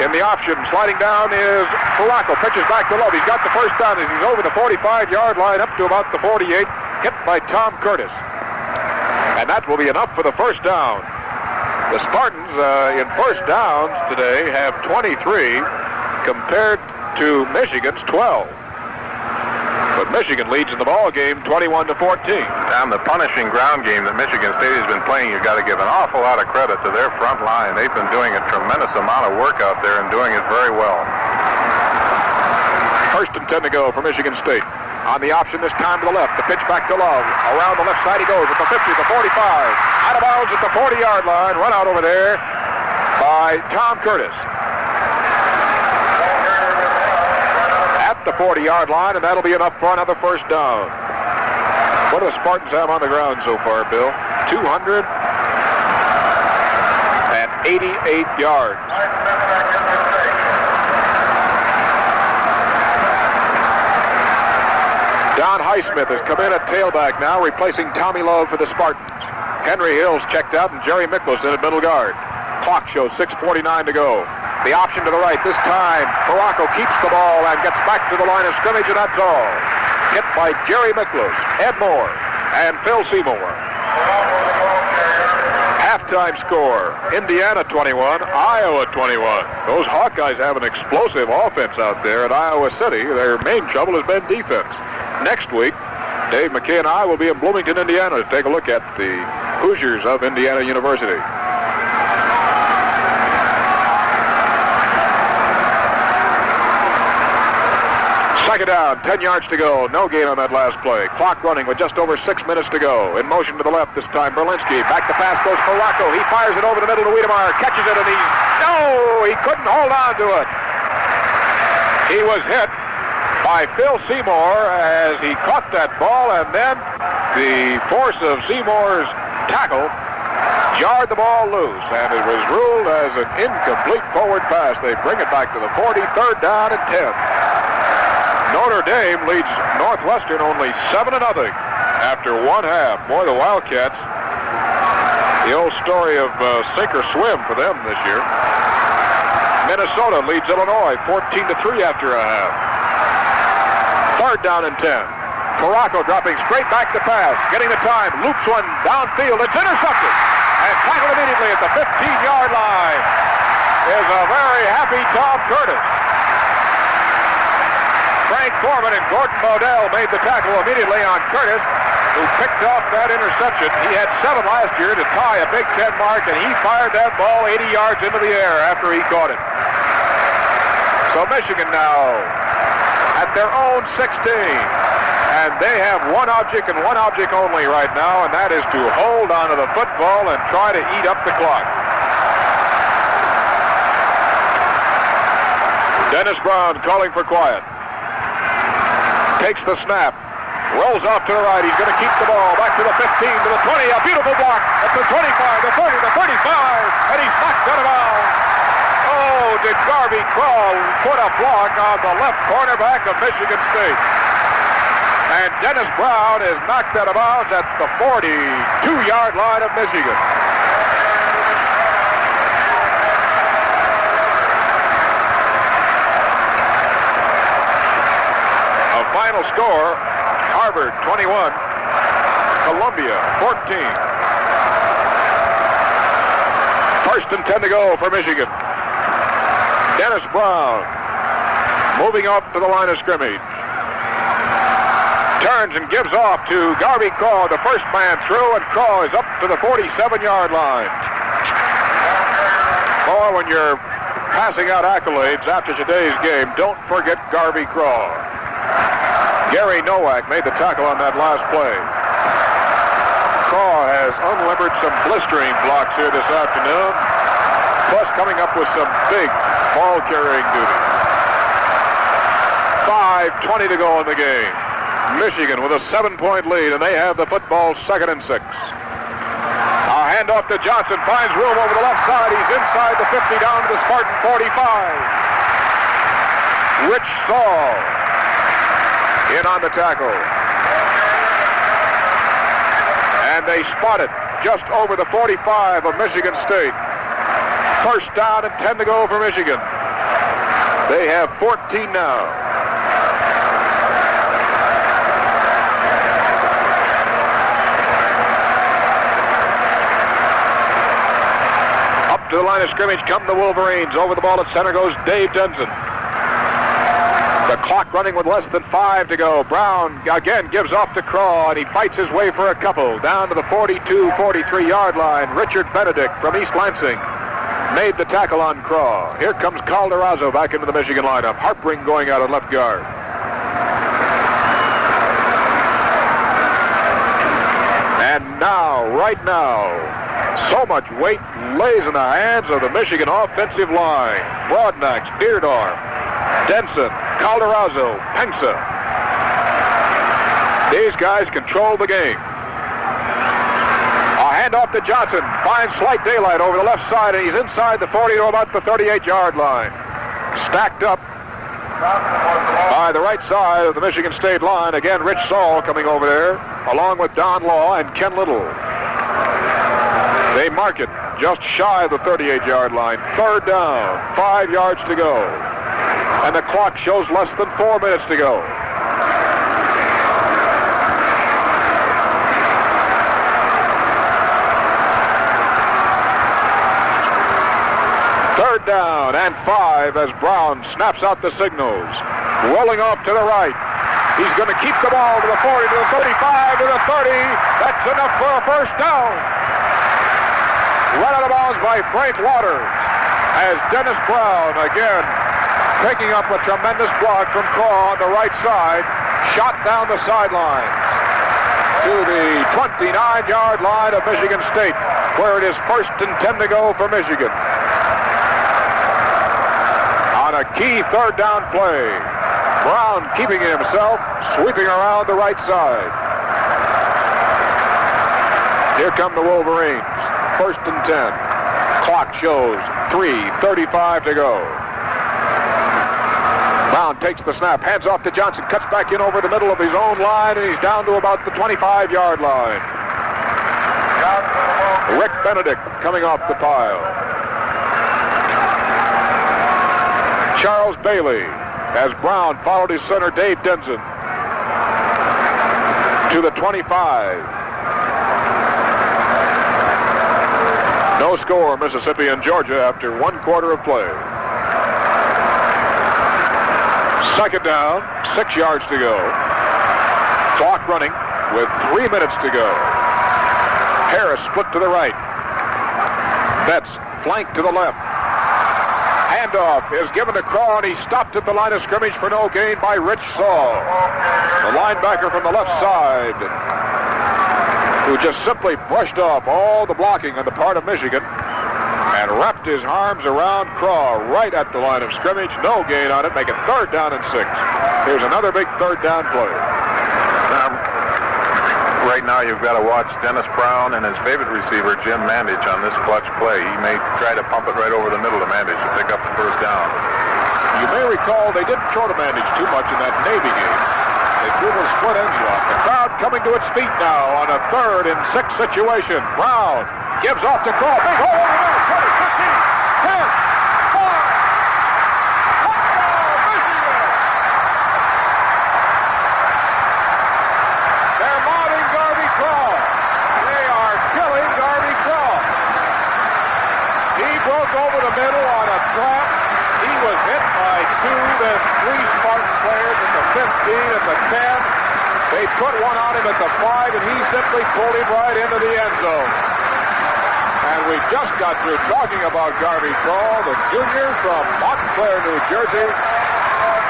In the option, sliding down is Faraco. Pitches back to Love. He's got the first down as he's over the 45-yard line up to about the 48. Hit by Tom Curtis. And that will be enough for the first down. The Spartans in first downs today have 23 compared to Michigan's 12. But Michigan leads in the ball game 21-14. Down the punishing ground game that Michigan State has been playing, you've got to give an awful lot of credit to their front line. They've been doing a tremendous amount of work out there and doing it very well. 1st and 10 to go for Michigan State. On the option this time to the left. The pitch back to Love. Around the left side he goes at the 50, the 45. Out of bounds at the 40-yard line. Run out over there by Tom Curtis. At the 40-yard line, and that'll be enough for another first down. What do the Spartans have on the ground so far, Bill? 288 yards. Don Highsmith has come in at tailback now, replacing Tommy Love for the Spartans. Henry Hill's checked out, and Jerry Miklos in at middle guard. Clock shows 6:49 to go. The option to the right. This time, Faraco keeps the ball and gets back to the line of scrimmage, and that's all. Hit by Jerry Miklos, Ed Moore, and Phil Seymour. Halftime score, Indiana 21, Iowa 21. Those Hawkeyes have an explosive offense out there at Iowa City. Their main trouble has been defense. Next week, Dave McKay and I will be in Bloomington, Indiana to take a look at the Hoosiers of Indiana University. Second down, 10 yards to go. No gain on that last play. Clock running with just over 6 minutes to go. In motion to the left this time, Berlinski. Back to pass goes Faraco. He fires it over the middle to Wiedemeyer. Catches it, and he couldn't hold on to it. He was hit by Phil Seymour as he caught that ball, and then the force of Seymour's tackle jarred the ball loose, and it was ruled as an incomplete forward pass. They bring it back to the 40, 3rd down and 10. Notre Dame leads Northwestern only 7-0 after one half. Boy, the Wildcats, the old story of sink or swim for them this year. Minnesota leads Illinois 14-3 after a half. 3rd down and 10. Faraco dropping straight back to pass. Getting the time. Loops one downfield. It's intercepted. And tackled immediately at the 15-yard line is a very happy Tom Curtis. Frank Foreman and Gordon Baudel made the tackle immediately on Curtis, who picked off that interception. He had 7 last year to tie a Big Ten mark, and he fired that ball 80 yards into the air after he caught it. So Michigan now at their own 16. And they have one object and one object only right now, and that is to hold on to the football and try to eat up the clock. Dennis Brown calling for quiet. Takes the snap. Rolls off to the right. He's going to keep the ball. Back to the 15, to the 20. A beautiful block at the 25, the 30, the 35, and he's knocked out of bounds. Oh, did Garvey Crawl put a block on the left cornerback of Michigan State. And Dennis Brown is knocked out of bounds at the 42-yard line of Michigan. A final score, Harvard 21, Columbia 14. 1st and 10 to go for Michigan. Dennis Brown moving up to the line of scrimmage. Turns and gives off to Garvey Craw, the first man through, and Craw is up to the 47-yard line. Boy, when you're passing out accolades after today's game, don't forget Garvey Craw. Gary Nowak made the tackle on that last play. Craw has unlimbered some blistering blocks here this afternoon, plus coming up with some big ball-carrying duty. 5:20 to go in the game. Michigan with a 7-point lead, and they have the football 2nd and 6. A handoff to Johnson, finds room over the left side. He's inside the 50, down to the Spartan 45. Rich Saul in on the tackle. And they spot it just over the 45 of Michigan State. First down and 10 to go for Michigan. They have 14 now. To the line of scrimmage come the Wolverines. Over the ball at center goes Dave Denson. The clock running with less than 5 to go. Brown again gives off to Craw, and he fights his way for a couple. Down to the 42-43-yard line. Richard Benedict from East Lansing made the tackle on Craw. Here comes Calderazzo back into the Michigan lineup. Harpring going out at left guard. And now, right now, so much weight lays in the hands of the Michigan offensive line. Broadnax, Beardorf, Denson, Calderazzo, Pengsa. These guys control the game. A handoff to Johnson. Finds slight daylight over the left side, and he's inside the 40 to about the 38-yard line. Stacked up by the right side of the Michigan State line. Again, Rich Saul coming over there, along with Don Law and Ken Little. They mark it just shy of the 38-yard line. 3rd down, 5 yards to go. And the clock shows less than 4 minutes to go. Third down and 5 as Brown snaps out the signals. Rolling off to the right. He's going to keep the ball to the 40, to the 35, to the 30. That's enough for a first down. Run out of bounds by Frank Waters as Dennis Brown again picking up a tremendous block from Craw on the right side, shot down the sideline to the 29-yard line of Michigan State, where it is 1st and 10 to go for Michigan. On a key 3rd down play, Brown keeping himself, sweeping around the right side. Here come the Wolverines. 1st and 10. Clock shows 3:35 to go. Brown takes the snap, hands off to Johnson, cuts back in over the middle of his own line, and he's down to about the 25-yard line. Rick Benedict coming off the pile. Charles Bailey, as Brown followed his center, Dave Denson, to the 25. No score, Mississippi and Georgia after 1 quarter of play. 2nd down, 6 yards to go. Clock running with 3 minutes to go. Harris split to the right. Betts flanked to the left. Handoff is given to Craw, and he stopped at the line of scrimmage for no gain by Rich Saul, the linebacker from the left side, who just simply brushed off all the blocking on the part of Michigan and wrapped his arms around Craw right at the line of scrimmage. No gain on it, make it 3rd down and 6. Here's another big 3rd down play. Right now you've got to watch Dennis Brown and his favorite receiver, Jim Mandage, on this clutch play. He may try to pump it right over the middle to Mandage to pick up the 1st down. You may recall they didn't throw to Mandage too much in that Navy game. They threw the split ends off. The crowd coming to its feet now on a 3rd and 6 situation. Brown gives off to Craw. Big hole in the middle. 20, 15, 10, 5. Touchdown, Michigan! They're mobbing Garvey Craw. They are killing Garvey Craw. He broke over the middle on a trap. He was hit by 2, then 3 Spartan players at the 15, at the 10, They put one on him at the 5, and he simply pulled him right into the end zone. And we just got through talking about Garvey Kroll, the junior from Montclair, New Jersey.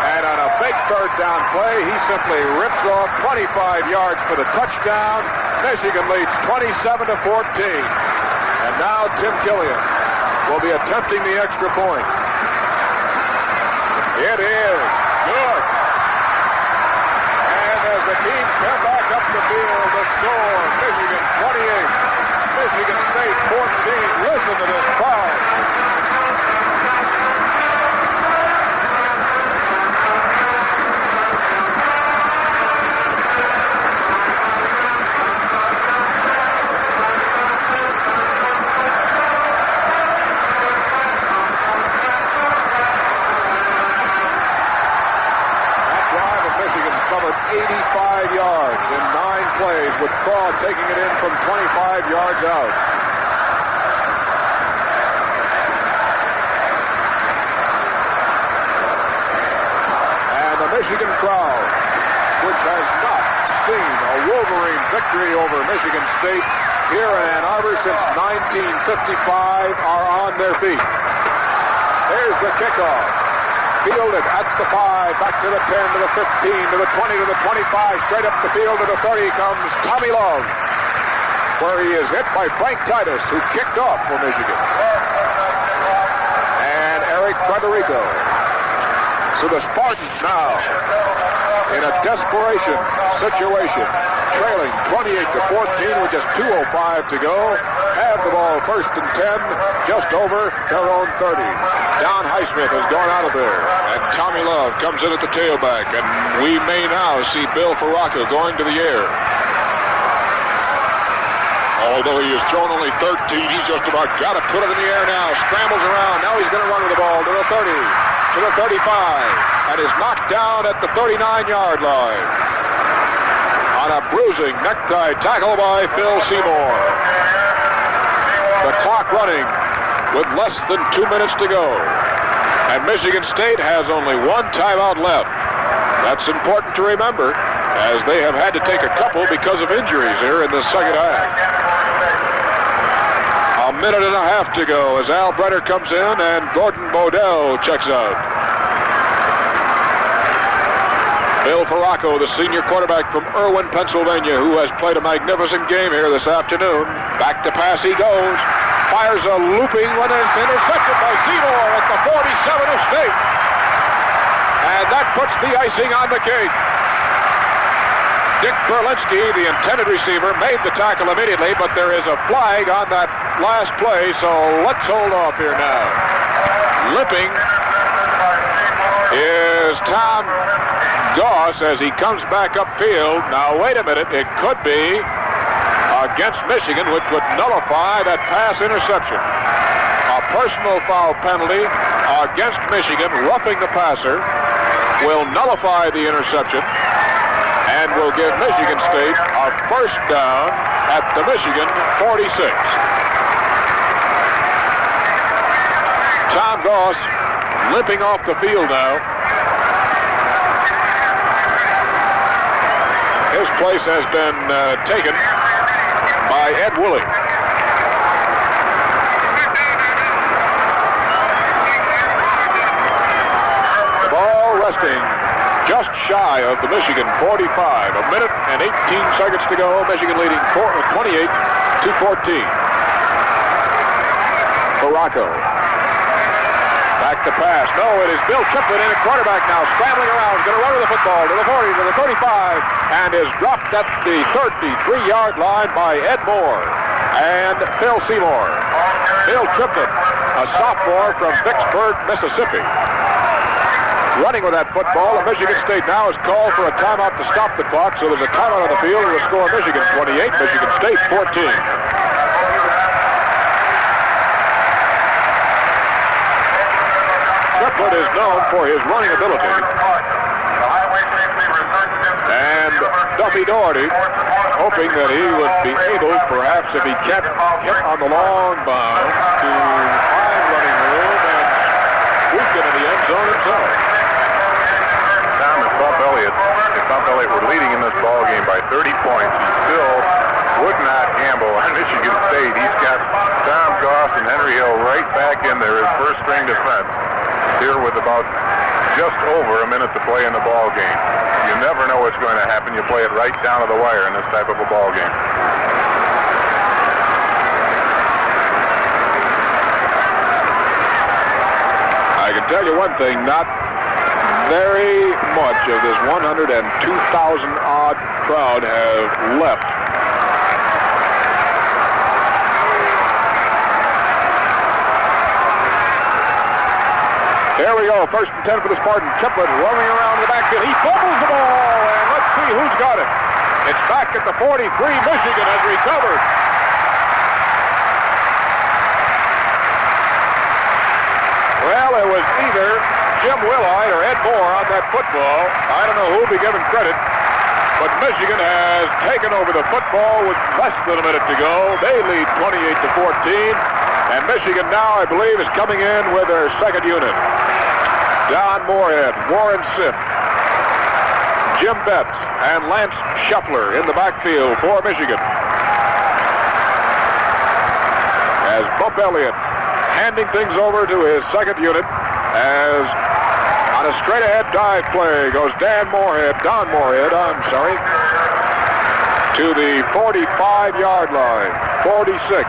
And on a big third down play, he simply rips off 25 yards for the touchdown. Michigan leads 27-14. And now Tim Killian will be attempting the extra point. It is good. And as the team come back up the field, the score, Michigan 28, Michigan State 14. Listen to this crowd. That drive of Michigan covered 85 yards in 9 plays, with Kroll taking it in from 25 yards out. And the Michigan crowd, which has not seen a Wolverine victory over Michigan State here in Ann Arbor since 1955, are on their feet. Here's the kickoff. Fielded at the 5, back to the 10, to the 15, to the 20, to the 25, straight up the field to the 30 comes Tommy Love, where he is hit by Frank Titus, who kicked off for Michigan. And Eric Federico. So the Spartans now in a desperation situation, trailing 28-14 with just 2:05 to go, have the ball first and 10, just over their own 30. Don Highsmith has gone out of there, and Tommy Love comes in at the tailback, and we may now see Bill Farraco going to the air. Although he has thrown only 13, he's just about got to put it in the air now. Scrambles around. Now he's going to run with the ball to the 30, to the 35, and is knocked down at the 39-yard line. On a bruising necktie tackle by Phil Seymour. The clock running with less than 2 minutes to go. And Michigan State has only one timeout left. That's important to remember, as they have had to take a couple because of injuries here in the second half. A minute and a half to go as Al Brenner comes in and Gordon Bodell checks out. Bill Farraco, the senior quarterback from Irwin, Pennsylvania, who has played a magnificent game here this afternoon. Back to pass he goes. Fires a looping one, and intercepted by Seymour at the 47 of State. And that puts the icing on the cake. Dick Berlinski, the intended receiver, made the tackle immediately, but there is a flag on that last play, so let's hold off here now. Limping is Tom Goss as he comes back upfield. Now, wait a minute, it could be against Michigan, which would nullify that pass interception. A personal foul penalty against Michigan, roughing the passer, will nullify the interception and will give Michigan State a first down at the Michigan 46. Tom Goss limping off the field now. His place has been taken by Ed Woolley. The ball resting just shy of the Michigan 45. A minute and 18 seconds to go. Michigan leading 28-14. Farraco. Back to pass. No, it is Bill Triplett in at quarterback now, scrambling around, going to run with the football to the 40, to the 35, and is dropped at the 33-yard line by Ed Moore and Phil Seymour. Bill Triplett, a sophomore from Vicksburg, Mississippi, running with that football, and Michigan State now has called for a timeout to stop the clock, so there's a timeout on the field with a score Michigan 28, Michigan State 14. Triplett is known for his running ability. And Duffy Doherty, hoping that he would be able, perhaps if he kept hit on the long bound, to find running room and squeak into the end zone himself. Down to Bob Elliott. If Bump Elliott were leading in this ball game by 30 points. He still would not gamble on Michigan State. He's got Tom Goss and Henry Hill right back in there as first-string defense here with about just over a minute to play in the ball game. You never know what's going to happen. You play it right down to the wire in this type of a ball game. I can tell you one thing, not very much of this 102,000-odd crowd have left. Here we go, 1st and 10 for the Spartan. Triplett roaming around the backfield. He fumbles the ball, and let's see who's got it. It's back at the 43. Michigan has recovered. Well, it was either Jim Willard or Ed Moore on that football. I don't know who will be given credit, but Michigan has taken over the football with less than a minute to go. They lead 28-14, and Michigan now, I believe, is coming in with their second unit. Don Moorhead, Warren Sipp, Jim Betts, and Lance Shuffler in the backfield for Michigan. As Bump Elliott handing things over to his second unit, as on a straight-ahead dive play goes Don Moorhead, to the 45-yard line, 46.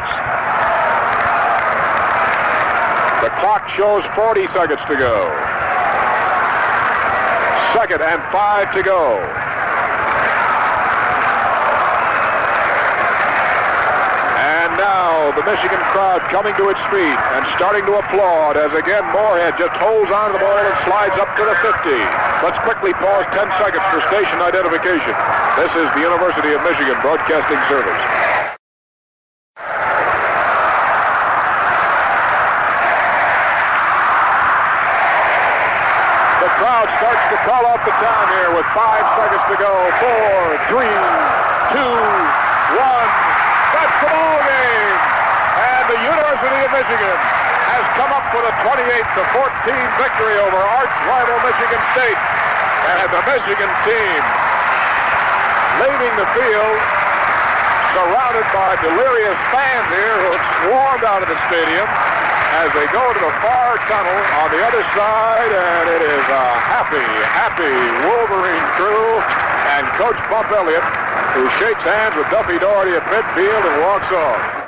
The clock shows 40 seconds to go. 2nd and 5 to go. And now the Michigan crowd coming to its feet and starting to applaud as again Moorhead just holds on to the ball and slides up to the 50. Let's quickly pause 10 seconds for station identification. This is the University of Michigan Broadcasting Service. The crowd starts to call off the time here with 5 seconds to go. 4, 3, 2, 1. That's the ball game. And the University of Michigan has come up with a 28-14 victory over arch rival Michigan State. And the Michigan team leaving the field surrounded by delirious fans here who have swarmed out of the stadium as they go to the far tunnel on the other side, and it is a happy Wolverine crew and Coach Bump Elliott, who shakes hands with Duffy Daugherty at midfield and walks off.